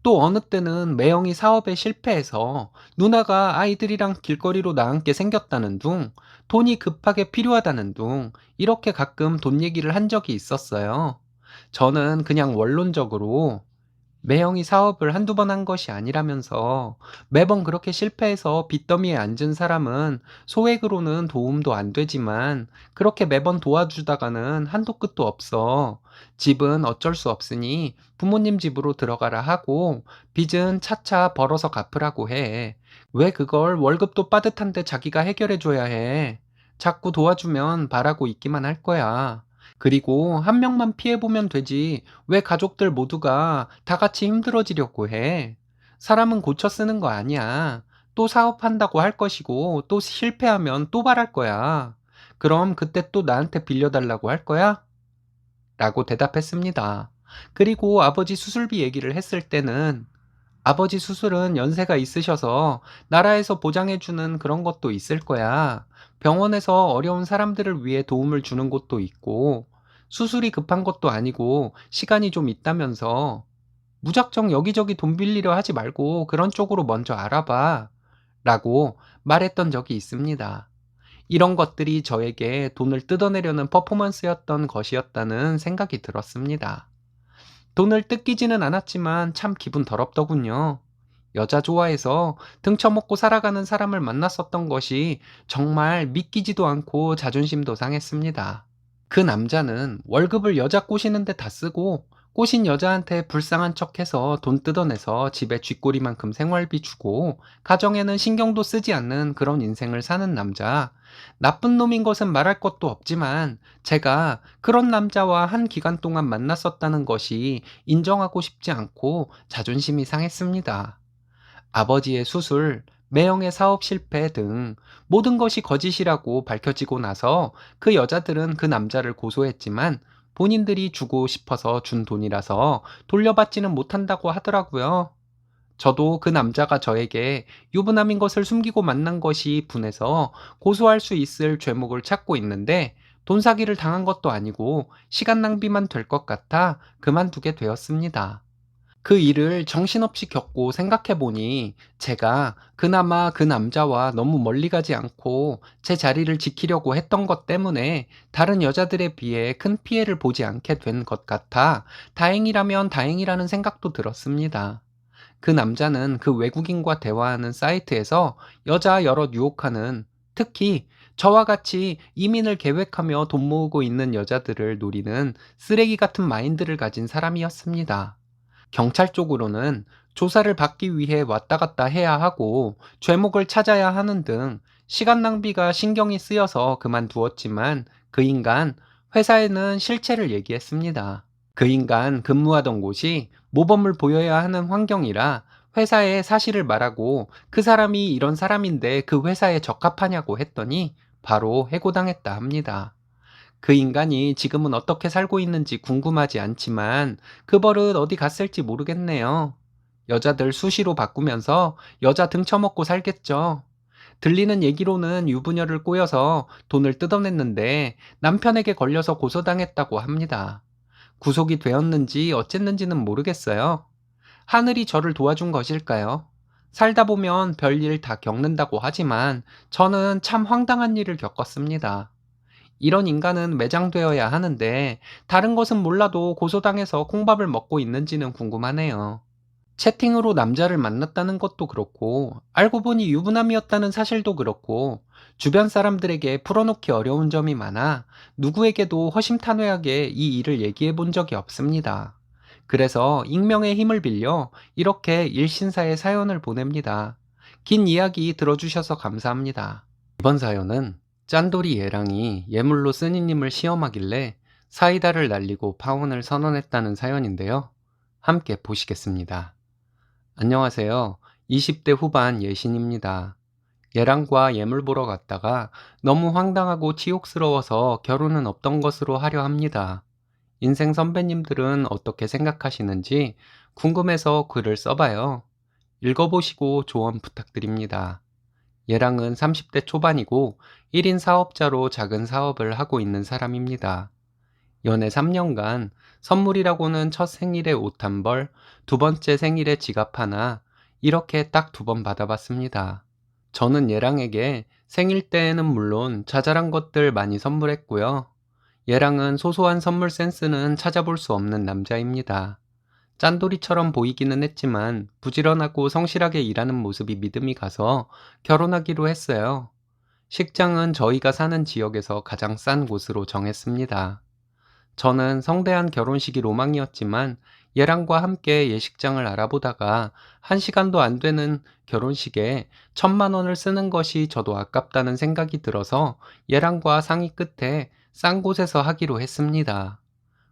[SPEAKER 1] 또 어느 때는 매형이 사업에 실패해서 누나가 아이들이랑 길거리로 나앉게 생겼다는 둥, 돈이 급하게 필요하다는 둥, 이렇게 가끔 돈 얘기를 한 적이 있었어요. 저는 그냥 원론적으로 매형이 사업을 한두 번 한 것이 아니라면서 매번 그렇게 실패해서 빚더미에 앉은 사람은 소액으로는 도움도 안 되지만 그렇게 매번 도와주다가는 한도 끝도 없어. 집은 어쩔 수 없으니 부모님 집으로 들어가라 하고 빚은 차차 벌어서 갚으라고 해. 왜 그걸 월급도 빠듯한데 자기가 해결해 줘야 해. 자꾸 도와주면 바라고 있기만 할 거야. 그리고 한 명만 피해보면 되지. 왜 가족들 모두가 다 같이 힘들어지려고 해? 사람은 고쳐 쓰는 거 아니야. 또 사업한다고 할 것이고, 또 실패하면 또 바랄 거야. 그럼 그때 또 나한테 빌려달라고 할 거야? 라고 대답했습니다. 그리고 아버지 수술비 얘기를 했을 때는 아버지 수술은 연세가 있으셔서 나라에서 보장해주는 그런 것도 있을 거야. 병원에서 어려운 사람들을 위해 도움을 주는 곳도 있고, 수술이 급한 것도 아니고, 시간이 좀 있다면서, 무작정 여기저기 돈 빌리려 하지 말고 그런 쪽으로 먼저 알아봐. 라고 말했던 적이 있습니다. 이런 것들이 저에게 돈을 뜯어내려는 퍼포먼스였던 것이었다는 생각이 들었습니다. 돈을 뜯기지는 않았지만 참 기분 더럽더군요. 여자 좋아해서 등쳐먹고 살아가는 사람을 만났었던 것이 정말 믿기지도 않고 자존심도 상했습니다. 그 남자는 월급을 여자 꼬시는데 다 쓰고 꼬신 여자한테 불쌍한 척해서 돈 뜯어내서 집에 쥐꼬리만큼 생활비 주고 가정에는 신경도 쓰지 않는 그런 인생을 사는 남자. 나쁜 놈인 것은 말할 것도 없지만 제가 그런 남자와 한 기간 동안 만났었다는 것이 인정하고 싶지 않고 자존심이 상했습니다. 아버지의 수술, 매형의 사업 실패 등 모든 것이 거짓이라고 밝혀지고 나서 그 여자들은 그 남자를 고소했지만 본인들이 주고 싶어서 준 돈이라서 돌려받지는 못한다고 하더라고요. 저도 그 남자가 저에게 유부남인 것을 숨기고 만난 것이 분해서 고소할 수 있을 죄목을 찾고 있는데 돈 사기를 당한 것도 아니고 시간 낭비만 될 것 같아 그만두게 되었습니다. 그 일을 정신없이 겪고 생각해보니 제가 그나마 그 남자와 너무 멀리 가지 않고 제 자리를 지키려고 했던 것 때문에 다른 여자들에 비해 큰 피해를 보지 않게 된 것 같아 다행이라면 다행이라는 생각도 들었습니다. 그 남자는 그 외국인과 대화하는 사이트에서 여자 여럿 유혹하는, 특히 저와 같이 이민을 계획하며 돈 모으고 있는 여자들을 노리는 쓰레기 같은 마인드를 가진 사람이었습니다. 경찰 쪽으로는 조사를 받기 위해 왔다 갔다 해야 하고 죄목을 찾아야 하는 등 시간 낭비가 신경이 쓰여서 그만두었지만 그 인간 회사에는 실체를 얘기했습니다. 그 인간 근무하던 곳이 모범을 보여야 하는 환경이라 회사에 사실을 말하고 그 사람이 이런 사람인데 그 회사에 적합하냐고 했더니 바로 해고당했다 합니다. 그 인간이 지금은 어떻게 살고 있는지 궁금하지 않지만 그 버릇 어디 갔을지 모르겠네요. 여자들 수시로 바꾸면서 여자 등쳐먹고 살겠죠. 들리는 얘기로는 유부녀를 꼬여서 돈을 뜯어냈는데 남편에게 걸려서 고소당했다고 합니다. 구속이 되었는지 어쨌는지는 모르겠어요. 하늘이 저를 도와준 것일까요? 살다 보면 별일 다 겪는다고 하지만 저는 참 황당한 일을 겪었습니다. 이런 인간은 매장되어야 하는데 다른 것은 몰라도 고소당해서 콩밥을 먹고 있는지는 궁금하네요. 채팅으로 남자를 만났다는 것도 그렇고, 알고 보니 유부남이었다는 사실도 그렇고, 주변 사람들에게 풀어놓기 어려운 점이 많아 누구에게도 허심탄회하게 이 일을 얘기해 본 적이 없습니다. 그래서 익명의 힘을 빌려 이렇게 일신사에 사연을 보냅니다. 긴 이야기 들어주셔서 감사합니다. 이번 사연은 짠돌이 예랑이 예물로 스님을 시험하길래 사이다를 날리고 파혼을 선언했다는 사연인데요. 함께 보시겠습니다. 안녕하세요. 20대 후반 예신입니다. 예랑과 예물 보러 갔다가 너무 황당하고 치욕스러워서 결혼은 없던 것으로 하려 합니다. 인생 선배님들은 어떻게 생각하시는지 궁금해서 글을 써봐요. 읽어보시고 조언 부탁드립니다. 예랑은 30대 초반이고 1인 사업자로 작은 사업을 하고 있는 사람입니다. 연애 3년간 선물이라고는 첫 생일에 옷 한 벌, 두 번째 생일에 지갑 하나, 이렇게 딱 2번 받아봤습니다. 저는 얘랑에게 생일 때에는 물론 자잘한 것들 많이 선물했고요. 얘랑은 소소한 선물 센스는 찾아볼 수 없는 남자입니다. 짠돌이처럼 보이기는 했지만 부지런하고 성실하게 일하는 모습이 믿음이 가서 결혼하기로 했어요. 식장은 저희가 사는 지역에서 가장 싼 곳으로 정했습니다. 저는 성대한 결혼식이 로망이었지만 얘랑과 함께 예식장을 알아보다가 1시간도 안 되는 결혼식에 1,000만 원을 쓰는 것이 저도 아깝다는 생각이 들어서 얘랑과 상의 끝에 싼 곳에서 하기로 했습니다.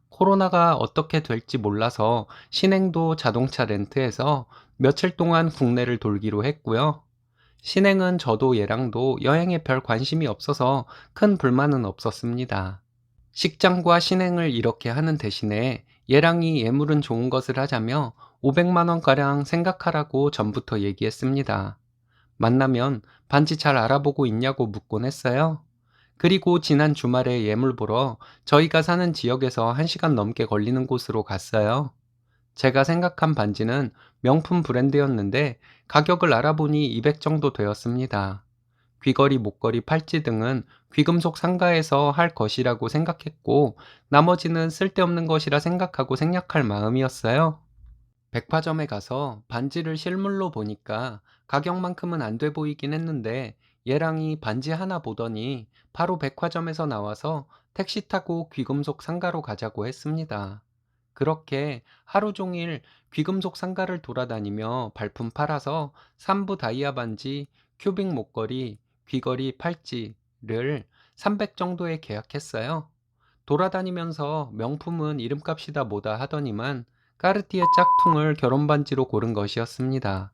[SPEAKER 1] 코로나가 어떻게 될지 몰라서 신행도 자동차 렌트해서 며칠 동안 국내를 돌기로 했고요. 신행은 저도 얘랑도 여행에 별 관심이 없어서 큰 불만은 없었습니다. 식장과 신행을 이렇게 하는 대신에 얘랑이 예물은 좋은 것을 하자며 500만 원가량 생각하라고 전부터 얘기했습니다. 만나면 반지 잘 알아보고 있냐고 묻곤 했어요. 그리고 지난 주말에 예물 보러 저희가 사는 지역에서 1시간 넘게 걸리는 곳으로 갔어요. 제가 생각한 반지는 명품 브랜드였는데 가격을 알아보니 200 정도 되었습니다. 귀걸이, 목걸이, 팔찌 등은 귀금속 상가에서 할 것이라고 생각했고 나머지는 쓸데없는 것이라 생각하고 생략할 마음이었어요. 백화점에 가서 반지를 실물로 보니까 가격만큼은 안 돼 보이긴 했는데 얘랑이 반지 하나 보더니 바로 백화점에서 나와서 택시 타고 귀금속 상가로 가자고 했습니다. 그렇게 하루 종일 귀금속 상가를 돌아다니며 발품 팔아서 삼부 다이아 반지, 큐빅 목걸이, 귀걸이, 팔찌를 300 정도에 계약했어요. 돌아다니면서 명품은 이름값이다 뭐다 하더니만 까르띠에 짝퉁을 결혼반지로 고른 것이었습니다.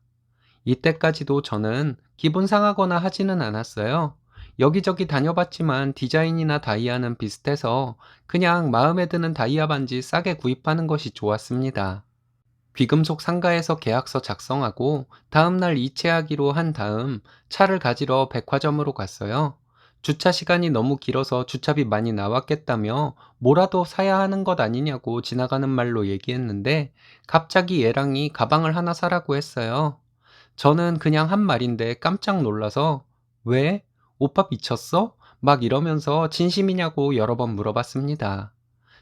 [SPEAKER 1] 이때까지도 저는 기분 상하거나 하지는 않았어요. 여기저기 다녀봤지만 디자인이나 다이아는 비슷해서 그냥 마음에 드는 다이아 반지 싸게 구입하는 것이 좋았습니다. 귀금속 상가에서 계약서 작성하고 다음날 이체하기로 한 다음 차를 가지러 백화점으로 갔어요. 주차 시간이 너무 길어서 주차비 많이 나왔겠다며 뭐라도 사야 하는 것 아니냐고 지나가는 말로 얘기했는데 갑자기 얘랑이 가방을 하나 사라고 했어요. 저는 그냥 한 말인데 깜짝 놀라서 왜? 오빠 미쳤어? 막 이러면서 진심이냐고 여러 번 물어봤습니다.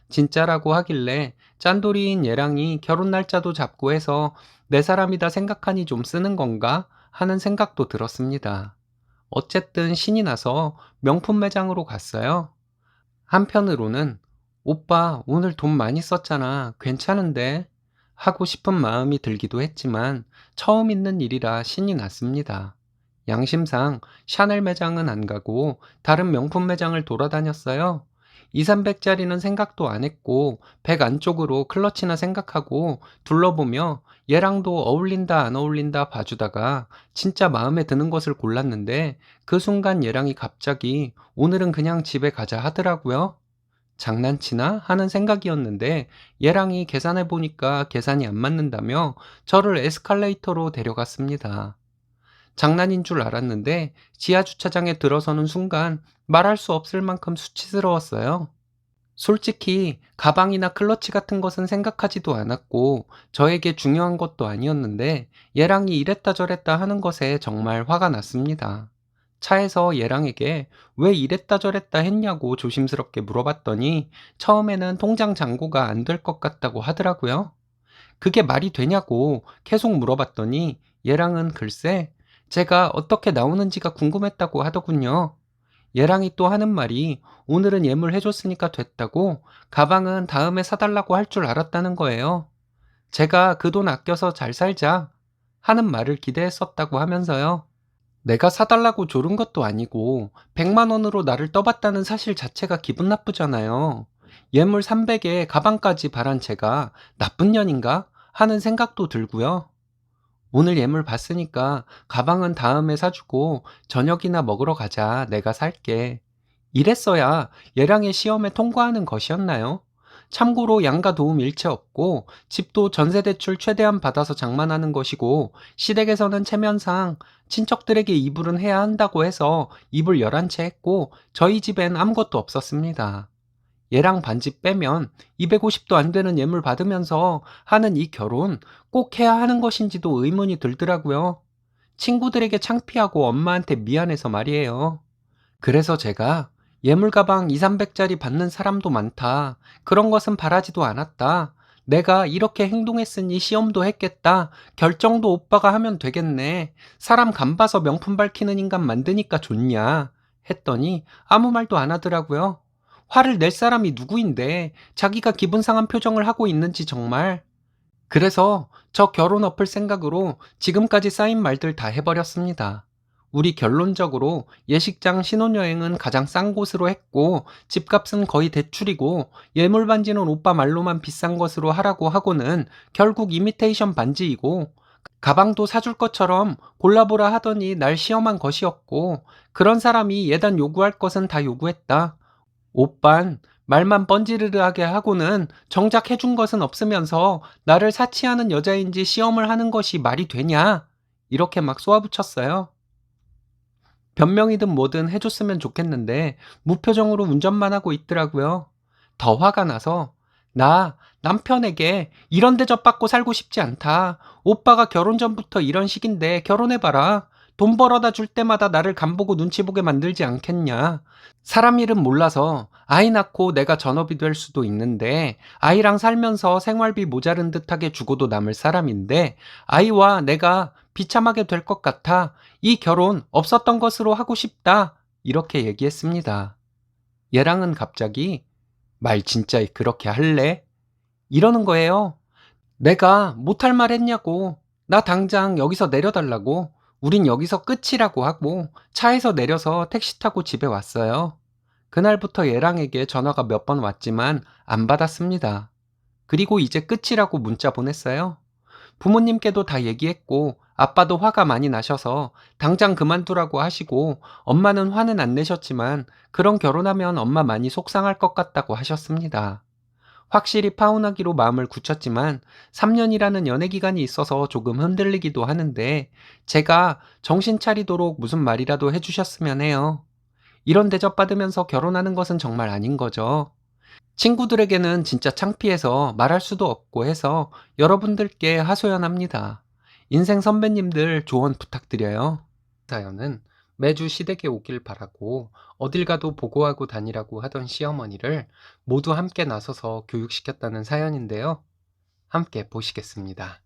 [SPEAKER 1] 진짜라고 하길래 짠돌이인 얘랑이 결혼 날짜도 잡고 해서 내 사람이다 생각하니 좀 쓰는 건가 하는 생각도 들었습니다. 어쨌든 신이 나서 명품 매장으로 갔어요. 한편으로는 오빠 오늘 돈 많이 썼잖아. 괜찮은데? 하고 싶은 마음이 들기도 했지만 처음 있는 일이라 신이 났습니다. 양심상 샤넬 매장은 안 가고 다른 명품 매장을 돌아다녔어요. 2, 300짜리는 생각도 안 했고 100 안쪽으로 클러치나 생각하고 둘러보며 얘랑도 어울린다 안 어울린다 봐주다가 진짜 마음에 드는 것을 골랐는데 그 순간 얘랑이 갑자기 오늘은 그냥 집에 가자 하더라고요. 장난치나 하는 생각이었는데 얘랑이 계산해 보니까 계산이 안 맞는다며 저를 에스컬레이터로 데려갔습니다. 장난인 줄 알았는데 지하 주차장에 들어서는 순간 말할 수 없을 만큼 수치스러웠어요. 솔직히 가방이나 클러치 같은 것은 생각하지도 않았고 저에게 중요한 것도 아니었는데 얘랑이 이랬다 저랬다 하는 것에 정말 화가 났습니다. 차에서 얘랑에게 왜 이랬다 저랬다 했냐고 조심스럽게 물어봤더니 처음에는 통장 잔고가 안 될 것 같다고 하더라고요. 그게 말이 되냐고 계속 물어봤더니 얘랑은 글쎄 제가 어떻게 나오는지가 궁금했다고 하더군요. 얘랑이 또 하는 말이 오늘은 예물 해줬으니까 됐다고 가방은 다음에 사달라고 할 줄 알았다는 거예요. 제가 그 돈 아껴서 잘 살자 하는 말을 기대했었다고 하면서요. 내가 사달라고 조른 것도 아니고 100만 원으로 나를 떠봤다는 사실 자체가 기분 나쁘잖아요. 예물 300에 가방까지 바란 제가 나쁜 년인가 하는 생각도 들고요. 오늘 예물 봤으니까 가방은 다음에 사주고 저녁이나 먹으러 가자. 내가 살게. 이랬어야 얘랑의 시험에 통과하는 것이었나요? 참고로 양가 도움 일체 없고 집도 전세대출 최대한 받아서 장만하는 것이고 시댁에서는 체면상 친척들에게 이불은 해야 한다고 해서 이불 11채 했고 저희 집엔 아무것도 없었습니다. 얘랑 반지 빼면 250도 안 되는 예물 받으면서 하는 이 결혼 꼭 해야 하는 것인지도 의문이 들더라고요. 친구들에게 창피하고 엄마한테 미안해서 말이에요. 그래서 제가 예물 가방 2, 300짜리 받는 사람도 많다. 그런 것은 바라지도 않았다. 내가 이렇게 행동했으니 시험도 했겠다. 결정도 오빠가 하면 되겠네. 사람 간 봐서 명품 밝히는 인간 만드니까 좋냐. 했더니 아무 말도 안 하더라고요. 화를 낼 사람이 누구인데 자기가 기분 상한 표정을 하고 있는지 정말. 그래서 저 결혼 엎을 생각으로 지금까지 쌓인 말들 다 해버렸습니다. 우리 결론적으로 예식장 신혼여행은 가장 싼 곳으로 했고 집값은 거의 대출이고 예물 반지는 오빠 말로만 비싼 것으로 하라고 하고는 결국 이미테이션 반지이고 가방도 사줄 것처럼 골라보라 하더니 날 시험한 것이었고 그런 사람이 예단 요구할 것은 다 요구했다. 오빤 말만 뻔지르르하게 하고는 정작 해준 것은 없으면서 나를 사치하는 여자인지 시험을 하는 것이 말이 되냐? 이렇게 막 쏘아붙였어요. 변명이든 뭐든 해줬으면 좋겠는데 무표정으로 운전만 하고 있더라고요. 더 화가 나서 나 남편에게 이런 대접 받고 살고 싶지 않다. 오빠가 결혼 전부터 이런 식인데 결혼해봐라. 돈 벌어다 줄 때마다 나를 간보고 눈치 보게 만들지 않겠냐. 사람 일은 몰라서 아이 낳고 내가 전업이 될 수도 있는데 아이랑 살면서 생활비 모자른 듯하게 주고도 남을 사람인데 아이와 내가 비참하게 될 것 같아. 이 결혼 없었던 것으로 하고 싶다. 이렇게 얘기했습니다. 얘랑은 갑자기 말 진짜 그렇게 할래? 이러는 거예요. 내가 못할 말 했냐고. 나 당장 여기서 내려달라고. 우린 여기서 끝이라고 하고 차에서 내려서 택시 타고 집에 왔어요. 그날부터 얘랑에게 전화가 몇 번 왔지만 안 받았습니다. 그리고 이제 끝이라고 문자 보냈어요. 부모님께도 다 얘기했고 아빠도 화가 많이 나셔서 당장 그만두라고 하시고 엄마는 화는 안 내셨지만 그런 결혼하면 엄마 많이 속상할 것 같다고 하셨습니다. 확실히 파혼하기로 마음을 굳혔지만 3년이라는 연애 기간이 있어서 조금 흔들리기도 하는데 제가 정신 차리도록 무슨 말이라도 해주셨으면 해요. 이런 대접 받으면서 결혼하는 것은 정말 아닌 거죠. 친구들에게는 진짜 창피해서 말할 수도 없고 해서 여러분들께 하소연합니다. 인생 선배님들 조언 부탁드려요. 사연은 매주 시댁에 오길 바라고 어딜 가도 보고하고 다니라고 하던 시어머니를 모두 함께 나서서 교육시켰다는 사연인데요. 함께 보시겠습니다.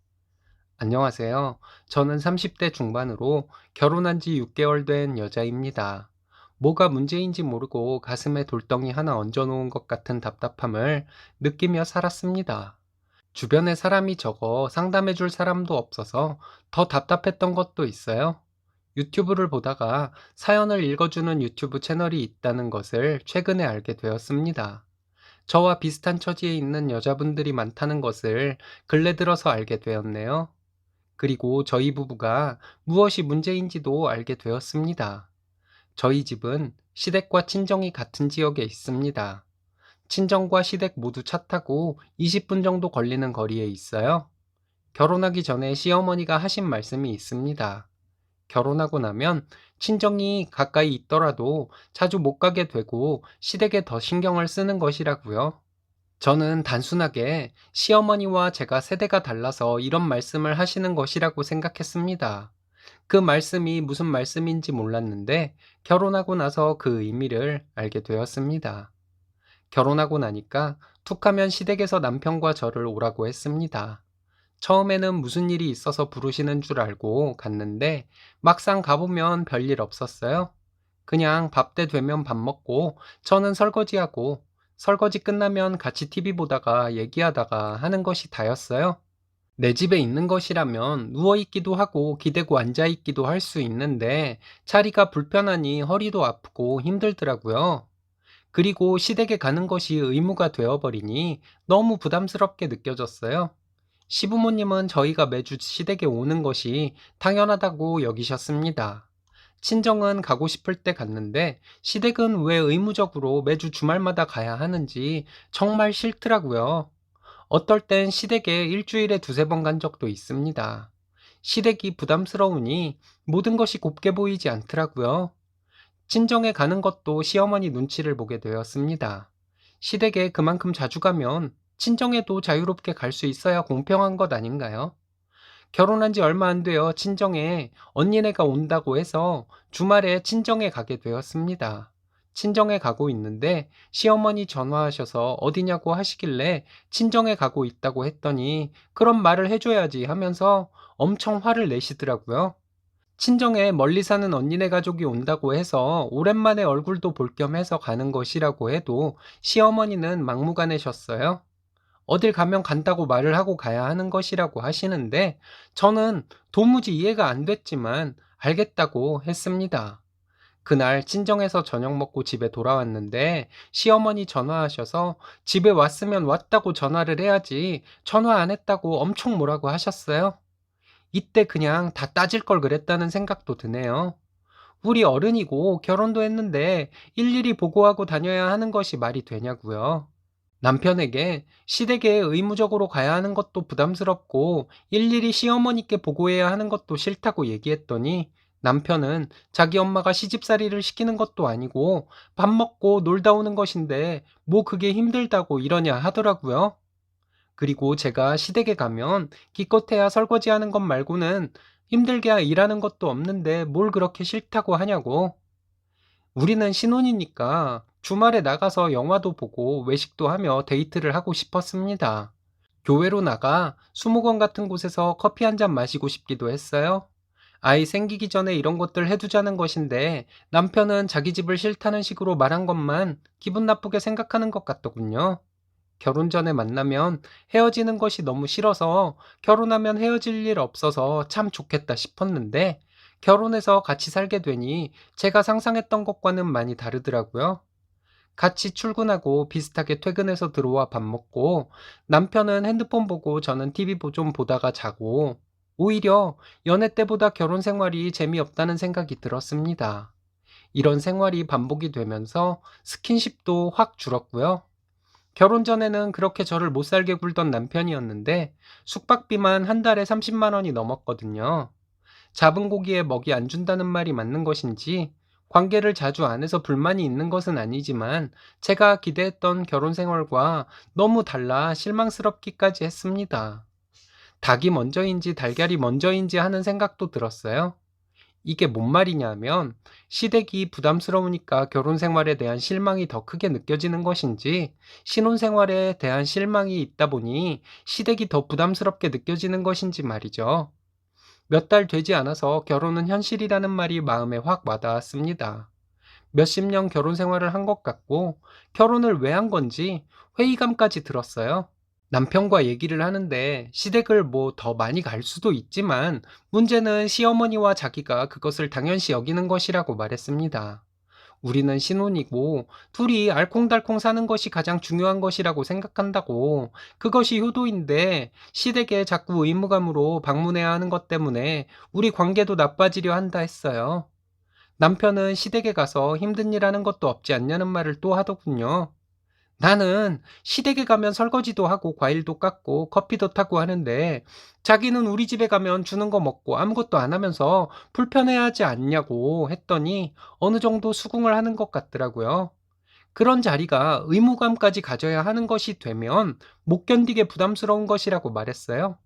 [SPEAKER 1] 안녕하세요. 저는 30대 중반으로 결혼한 지 6개월 된 여자입니다. 뭐가 문제인지 모르고 가슴에 돌덩이 하나 얹어놓은 것 같은 답답함을 느끼며 살았습니다. 주변에 사람이 적어 상담해줄 사람도 없어서 더 답답했던 것도 있어요. 유튜브를 보다가 사연을 읽어주는 유튜브 채널이 있다는 것을 최근에 알게 되었습니다. 저와 비슷한 처지에 있는 여자분들이 많다는 것을 근래 들어서 알게 되었네요. 그리고 저희 부부가 무엇이 문제인지도 알게 되었습니다. 저희 집은 시댁과 친정이 같은 지역에 있습니다. 친정과 시댁 모두 차 타고 20분 정도 걸리는 거리에 있어요. 결혼하기 전에 시어머니가 하신 말씀이 있습니다. 결혼하고 나면 친정이 가까이 있더라도 자주 못 가게 되고 시댁에 더 신경을 쓰는 것이라고요. 저는 단순하게 시어머니와 제가 세대가 달라서 이런 말씀을 하시는 것이라고 생각했습니다. 그 말씀이 무슨 말씀인지 몰랐는데 결혼하고 나서 그 의미를 알게 되었습니다. 결혼하고 나니까 툭하면 시댁에서 남편과 저를 오라고 했습니다. 처음에는 무슨 일이 있어서 부르시는 줄 알고 갔는데 막상 가보면 별일 없었어요. 그냥 밥 때 되면 밥 먹고 저는 설거지하고 설거지 끝나면 같이 TV 보다가 얘기하다가 하는 것이 다였어요. 내 집에 있는 것이라면 누워있기도 하고 기대고 앉아있기도 할 수 있는데 자리가 불편하니 허리도 아프고 힘들더라고요. 그리고 시댁에 가는 것이 의무가 되어버리니 너무 부담스럽게 느껴졌어요. 시부모님은 저희가 매주 시댁에 오는 것이 당연하다고 여기셨습니다. 친정은 가고 싶을 때 갔는데 시댁은 왜 의무적으로 매주 주말마다 가야 하는지 정말 싫더라고요. 어떨 땐 시댁에 일주일에 두세 번 간 적도 있습니다. 시댁이 부담스러우니 모든 것이 곱게 보이지 않더라고요. 친정에 가는 것도 시어머니 눈치를 보게 되었습니다. 시댁에 그만큼 자주 가면 친정에도 자유롭게 갈 수 있어야 공평한 것 아닌가요? 결혼한 지 얼마 안 되어 친정에 언니네가 온다고 해서 주말에 친정에 가게 되었습니다. 친정에 가고 있는데 시어머니 전화하셔서 어디냐고 하시길래 친정에 가고 있다고 했더니 그런 말을 해줘야지 하면서 엄청 화를 내시더라고요. 친정에 멀리 사는 언니네 가족이 온다고 해서 오랜만에 얼굴도 볼 겸 해서 가는 것이라고 해도 시어머니는 막무가내셨어요. 어딜 가면 간다고 말을 하고 가야 하는 것이라고 하시는데 저는 도무지 이해가 안 됐지만 알겠다고 했습니다. 그날 친정에서 저녁 먹고 집에 돌아왔는데 시어머니 전화하셔서 집에 왔으면 왔다고 전화를 해야지 전화 안 했다고 엄청 뭐라고 하셨어요. 이때 그냥 다 따질 걸 그랬다는 생각도 드네요. 우리 어른이고 결혼도 했는데 일일이 보고하고 다녀야 하는 것이 말이 되냐고요. 남편에게 시댁에 의무적으로 가야 하는 것도 부담스럽고 일일이 시어머니께 보고해야 하는 것도 싫다고 얘기했더니 남편은 자기 엄마가 시집살이를 시키는 것도 아니고 밥 먹고 놀다 오는 것인데 뭐 그게 힘들다고 이러냐 하더라고요. 그리고 제가 시댁에 가면 기껏해야 설거지하는 것 말고는 힘들게 일하는 것도 없는데 뭘 그렇게 싫다고 하냐고. 우리는 신혼이니까 주말에 나가서 영화도 보고 외식도 하며 데이트를 하고 싶었습니다. 교회로 나가 수목원 같은 곳에서 커피 한 잔 마시고 싶기도 했어요. 아이 생기기 전에 이런 것들 해두자는 것인데 남편은 자기 집을 싫다는 식으로 말한 것만 기분 나쁘게 생각하는 것 같더군요. 결혼 전에 만나면 헤어지는 것이 너무 싫어서 결혼하면 헤어질 일 없어서 참 좋겠다 싶었는데 결혼해서 같이 살게 되니 제가 상상했던 것과는 많이 다르더라고요. 같이 출근하고 비슷하게 퇴근해서 들어와 밥 먹고 남편은 핸드폰 보고 저는 TV 좀 보다가 자고 오히려 연애 때보다 결혼 생활이 재미없다는 생각이 들었습니다. 이런 생활이 반복이 되면서 스킨십도 확 줄었고요. 결혼 전에는 그렇게 저를 못 살게 굴던 남편이었는데 숙박비만 한 달에 30만 원이 넘었거든요. 잡은 고기에 먹이 안 준다는 말이 맞는 것인지 관계를 자주 안 해서 불만이 있는 것은 아니지만 제가 기대했던 결혼 생활과 너무 달라 실망스럽기까지 했습니다. 닭이 먼저인지 달걀이 먼저인지 하는 생각도 들었어요. 이게 뭔 말이냐면 시댁이 부담스러우니까 결혼 생활에 대한 실망이 더 크게 느껴지는 것인지 신혼 생활에 대한 실망이 있다 보니 시댁이 더 부담스럽게 느껴지는 것인지 말이죠. 몇 달 되지 않아서 결혼은 현실이라는 말이 마음에 확 와닿았습니다. 몇십 년 결혼 생활을 한 것 같고 결혼을 왜 한 건지 회의감까지 들었어요. 남편과 얘기를 하는데 시댁을 뭐 더 많이 갈 수도 있지만 문제는 시어머니와 자기가 그것을 당연시 여기는 것이라고 말했습니다. 우리는 신혼이고 둘이 알콩달콩 사는 것이 가장 중요한 것이라고 생각한다고 그것이 효도인데 시댁에 자꾸 의무감으로 방문해야 하는 것 때문에 우리 관계도 나빠지려 한다 했어요. 남편은 시댁에 가서 힘든 일 하는 것도 없지 않냐는 말을 또 하더군요. 나는 시댁에 가면 설거지도 하고 과일도 깎고 커피도 타고 하는데 자기는 우리 집에 가면 주는 거 먹고 아무것도 안 하면서 불편해하지 않냐고 했더니 어느 정도 수긍을 하는 것 같더라고요. 그런 자리가 의무감까지 가져야 하는 것이 되면 못 견디게 부담스러운 것이라고 말했어요.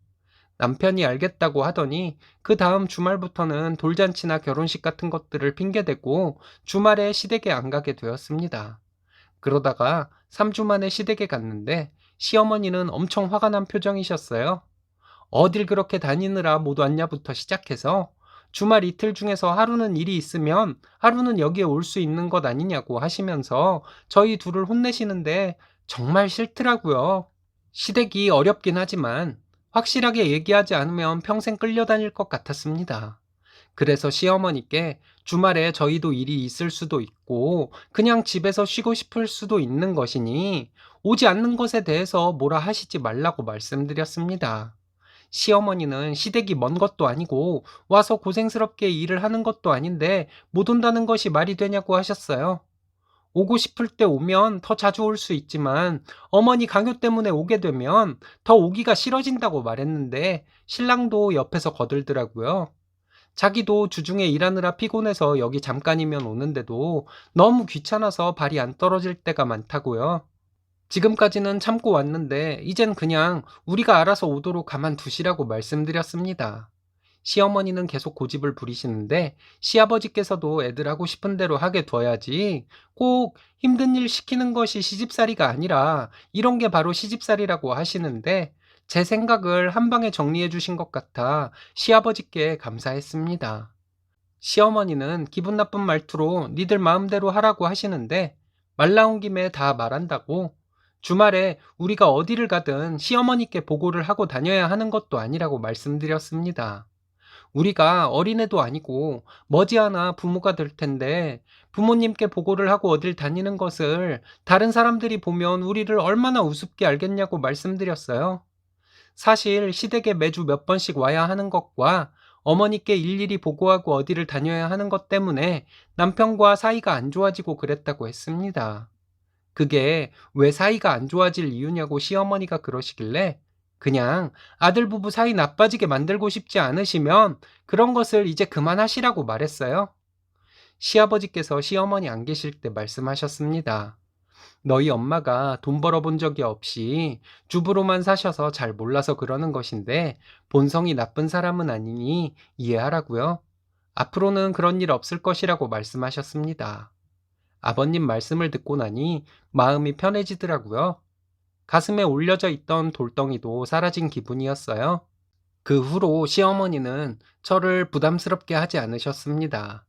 [SPEAKER 1] 남편이 알겠다고 하더니 그 다음 주말부터는 돌잔치나 결혼식 같은 것들을 핑계대고 주말에 시댁에 안 가게 되었습니다. 그러다가 3주 만에 시댁에 갔는데 시어머니는 엄청 화가 난 표정이셨어요. 어딜 그렇게 다니느라 못 왔냐부터 시작해서 주말 이틀 중에서 하루는 일이 있으면 하루는 여기에 올 수 있는 것 아니냐고 하시면서 저희 둘을 혼내시는데 정말 싫더라고요. 시댁이 어렵긴 하지만 확실하게 얘기하지 않으면 평생 끌려다닐 것 같았습니다. 그래서 시어머니께 주말에 저희도 일이 있을 수도 있고 그냥 집에서 쉬고 싶을 수도 있는 것이니 오지 않는 것에 대해서 뭐라 하시지 말라고 말씀드렸습니다. 시어머니는 시댁이 먼 것도 아니고 와서 고생스럽게 일을 하는 것도 아닌데 못 온다는 것이 말이 되냐고 하셨어요. 오고 싶을 때 오면 더 자주 올 수 있지만 어머니 강요 때문에 오게 되면 더 오기가 싫어진다고 말했는데 신랑도 옆에서 거들더라고요. 자기도 주중에 일하느라 피곤해서 여기 잠깐이면 오는데도 너무 귀찮아서 발이 안 떨어질 때가 많다고요. 지금까지는 참고 왔는데 이젠 그냥 우리가 알아서 오도록 가만두시라고 말씀드렸습니다. 시어머니는 계속 고집을 부리시는데 시아버지께서도 애들 하고 싶은 대로 하게 둬야지 꼭 힘든 일 시키는 것이 시집살이가 아니라 이런 게 바로 시집살이라고 하시는데 제 생각을 한 방에 정리해 주신 것 같아 시아버지께 감사했습니다. 시어머니는 기분 나쁜 말투로 니들 마음대로 하라고 하시는데 말 나온 김에 다 말한다고 주말에 우리가 어디를 가든 시어머니께 보고를 하고 다녀야 하는 것도 아니라고 말씀드렸습니다. 우리가 어린애도 아니고 머지않아 부모가 될 텐데 부모님께 보고를 하고 어딜 다니는 것을 다른 사람들이 보면 우리를 얼마나 우습게 알겠냐고 말씀드렸어요. 사실 시댁에 매주 몇 번씩 와야 하는 것과 어머니께 일일이 보고하고 어디를 다녀야 하는 것 때문에 남편과 사이가 안 좋아지고 그랬다고 했습니다. 그게 왜 사이가 안 좋아질 이유냐고 시어머니가 그러시길래 그냥 아들 부부 사이 나빠지게 만들고 싶지 않으시면 그런 것을 이제 그만하시라고 말했어요. 시아버지께서 시어머니 안 계실 때 말씀하셨습니다. 너희 엄마가 돈 벌어본 적이 없이 주부로만 사셔서 잘 몰라서 그러는 것인데 본성이 나쁜 사람은 아니니 이해하라고요. 앞으로는 그런 일 없을 것이라고 말씀하셨습니다. 아버님 말씀을 듣고 나니 마음이 편해지더라고요. 가슴에 올려져 있던 돌덩이도 사라진 기분이었어요. 그 후로 시어머니는 저를 부담스럽게 하지 않으셨습니다.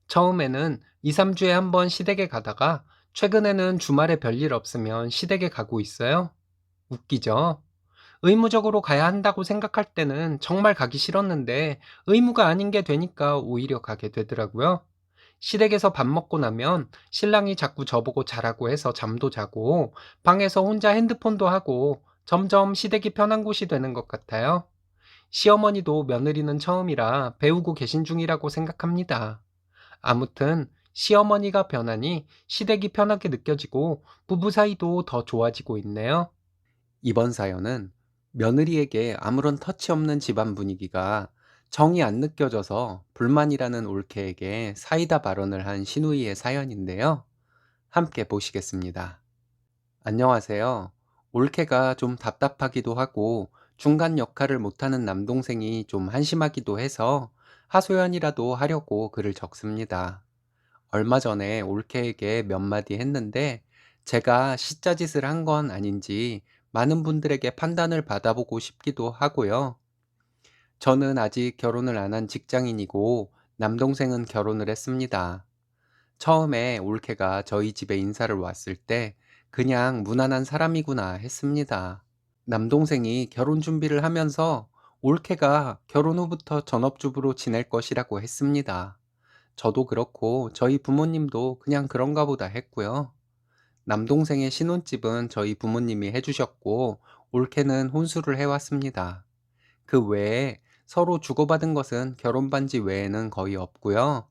[SPEAKER 1] 처음에는 2, 3주에 한 번 시댁에 가다가 최근에는 주말에 별일 없으면 시댁에 가고 있어요. 웃기죠? 의무적으로 가야 한다고 생각할 때는 정말 가기 싫었는데 의무가 아닌 게 되니까 오히려 가게 되더라고요. 시댁에서 밥 먹고 나면 신랑이 자꾸 저보고 자라고 해서 잠도 자고 방에서 혼자 핸드폰도 하고 점점 시댁이 편한 곳이 되는 것 같아요. 시어머니도 며느리는 처음이라 배우고 계신 중이라고 생각합니다. 아무튼 시어머니가 변하니 시댁이 편하게 느껴지고 부부 사이도 더 좋아지고 있네요. 이번 사연은 며느리에게 아무런 터치 없는 집안 분위기가 정이 안 느껴져서 불만이라는 올케에게 사이다 발언을 한 시누이의 사연인데요. 함께 보시겠습니다. 안녕하세요. 올케가 좀 답답하기도 하고 중간 역할을 못하는 남동생이 좀 한심하기도 해서 하소연이라도 하려고 글을 적습니다. 얼마 전에 올케에게 몇 마디 했는데 제가 시짜짓을 한 건 아닌지 많은 분들에게 판단을 받아보고 싶기도 하고요. 저는 아직 결혼을 안 한 직장인이고 남동생은 결혼을 했습니다. 처음에 올케가 저희 집에 인사를 왔을 때 그냥 무난한 사람이구나 했습니다. 남동생이 결혼 준비를 하면서 올케가 결혼 후부터 전업주부로 지낼 것이라고 했습니다. 저도 그렇고 저희 부모님도 그냥 그런가 보다 했고요. 남동생의 신혼집은 저희 부모님이 해주셨고 올케는 혼수를 해왔습니다. 그 외에 서로 주고받은 것은 결혼 반지 외에는 거의 없고요.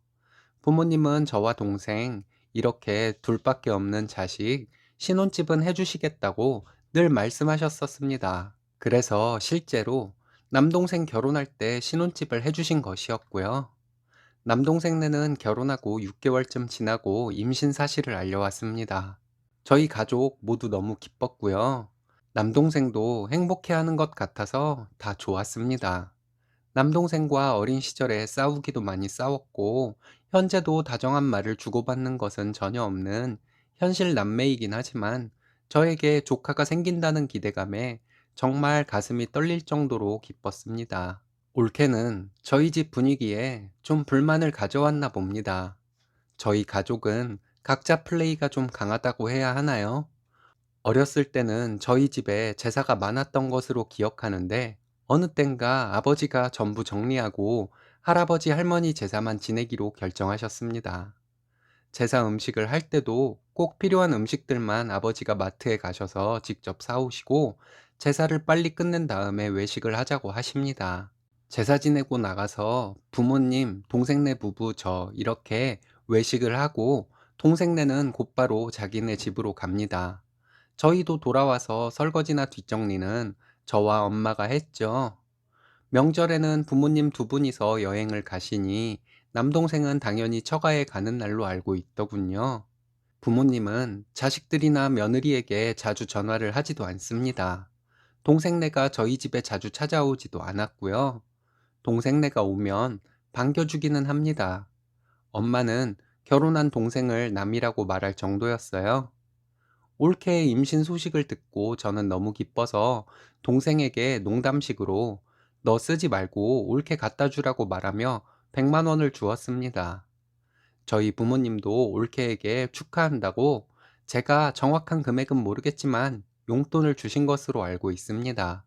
[SPEAKER 1] 부모님은 저와 동생 이렇게 둘밖에 없는 자식 신혼집은 해주시겠다고 늘 말씀하셨었습니다. 그래서 실제로 남동생 결혼할 때 신혼집을 해주신 것이었고요. 남동생네는 결혼하고 6개월쯤 지나고 임신 사실을 알려왔습니다. 저희 가족 모두 너무 기뻤고요. 남동생도 행복해하는 것 같아서 다 좋았습니다. 남동생과 어린 시절에 싸우기도 많이 싸웠고, 현재도 다정한 말을 주고받는 것은 전혀 없는 현실 남매이긴 하지만, 저에게 조카가 생긴다는 기대감에 정말 가슴이 떨릴 정도로 기뻤습니다. 올케는 저희 집 분위기에 좀 불만을 가져왔나 봅니다. 저희 가족은 각자 플레이가 좀 강하다고 해야 하나요? 어렸을 때는 저희 집에 제사가 많았던 것으로 기억하는데 어느 땐가 아버지가 전부 정리하고 할아버지 할머니 제사만 지내기로 결정하셨습니다. 제사 음식을 할 때도 꼭 필요한 음식들만 아버지가 마트에 가셔서 직접 사오시고 제사를 빨리 끝낸 다음에 외식을 하자고 하십니다. 제사 지내고 나가서 부모님, 동생네 부부, 저 이렇게 외식을 하고 동생네는 곧바로 자기네 집으로 갑니다. 저희도 돌아와서 설거지나 뒷정리는 저와 엄마가 했죠. 명절에는 부모님 두 분이서 여행을 가시니 남동생은 당연히 처가에 가는 날로 알고 있더군요. 부모님은 자식들이나 며느리에게 자주 전화를 하지도 않습니다. 동생네가 저희 집에 자주 찾아오지도 않았고요. 동생네가 오면 반겨주기는 합니다. 엄마는 결혼한 동생을 남이라고 말할 정도였어요. 올케의 임신 소식을 듣고 저는 너무 기뻐서 동생에게 농담식으로 너 쓰지 말고 올케 갖다 주라고 말하며 100만 원을 주었습니다. 저희 부모님도 올케에게 축하한다고 제가 정확한 금액은 모르겠지만 용돈을 주신 것으로 알고 있습니다.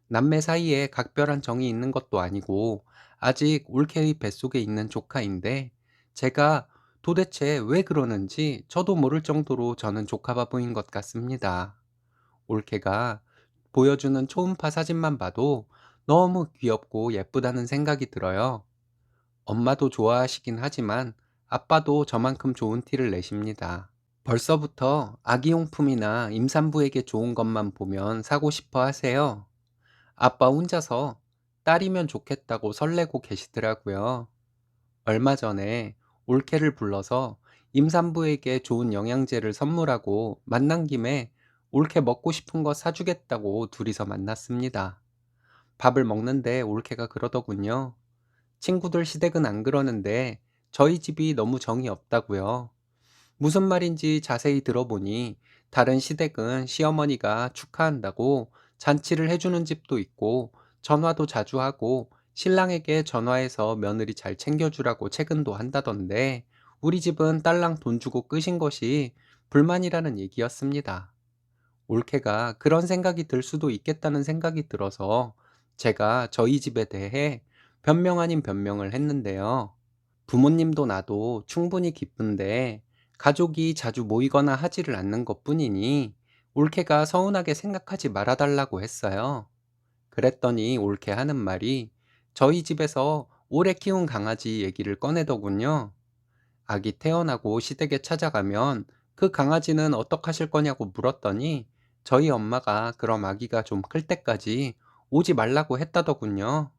[SPEAKER 1] 남매 사이에 각별한 정이 있는 것도 아니고 아직 올케의 뱃속에 있는 조카인데 제가 도대체 왜 그러는지 저도 모를 정도로 저는 조카바보인 것 같습니다. 올케가 보여주는 초음파 사진만 봐도 너무 귀엽고 예쁘다는 생각이 들어요. 엄마도 좋아하시긴 하지만 아빠도 저만큼 좋은 티를 내십니다. 벌써부터 아기용품이나 임산부에게 좋은 것만 보면 사고 싶어 하세요. 아빠 혼자서 딸이면 좋겠다고 설레고 계시더라고요. 얼마 전에 올케를 불러서 임산부에게 좋은 영양제를 선물하고 만난 김에 올케 먹고 싶은 거 사주겠다고 둘이서 만났습니다. 밥을 먹는데 올케가 그러더군요. 친구들 시댁은 안 그러는데 저희 집이 너무 정이 없다고요. 무슨 말인지 자세히 들어보니 다른 시댁은 시어머니가 축하한다고 잔치를 해주는 집도 있고 전화도 자주 하고 신랑에게 전화해서 며느리 잘 챙겨주라고 채근도 한다던데 우리 집은 딸랑 돈 주고 끄신 것이 불만이라는 얘기였습니다. 올케가 그런 생각이 들 수도 있겠다는 생각이 들어서 제가 저희 집에 대해 변명 아닌 변명을 했는데요. 부모님도 나도 충분히 기쁜데 가족이 자주 모이거나 하지를 않는 것 뿐이니 올케가 서운하게 생각하지 말아달라고 했어요. 그랬더니 올케 하는 말이 저희 집에서 오래 키운 강아지 얘기를 꺼내더군요. 아기 태어나고 시댁에 찾아가면 그 강아지는 어떡하실 거냐고 물었더니 저희 엄마가 그럼 아기가 좀 클 때까지 오지 말라고 했다더군요.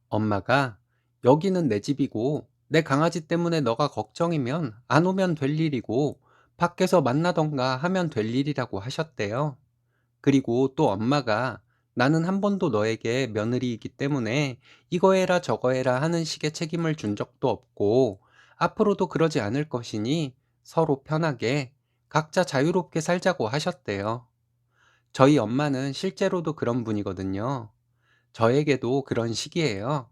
[SPEAKER 1] 엄마가 여기는 내 집이고 내 강아지 때문에 너가 걱정이면 안 오면 될 일이고 밖에서 만나던가 하면 될 일이라고 하셨대요. 그리고 또 엄마가 나는 한 번도 너에게 며느리이기 때문에 이거 해라 저거 해라 하는 식의 책임을 준 적도 없고 앞으로도 그러지 않을 것이니 서로 편하게 각자 자유롭게 살자고 하셨대요. 저희 엄마는 실제로도 그런 분이거든요. 저에게도 그런 식이에요.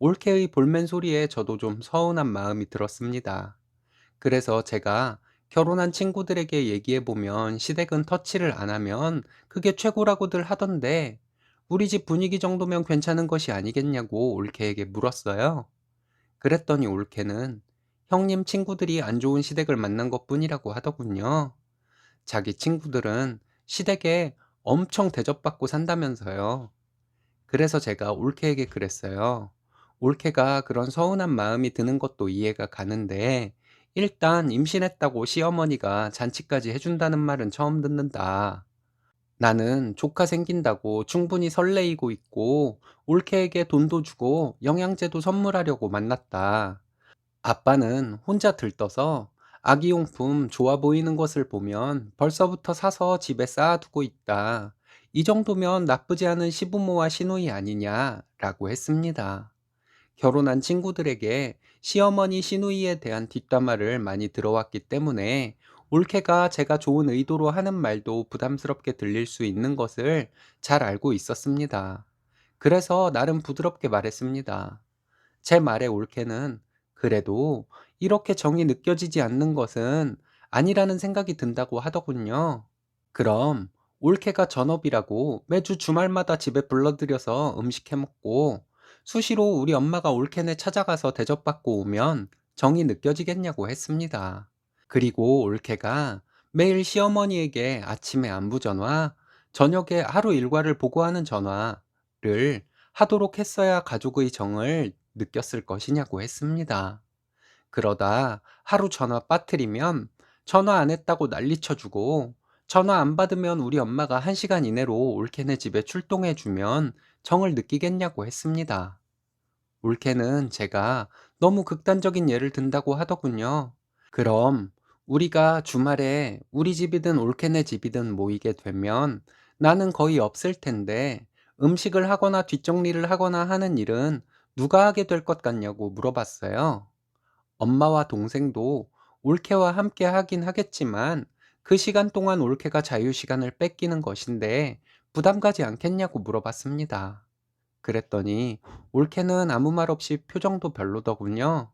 [SPEAKER 1] 올케의 볼멘 소리에 저도 좀 서운한 마음이 들었습니다. 그래서 제가 결혼한 친구들에게 얘기해보면 시댁은 터치를 안 하면 그게 최고라고들 하던데 우리 집 분위기 정도면 괜찮은 것이 아니겠냐고 올케에게 물었어요. 그랬더니 올케는 형님 친구들이 안 좋은 시댁을 만난 것뿐이라고 하더군요. 자기 친구들은 시댁에 엄청 대접받고 산다면서요. 그래서 제가 올케에게 그랬어요. 올케가 그런 서운한 마음이 드는 것도 이해가 가는데, 일단 임신했다고 시어머니가 잔치까지 해준다는 말은 처음 듣는다. 나는 조카 생긴다고 충분히 설레이고 있고, 올케에게 돈도 주고 영양제도 선물하려고 만났다. 아빠는 혼자 들떠서 아기용품 좋아 보이는 것을 보면 벌써부터 사서 집에 쌓아두고 있다. 이 정도면 나쁘지 않은 시부모와 시누이 아니냐라고 했습니다. 결혼한 친구들에게 시어머니 시누이에 대한 뒷담화를 많이 들어왔기 때문에 올케가 제가 좋은 의도로 하는 말도 부담스럽게 들릴 수 있는 것을 잘 알고 있었습니다. 그래서 나름 부드럽게 말했습니다. 제 말에 올케는 그래도 이렇게 정이 느껴지지 않는 것은 아니라는 생각이 든다고 하더군요. 그럼 올케가 전업이라고 매주 주말마다 집에 불러들여서 음식 해먹고 수시로 우리 엄마가 올케네 찾아가서 대접받고 오면 정이 느껴지겠냐고 했습니다. 그리고 올케가 매일 시어머니에게 아침에 안부 전화, 저녁에 하루 일과를 보고하는 전화를 하도록 했어야 가족의 정을 느꼈을 것이냐고 했습니다. 그러다 하루 전화 빠뜨리면 전화 안 했다고 난리쳐주고 전화 안 받으면 우리 엄마가 1시간 이내로 올케네 집에 출동해 주면 정을 느끼겠냐고 했습니다. 올케는 제가 너무 극단적인 예를 든다고 하더군요. 그럼 우리가 주말에 우리 집이든 올케네 집이든 모이게 되면 나는 거의 없을 텐데 음식을 하거나 뒷정리를 하거나 하는 일은 누가 하게 될 것 같냐고 물어봤어요. 엄마와 동생도 올케와 함께 하긴 하겠지만 그 시간 동안 올케가 자유시간을 뺏기는 것인데 부담 가지 않겠냐고 물어봤습니다. 그랬더니 올케는 아무 말 없이 표정도 별로더군요.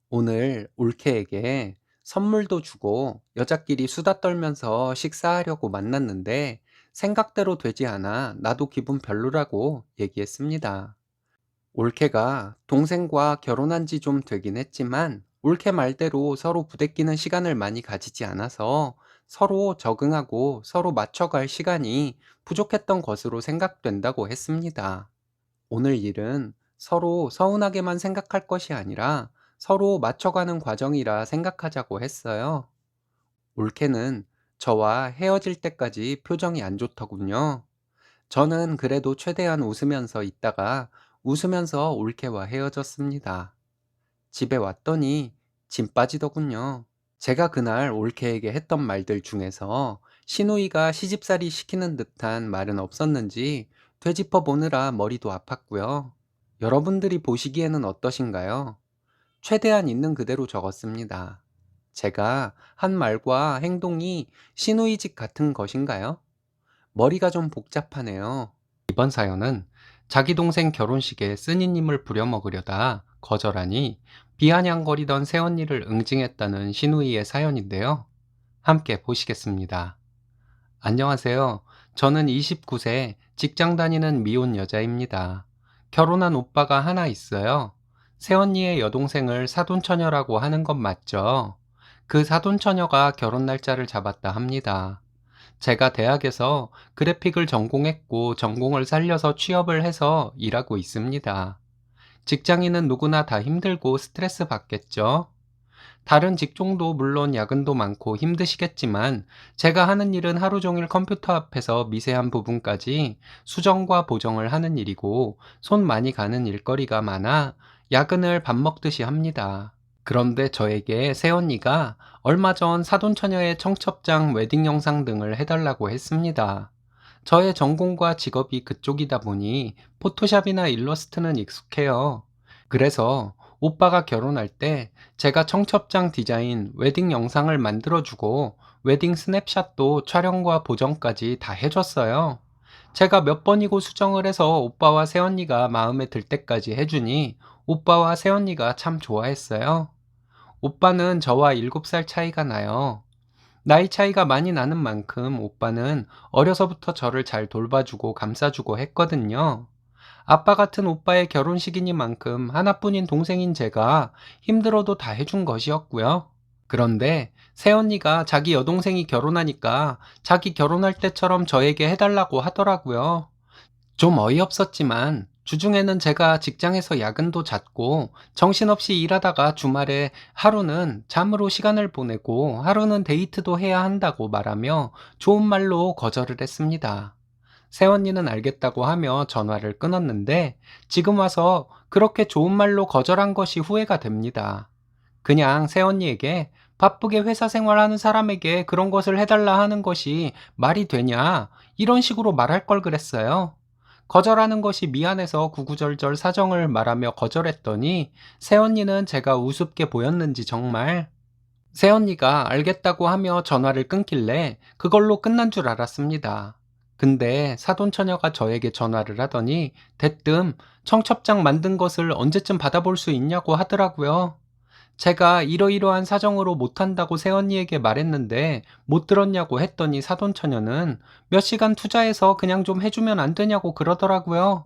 [SPEAKER 1] 오늘 올케에게 선물도 주고 여자끼리 수다 떨면서 식사하려고 만났는데 생각대로 되지 않아 나도 기분 별로라고 얘기했습니다. 올케가 동생과 결혼한 지 좀 되긴 했지만 올케 말대로 서로 부대끼는 시간을 많이 가지지 않아서 서로 적응하고 서로 맞춰갈 시간이 부족했던 것으로 생각된다고 했습니다. 오늘 일은 서로 서운하게만 생각할 것이 아니라 서로 맞춰가는 과정이라 생각하자고 했어요. 올케는 저와 헤어질 때까지 표정이 안 좋더군요. 저는 그래도 최대한 웃으면서 있다가 웃으면서 올케와 헤어졌습니다. 집에 왔더니 진 빠지더군요. 제가 그날 올케에게 했던 말들 중에서 시누이가 시집살이 시키는 듯한 말은 없었는지 되짚어 보느라 머리도 아팠고요. 여러분들이 보시기에는 어떠신가요? 최대한 있는 그대로 적었습니다. 제가 한 말과 행동이 시누이집 같은 것인가요? 머리가 좀 복잡하네요. 이번 사연은 자기 동생 결혼식에 쓰니님을 부려먹으려다 거절하니 비아냥거리던 새언니를 응징했다는 시누이의 사연인데요. 함께 보시겠습니다. 안녕하세요. 저는 29세 직장 다니는 미혼 여자입니다. 결혼한 오빠가 하나 있어요. 새언니의 여동생을 사돈처녀라고 하는 건 맞죠? 그 사돈처녀가 결혼 날짜를 잡았다 합니다. 제가 대학에서 그래픽을 전공했고 전공을 살려서 취업을 해서 일하고 있습니다. 직장인은 누구나 다 힘들고 스트레스 받겠죠? 다른 직종도 물론 야근도 많고 힘드시겠지만 제가 하는 일은 하루 종일 컴퓨터 앞에서 미세한 부분까지 수정과 보정을 하는 일이고 손 많이 가는 일거리가 많아 야근을 밥 먹듯이 합니다. 그런데 저에게 새언니가 얼마 전 사돈처녀의 청첩장 웨딩 영상 등을 해달라고 했습니다. 저의 전공과 직업이 그쪽이다 보니 포토샵이나 일러스트는 익숙해요. 그래서 오빠가 결혼할 때 제가 청첩장 디자인, 웨딩 영상을 만들어주고 웨딩 스냅샷도 촬영과 보정까지 다 해줬어요. 제가 몇 번이고 수정을 해서 오빠와 새언니가 마음에 들 때까지 해주니 오빠와 새언니가 참 좋아했어요. 오빠는 저와 7살 차이가 나요. 나이 차이가 많이 나는 만큼 오빠는 어려서부터 저를 잘 돌봐주고 감싸주고 했거든요. 아빠 같은 오빠의 결혼식이니만큼 하나뿐인 동생인 제가 힘들어도 다 해준 것이었고요. 그런데 새언니가 자기 여동생이 결혼하니까 자기 결혼할 때처럼 저에게 해달라고 하더라고요. 좀 어이없었지만 주중에는 제가 직장에서 야근도 잦고 정신없이 일하다가 주말에 하루는 잠으로 시간을 보내고 하루는 데이트도 해야 한다고 말하며 좋은 말로 거절을 했습니다. 새언니는 알겠다고 하며 전화를 끊었는데 지금 와서 그렇게 좋은 말로 거절한 것이 후회가 됩니다. 그냥 새언니에게 바쁘게 회사 생활하는 사람에게 그런 것을 해달라 하는 것이 말이 되냐 이런 식으로 말할 걸 그랬어요. 거절하는 것이 미안해서 구구절절 사정을 말하며 거절했더니 새언니는 제가 우습게 보였는지 정말 새언니가 알겠다고 하며 전화를 끊길래 그걸로 끝난 줄 알았습니다. 근데 사돈처녀가 저에게 전화를 하더니 대뜸 청첩장 만든 것을 언제쯤 받아볼 수 있냐고 하더라고요. 제가 이러이러한 사정으로 못한다고 새언니에게 말했는데 못 들었냐고 했더니 사돈처녀는 몇 시간 투자해서 그냥 좀 해주면 안 되냐고 그러더라고요.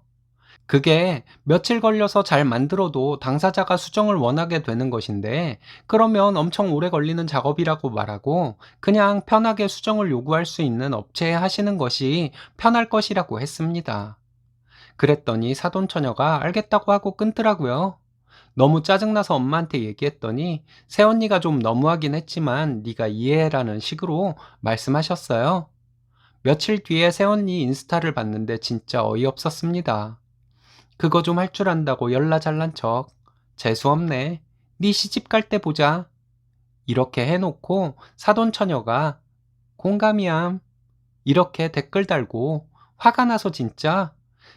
[SPEAKER 1] 그게 며칠 걸려서 잘 만들어도 당사자가 수정을 원하게 되는 것인데, 그러면 엄청 오래 걸리는 작업이라고 말하고, 그냥 편하게 수정을 요구할 수 있는 업체에 하시는 것이 편할 것이라고 했습니다. 그랬더니 사돈처녀가 알겠다고 하고 끊더라고요. 너무 짜증나서 엄마한테 얘기했더니, 새언니가 좀 너무하긴 했지만, 네가 이해해라는 식으로 말씀하셨어요. 며칠 뒤에 새언니 인스타를 봤는데 진짜 어이없었습니다. 그거 좀 할 줄 안다고 열나 잘난 척. 재수없네. 네 시집 갈 때 보자. 이렇게 해놓고 사돈처녀가 공감이암. 이렇게 댓글 달고 화가 나서 진짜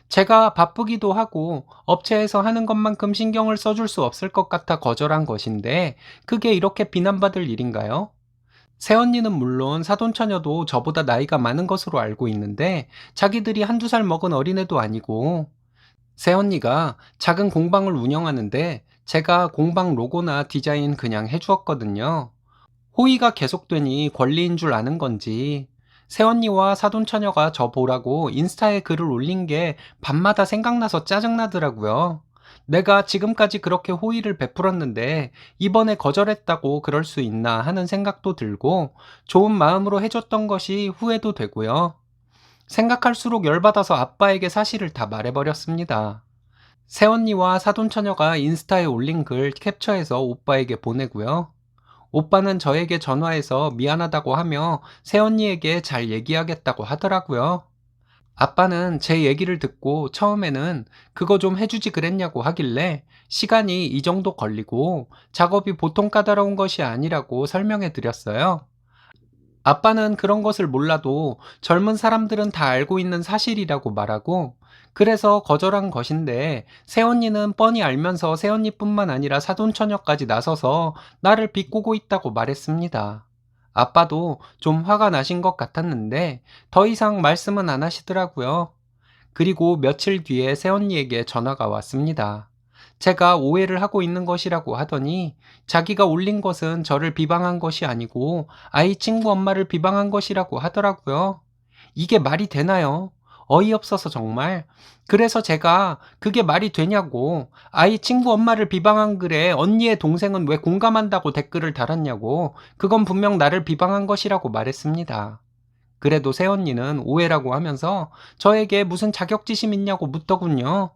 [SPEAKER 1] 제가 바쁘기도 하고 업체에서 하는 것만큼 신경을 써줄 수 없을 것 같아 거절한 것인데 그게 이렇게 비난받을 일인가요? 새언니는 물론 사돈처녀도 저보다 나이가 많은 것으로 알고 있는데 자기들이 한두 살 먹은 어린애도 아니고 새언니가 작은 공방을 운영하는데 제가 공방 로고나 디자인 그냥 해주었거든요. 호의가 계속되니 권리인 줄 아는 건지 새언니와 사돈처녀가 저 보라고 인스타에 글을 올린 게 밤마다 생각나서 짜증나더라고요. 내가 지금까지 그렇게 호의를 베풀었는데 이번에 거절했다고 그럴 수 있나 하는 생각도 들고 좋은 마음으로 해줬던 것이 후회도 되고요. 생각할수록 열받아서 아빠에게 사실을 다 말해버렸습니다. 새언니와 사돈처녀가 인스타에 올린 글 캡처해서 오빠에게 보내고요. 오빠는 저에게 전화해서 미안하다고 하며 새언니에게 잘 얘기하겠다고 하더라고요. 아빠는 제 얘기를 듣고 처음에는 그거 좀 해주지 그랬냐고 하길래 시간이 이 정도 걸리고 작업이 보통 까다로운 것이 아니라고 설명해 드렸어요. 아빠는 그런 것을 몰라도 젊은 사람들은 다 알고 있는 사실이라고 말하고 그래서 거절한 것인데 새언니는 뻔히 알면서 새언니뿐만 아니라 사돈처녀까지 나서서 나를 비꼬고 있다고 말했습니다. 아빠도 좀 화가 나신 것 같았는데 더 이상 말씀은 안 하시더라고요. 그리고 며칠 뒤에 새언니에게 전화가 왔습니다. 제가 오해를 하고 있는 것이라고 하더니 자기가 올린 것은 저를 비방한 것이 아니고 아이 친구 엄마를 비방한 것이라고 하더라고요. 이게 말이 되나요? 어이없어서 정말. 그래서 제가 그게 말이 되냐고 아이 친구 엄마를 비방한 글에 언니의 동생은 왜 공감한다고 댓글을 달았냐고 그건 분명 나를 비방한 것이라고 말했습니다. 그래도 새언니는 오해라고 하면서 저에게 무슨 자격지심 있냐고 묻더군요.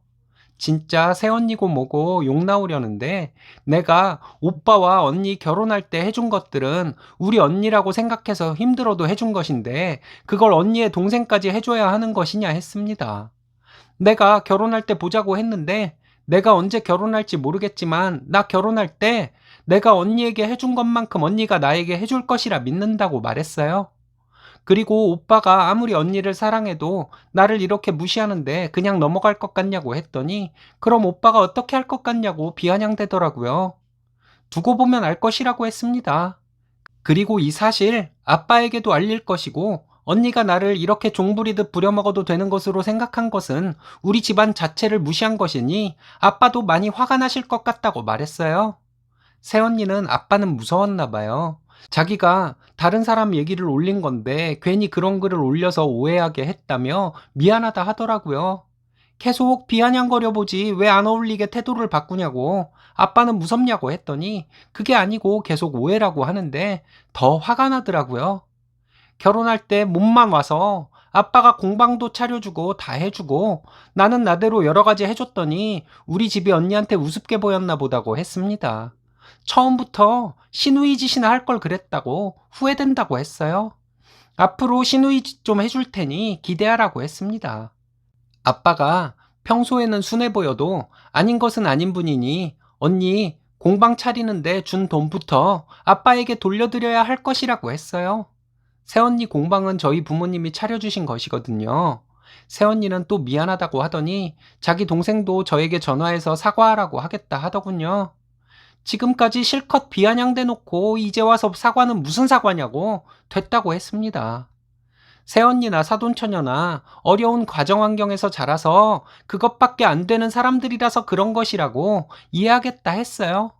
[SPEAKER 1] 진짜 새언니고 뭐고 욕 나오려는데 내가 오빠와 언니 결혼할 때 해준 것들은 우리 언니라고 생각해서 힘들어도 해준 것인데 그걸 언니의 동생까지 해줘야 하는 것이냐 했습니다. 내가 결혼할 때 보자고 했는데 내가 언제 결혼할지 모르겠지만 나 결혼할 때 내가 언니에게 해준 것만큼 언니가 나에게 해줄 것이라 믿는다고 말했어요. 그리고 오빠가 아무리 언니를 사랑해도 나를 이렇게 무시하는데 그냥 넘어갈 것 같냐고 했더니 그럼 오빠가 어떻게 할 것 같냐고 비아냥대더라고요. 두고 보면 알 것이라고 했습니다. 그리고 이 사실 아빠에게도 알릴 것이고 언니가 나를 이렇게 종부리듯 부려먹어도 되는 것으로 생각한 것은 우리 집안 자체를 무시한 것이니 아빠도 많이 화가 나실 것 같다고 말했어요. 새언니는 아빠는 무서웠나 봐요. 자기가 다른 사람 얘기를 올린 건데 괜히 그런 글을 올려서 오해하게 했다며 미안하다 하더라고요. 계속 비아냥거려 보지 왜 안 어울리게 태도를 바꾸냐고 아빠는 무섭냐고 했더니 그게 아니고 계속 오해라고 하는데 더 화가 나더라고요. 결혼할 때 몸만 와서 아빠가 공방도 차려주고 다 해주고 나는 나대로 여러 가지 해줬더니 우리 집이 언니한테 우습게 보였나 보다고 했습니다. 처음부터 시누이 짓이나 할 걸 그랬다고 후회된다고 했어요. 앞으로 시누이 짓 좀 해줄 테니 기대하라고 했습니다. 아빠가 평소에는 순해 보여도 아닌 것은 아닌 분이니 언니 공방 차리는데 준 돈부터 아빠에게 돌려드려야 할 것이라고 했어요. 새언니 공방은 저희 부모님이 차려주신 것이거든요. 새언니는 또 미안하다고 하더니 자기 동생도 저에게 전화해서 사과하라고 하겠다 하더군요. 지금까지 실컷 비아냥대놓고 이제 와서 사과는 무슨 사과냐고 됐다고 했습니다. 새언니나 사돈처녀나 어려운 가정 환경에서 자라서 그것밖에 안 되는 사람들이라서 그런 것이라고 이해하겠다 했어요.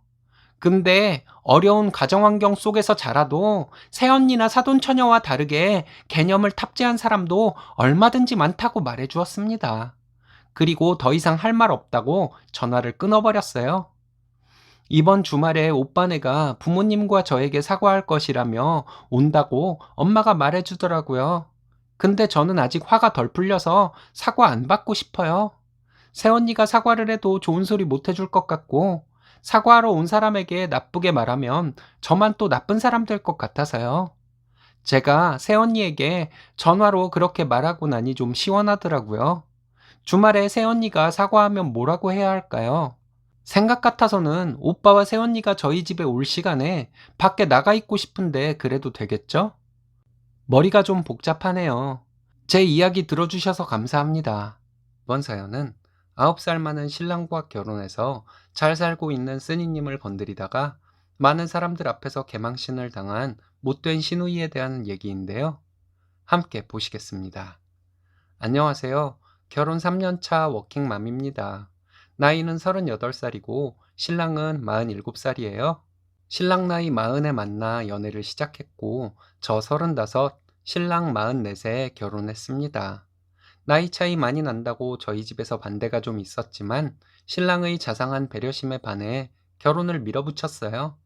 [SPEAKER 1] 근데 어려운 가정 환경 속에서 자라도 새언니나 사돈처녀와 다르게 개념을 탑재한 사람도 얼마든지 많다고 말해 주었습니다. 그리고 더 이상 할 말 없다고 전화를 끊어버렸어요. 이번 주말에 오빠네가 부모님과 저에게 사과할 것이라며 온다고 엄마가 말해주더라고요. 근데 저는 아직 화가 덜 풀려서 사과 안 받고 싶어요. 새언니가 사과를 해도 좋은 소리 못 해줄 것 같고, 사과하러 온 사람에게 나쁘게 말하면 저만 또 나쁜 사람 될 것 같아서요. 제가 새언니에게 전화로 그렇게 말하고 나니 좀 시원하더라고요. 주말에 새언니가 사과하면 뭐라고 해야 할까요? 생각 같아서는 오빠와 새언니가 저희 집에 올 시간에 밖에 나가 있고 싶은데 그래도 되겠죠? 머리가 좀 복잡하네요. 제 이야기 들어주셔서 감사합니다. 이번 사연은 9살 많은 신랑과 결혼해서 잘 살고 있는 쓰니님을 건드리다가 많은 사람들 앞에서 개망신을 당한 못된 시누이에 대한 얘기인데요. 함께 보시겠습니다. 안녕하세요. 결혼 3년 차 워킹맘입니다. 나이는 38살이고 신랑은 47살이에요. 신랑 나이 40에 만나 연애를 시작했고 저 35, 신랑 44세 결혼했습니다. 나이 차이 많이 난다고 저희 집에서 반대가 좀 있었지만 신랑의 자상한 배려심에 반해 결혼을 밀어붙였어요.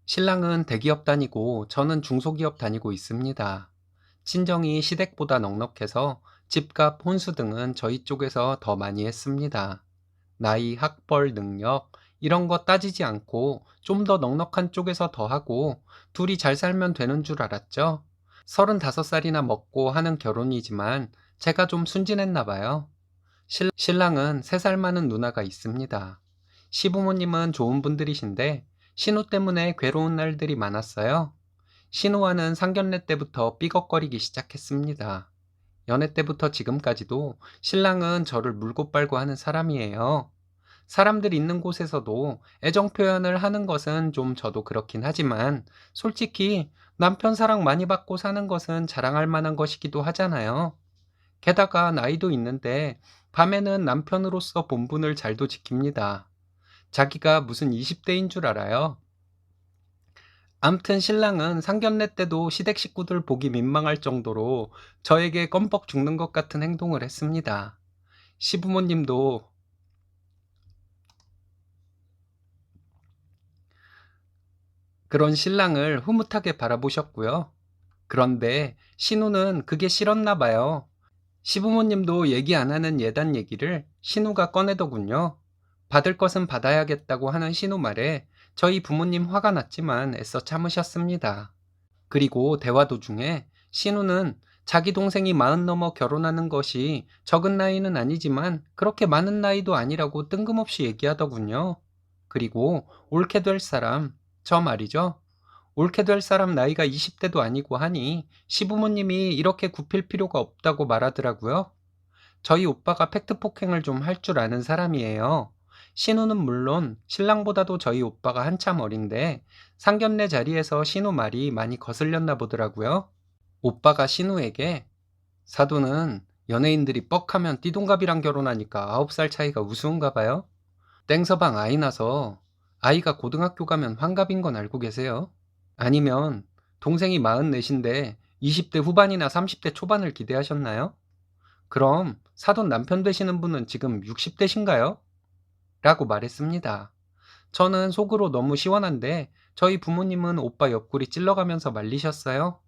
[SPEAKER 1] 신랑은 대기업 다니고 저는 중소기업 다니고 있습니다. 친정이 시댁보다 넉넉해서 집값, 혼수 등은 저희 쪽에서 더 많이 했습니다. 나이, 학벌, 능력 이런 거 따지지 않고 좀 더 넉넉한 쪽에서 더 하고 둘이 잘 살면 되는 줄 알았죠. 35살이나 먹고 하는 결혼이지만 제가 좀 순진했나 봐요. 신랑은 3살 많은 누나가 있습니다. 시부모님은 좋은 분들이신데 신우 때문에 괴로운 날들이 많았어요. 신우와는 상견례 때부터 삐걱거리기 시작했습니다. 연애 때부터 지금까지도 신랑은 저를 물고 빨고 하는 사람이에요. 사람들 있는 곳에서도 애정 표현을 하는 것은 좀 저도 그렇긴 하지만 솔직히 남편 사랑 많이 받고 사는 것은 자랑할 만한 것이기도 하잖아요. 게다가 나이도 있는데 밤에는 남편으로서 본분을 잘도 지킵니다. 자기가 무슨 20대인 줄 알아요. 암튼 신랑은 상견례 때도 시댁 식구들 보기 민망할 정도로 저에게 껌뻑 죽는 것 같은 행동을 했습니다. 시부모님도 그런 신랑을 흐뭇하게 바라보셨고요. 그런데 신우는 그게 싫었나 봐요. 시부모님도 얘기 안 하는 예단 얘기를 신우가 꺼내더군요. 받을 것은 받아야겠다고 하는 신우 말에 저희 부모님 화가 났지만 애써 참으셨습니다. 그리고 대화 도중에 신우는 자기 동생이 40 넘어 결혼하는 것이 적은 나이는 아니지만 그렇게 많은 나이도 아니라고 뜬금없이 얘기하더군요. 그리고 옳게 될 사람, 저 말이죠. 옳게 될 사람 나이가 20대도 아니고 하니 시부모님이 이렇게 굽힐 필요가 없다고 말하더라고요. 저희 오빠가 팩트 폭행을 좀 할 줄 아는 사람이에요. 신우는 물론 신랑보다도 저희 오빠가 한참 어린데 상견례 자리에서 신우 말이 많이 거슬렸나 보더라고요. 오빠가 신우에게 사돈은 연예인들이 뻑하면 띠동갑이랑 결혼하니까 9살 차이가 우스운가 봐요. 땡서방 아이 나서 아이가 고등학교 가면 환갑인 건 알고 계세요? 아니면 동생이 44인데 20대 후반이나 30대 초반을 기대하셨나요? 그럼 사돈 남편 되시는 분은 지금 60대신가요? 라고 말했습니다. 저는 속으로 너무 시원한데 저희 부모님은 오빠 옆구리 찔러가면서 말리셨어요.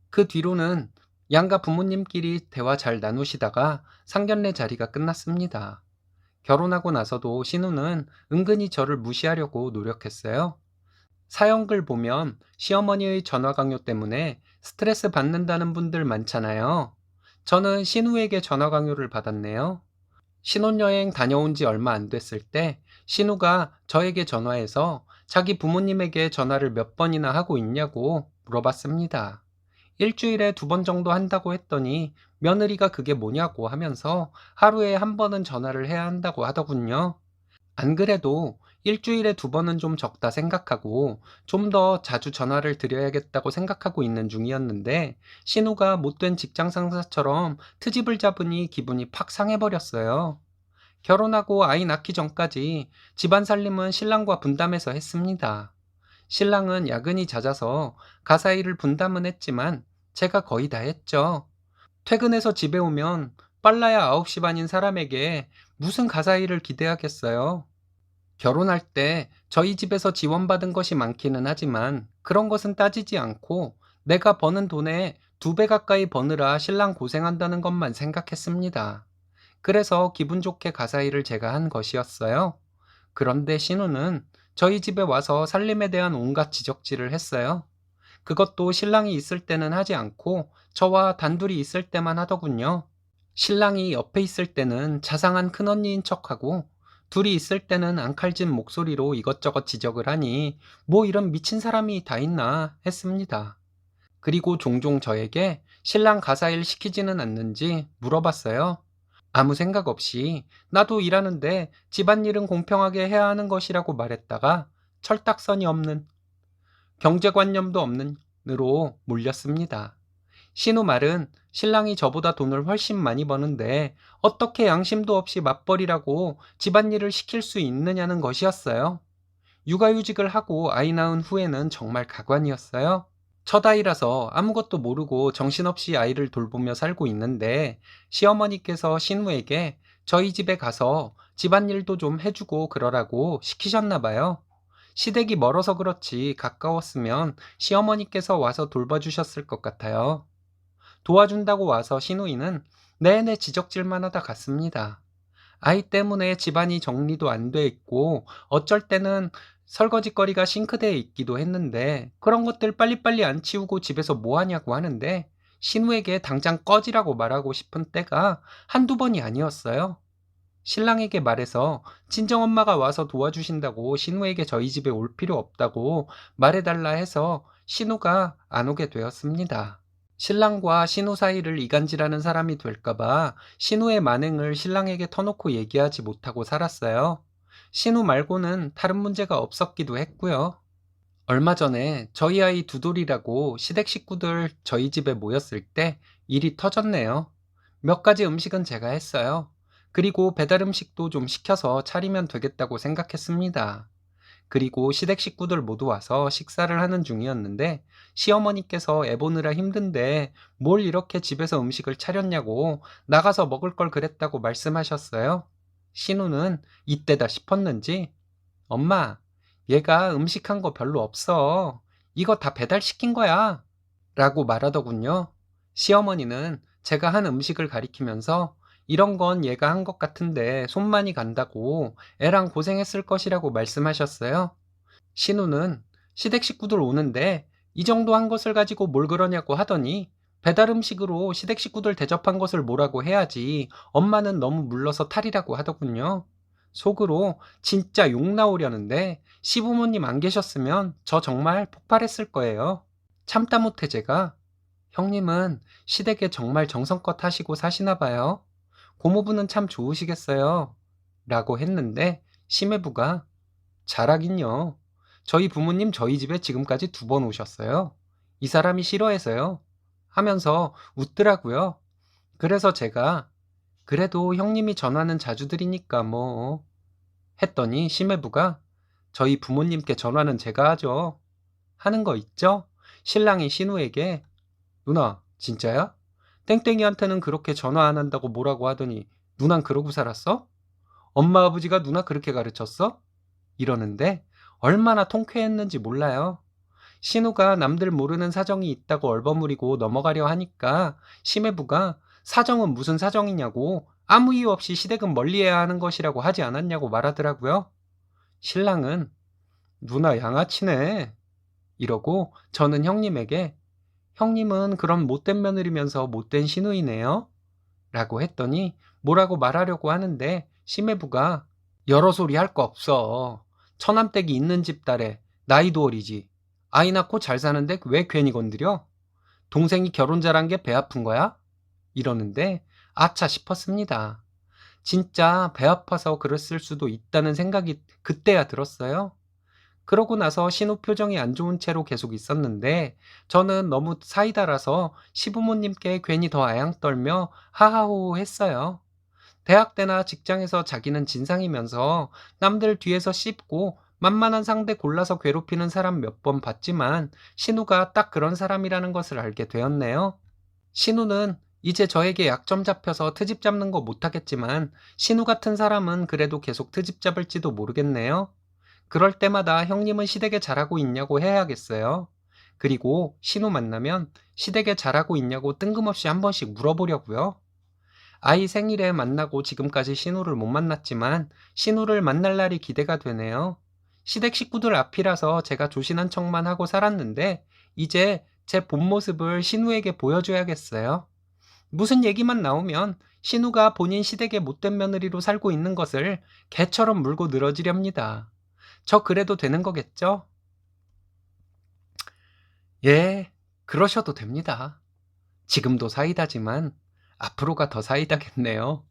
[SPEAKER 1] 그 뒤로는 양가 부모님끼리 대화 잘 나누시다가 상견례 자리가 끝났습니다. 결혼하고 나서도 신우는 은근히 저를 무시하려고 노력했어요. 사연글 보면 시어머니의 전화 강요 때문에 스트레스 받는다는 분들 많잖아요. 저는 신우에게 전화 강요를 받았네요. 신혼여행 다녀온 지 얼마 안 됐을 때 신우가 저에게 전화해서 자기 부모님에게 전화를 몇 번이나 하고 있냐고 물어봤습니다. 일주일에 2번 정도 한다고 했더니 며느리가 그게 뭐냐고 하면서 하루에 한 번은 전화를 해야 한다고 하더군요. 안 그래도 일주일에 2번은 좀 적다 생각하고 좀 더 자주 전화를 드려야겠다고 생각하고 있는 중이었는데 신우가 못된 직장 상사처럼 트집을 잡으니 기분이 팍 상해버렸어요. 결혼하고 아이 낳기 전까지 집안 살림은 신랑과 분담해서 했습니다. 신랑은 야근이 잦아서 가사 일을 분담은 했지만 제가 거의 다 했죠. 퇴근해서 집에 오면 빨라야 9시 반인 사람에게 무슨 가사 일을 기대하겠어요. 결혼할 때 저희 집에서 지원받은 것이 많기는 하지만 그런 것은 따지지 않고 내가 버는 돈의 2배 가까이 버느라 신랑 고생한다는 것만 생각했습니다. 그래서 기분 좋게 가사 일을 제가 한 것이었어요. 그런데 신우는 저희 집에 와서 살림에 대한 온갖 지적질을 했어요. 그것도 신랑이 있을 때는 하지 않고 저와 단둘이 있을 때만 하더군요. 신랑이 옆에 있을 때는 자상한 큰언니인 척하고 둘이 있을 때는 앙칼진 목소리로 이것저것 지적을 하니 뭐 이런 미친 사람이 다 있나 했습니다. 그리고 종종 저에게 신랑 가사일 시키지는 않는지 물어봤어요. 아무 생각 없이 나도 일하는데 집안일은 공평하게 해야 하는 것이라고 말했다가 철딱선이 없는 경제관념도 없는 으로 몰렸습니다. 신우 말은 신랑이 저보다 돈을 훨씬 많이 버는데 어떻게 양심도 없이 맞벌이라고 집안일을 시킬 수 있느냐는 것이었어요. 육아휴직을 하고 아이 낳은 후에는 정말 가관이었어요. 첫 아이라서 아무것도 모르고 정신없이 아이를 돌보며 살고 있는데 시어머니께서 신우에게 저희 집에 가서 집안일도 좀 해주고 그러라고 시키셨나 봐요. 시댁이 멀어서 그렇지 가까웠으면 시어머니께서 와서 돌봐주셨을 것 같아요. 도와준다고 와서 신우이는 내내 지적질만 하다 갔습니다. 아이 때문에 집안이 정리도 안 돼 있고 어쩔 때는 설거지거리가 싱크대에 있기도 했는데 그런 것들 빨리빨리 안 치우고 집에서 뭐 하냐고 하는데 신우에게 당장 꺼지라고 말하고 싶은 때가 한두 번이 아니었어요. 신랑에게 말해서 친정엄마가 와서 도와주신다고 신우에게 저희 집에 올 필요 없다고 말해달라 해서 신우가 안 오게 되었습니다. 신랑과 신우 사이를 이간질하는 사람이 될까봐 신우의 만행을 신랑에게 터놓고 얘기하지 못하고 살았어요. 신우 말고는 다른 문제가 없었기도 했고요. 얼마 전에 저희 아이 두돌이라고 시댁 식구들 저희 집에 모였을 때 일이 터졌네요. 몇 가지 음식은 제가 했어요. 그리고 배달 음식도 좀 시켜서 차리면 되겠다고 생각했습니다. 그리고 시댁 식구들 모두 와서 식사를 하는 중이었는데 시어머니께서 애 보느라 힘든데 뭘 이렇게 집에서 음식을 차렸냐고 나가서 먹을 걸 그랬다고 말씀하셨어요. 신우는 이때다 싶었는지 엄마, 얘가 음식한 거 별로 없어. 이거 다 배달시킨 거야. 라고 말하더군요. 시어머니는 제가 한 음식을 가리키면서 이런 건 얘가 한 것 같은데 손만이 간다고 애랑 고생했을 것이라고 말씀하셨어요. 신우는 시댁 식구들 오는데 이 정도 한 것을 가지고 뭘 그러냐고 하더니 배달 음식으로 시댁 식구들 대접한 것을 뭐라고 해야지 엄마는 너무 물러서 탈이라고 하더군요. 속으로 진짜 욕 나오려는데 시부모님 안 계셨으면 저 정말 폭발했을 거예요. 참다 못해 제가 형님은 시댁에 정말 정성껏 하시고 사시나 봐요. 고모부는 참 좋으시겠어요. 라고 했는데 심해부가 잘하긴요. 저희 부모님 저희 집에 지금까지 2번 오셨어요. 이 사람이 싫어해서요. 하면서 웃더라고요. 그래서 제가 그래도 형님이 전화는 자주 드리니까 뭐 했더니 심해부가 저희 부모님께 전화는 제가 하죠. 하는 거 있죠? 신랑이 신우에게 누나 진짜야? 땡땡이한테는 그렇게 전화 안 한다고 뭐라고 하더니 누난 그러고 살았어? 엄마 아버지가 누나 그렇게 가르쳤어? 이러는데 얼마나 통쾌했는지 몰라요. 신우가 남들 모르는 사정이 있다고 얼버무리고 넘어가려 하니까 심해부가 사정은 무슨 사정이냐고 아무 이유 없이 시댁은 멀리해야 하는 것이라고 하지 않았냐고 말하더라고요. 신랑은 누나 양아치네 이러고 저는 형님에게 형님은 그런 못된 며느리면서 못된 시누이네요 라고 했더니 뭐라고 말하려고 하는데 심해부가 여러 소리 할 거 없어. 처남댁이 있는 집 딸에 나이도 어리지. 아이 낳고 잘 사는데 왜 괜히 건드려? 동생이 결혼 잘한 게 배 아픈 거야? 이러는데 아차 싶었습니다. 진짜 배 아파서 그랬을 수도 있다는 생각이 그때야 들었어요. 그러고 나서 신우 표정이 안 좋은 채로 계속 있었는데 저는 너무 사이다라서 시부모님께 괜히 더 아양 떨며 하하호호 했어요. 대학 때나 직장에서 자기는 진상이면서 남들 뒤에서 씹고 만만한 상대 골라서 괴롭히는 사람 몇 번 봤지만 신우가 딱 그런 사람이라는 것을 알게 되었네요. 신우는 이제 저에게 약점 잡혀서 트집 잡는 거 못하겠지만 신우 같은 사람은 그래도 계속 트집 잡을지도 모르겠네요. 그럴 때마다 형님은 시댁에 잘하고 있냐고 해야겠어요. 그리고 신우 만나면 시댁에 잘하고 있냐고 뜬금없이 한 번씩 물어보려고요. 아이 생일에 만나고 지금까지 신우를 못 만났지만 신우를 만날 날이 기대가 되네요. 시댁 식구들 앞이라서 제가 조신한 척만 하고 살았는데 이제 제 본 모습을 신우에게 보여줘야겠어요. 무슨 얘기만 나오면 신우가 본인 시댁의 못된 며느리로 살고 있는 것을 개처럼 물고 늘어지렵니다. 저 그래도 되는 거겠죠? 예, 그러셔도 됩니다. 지금도 사이다지만 앞으로가 더 사이다겠네요.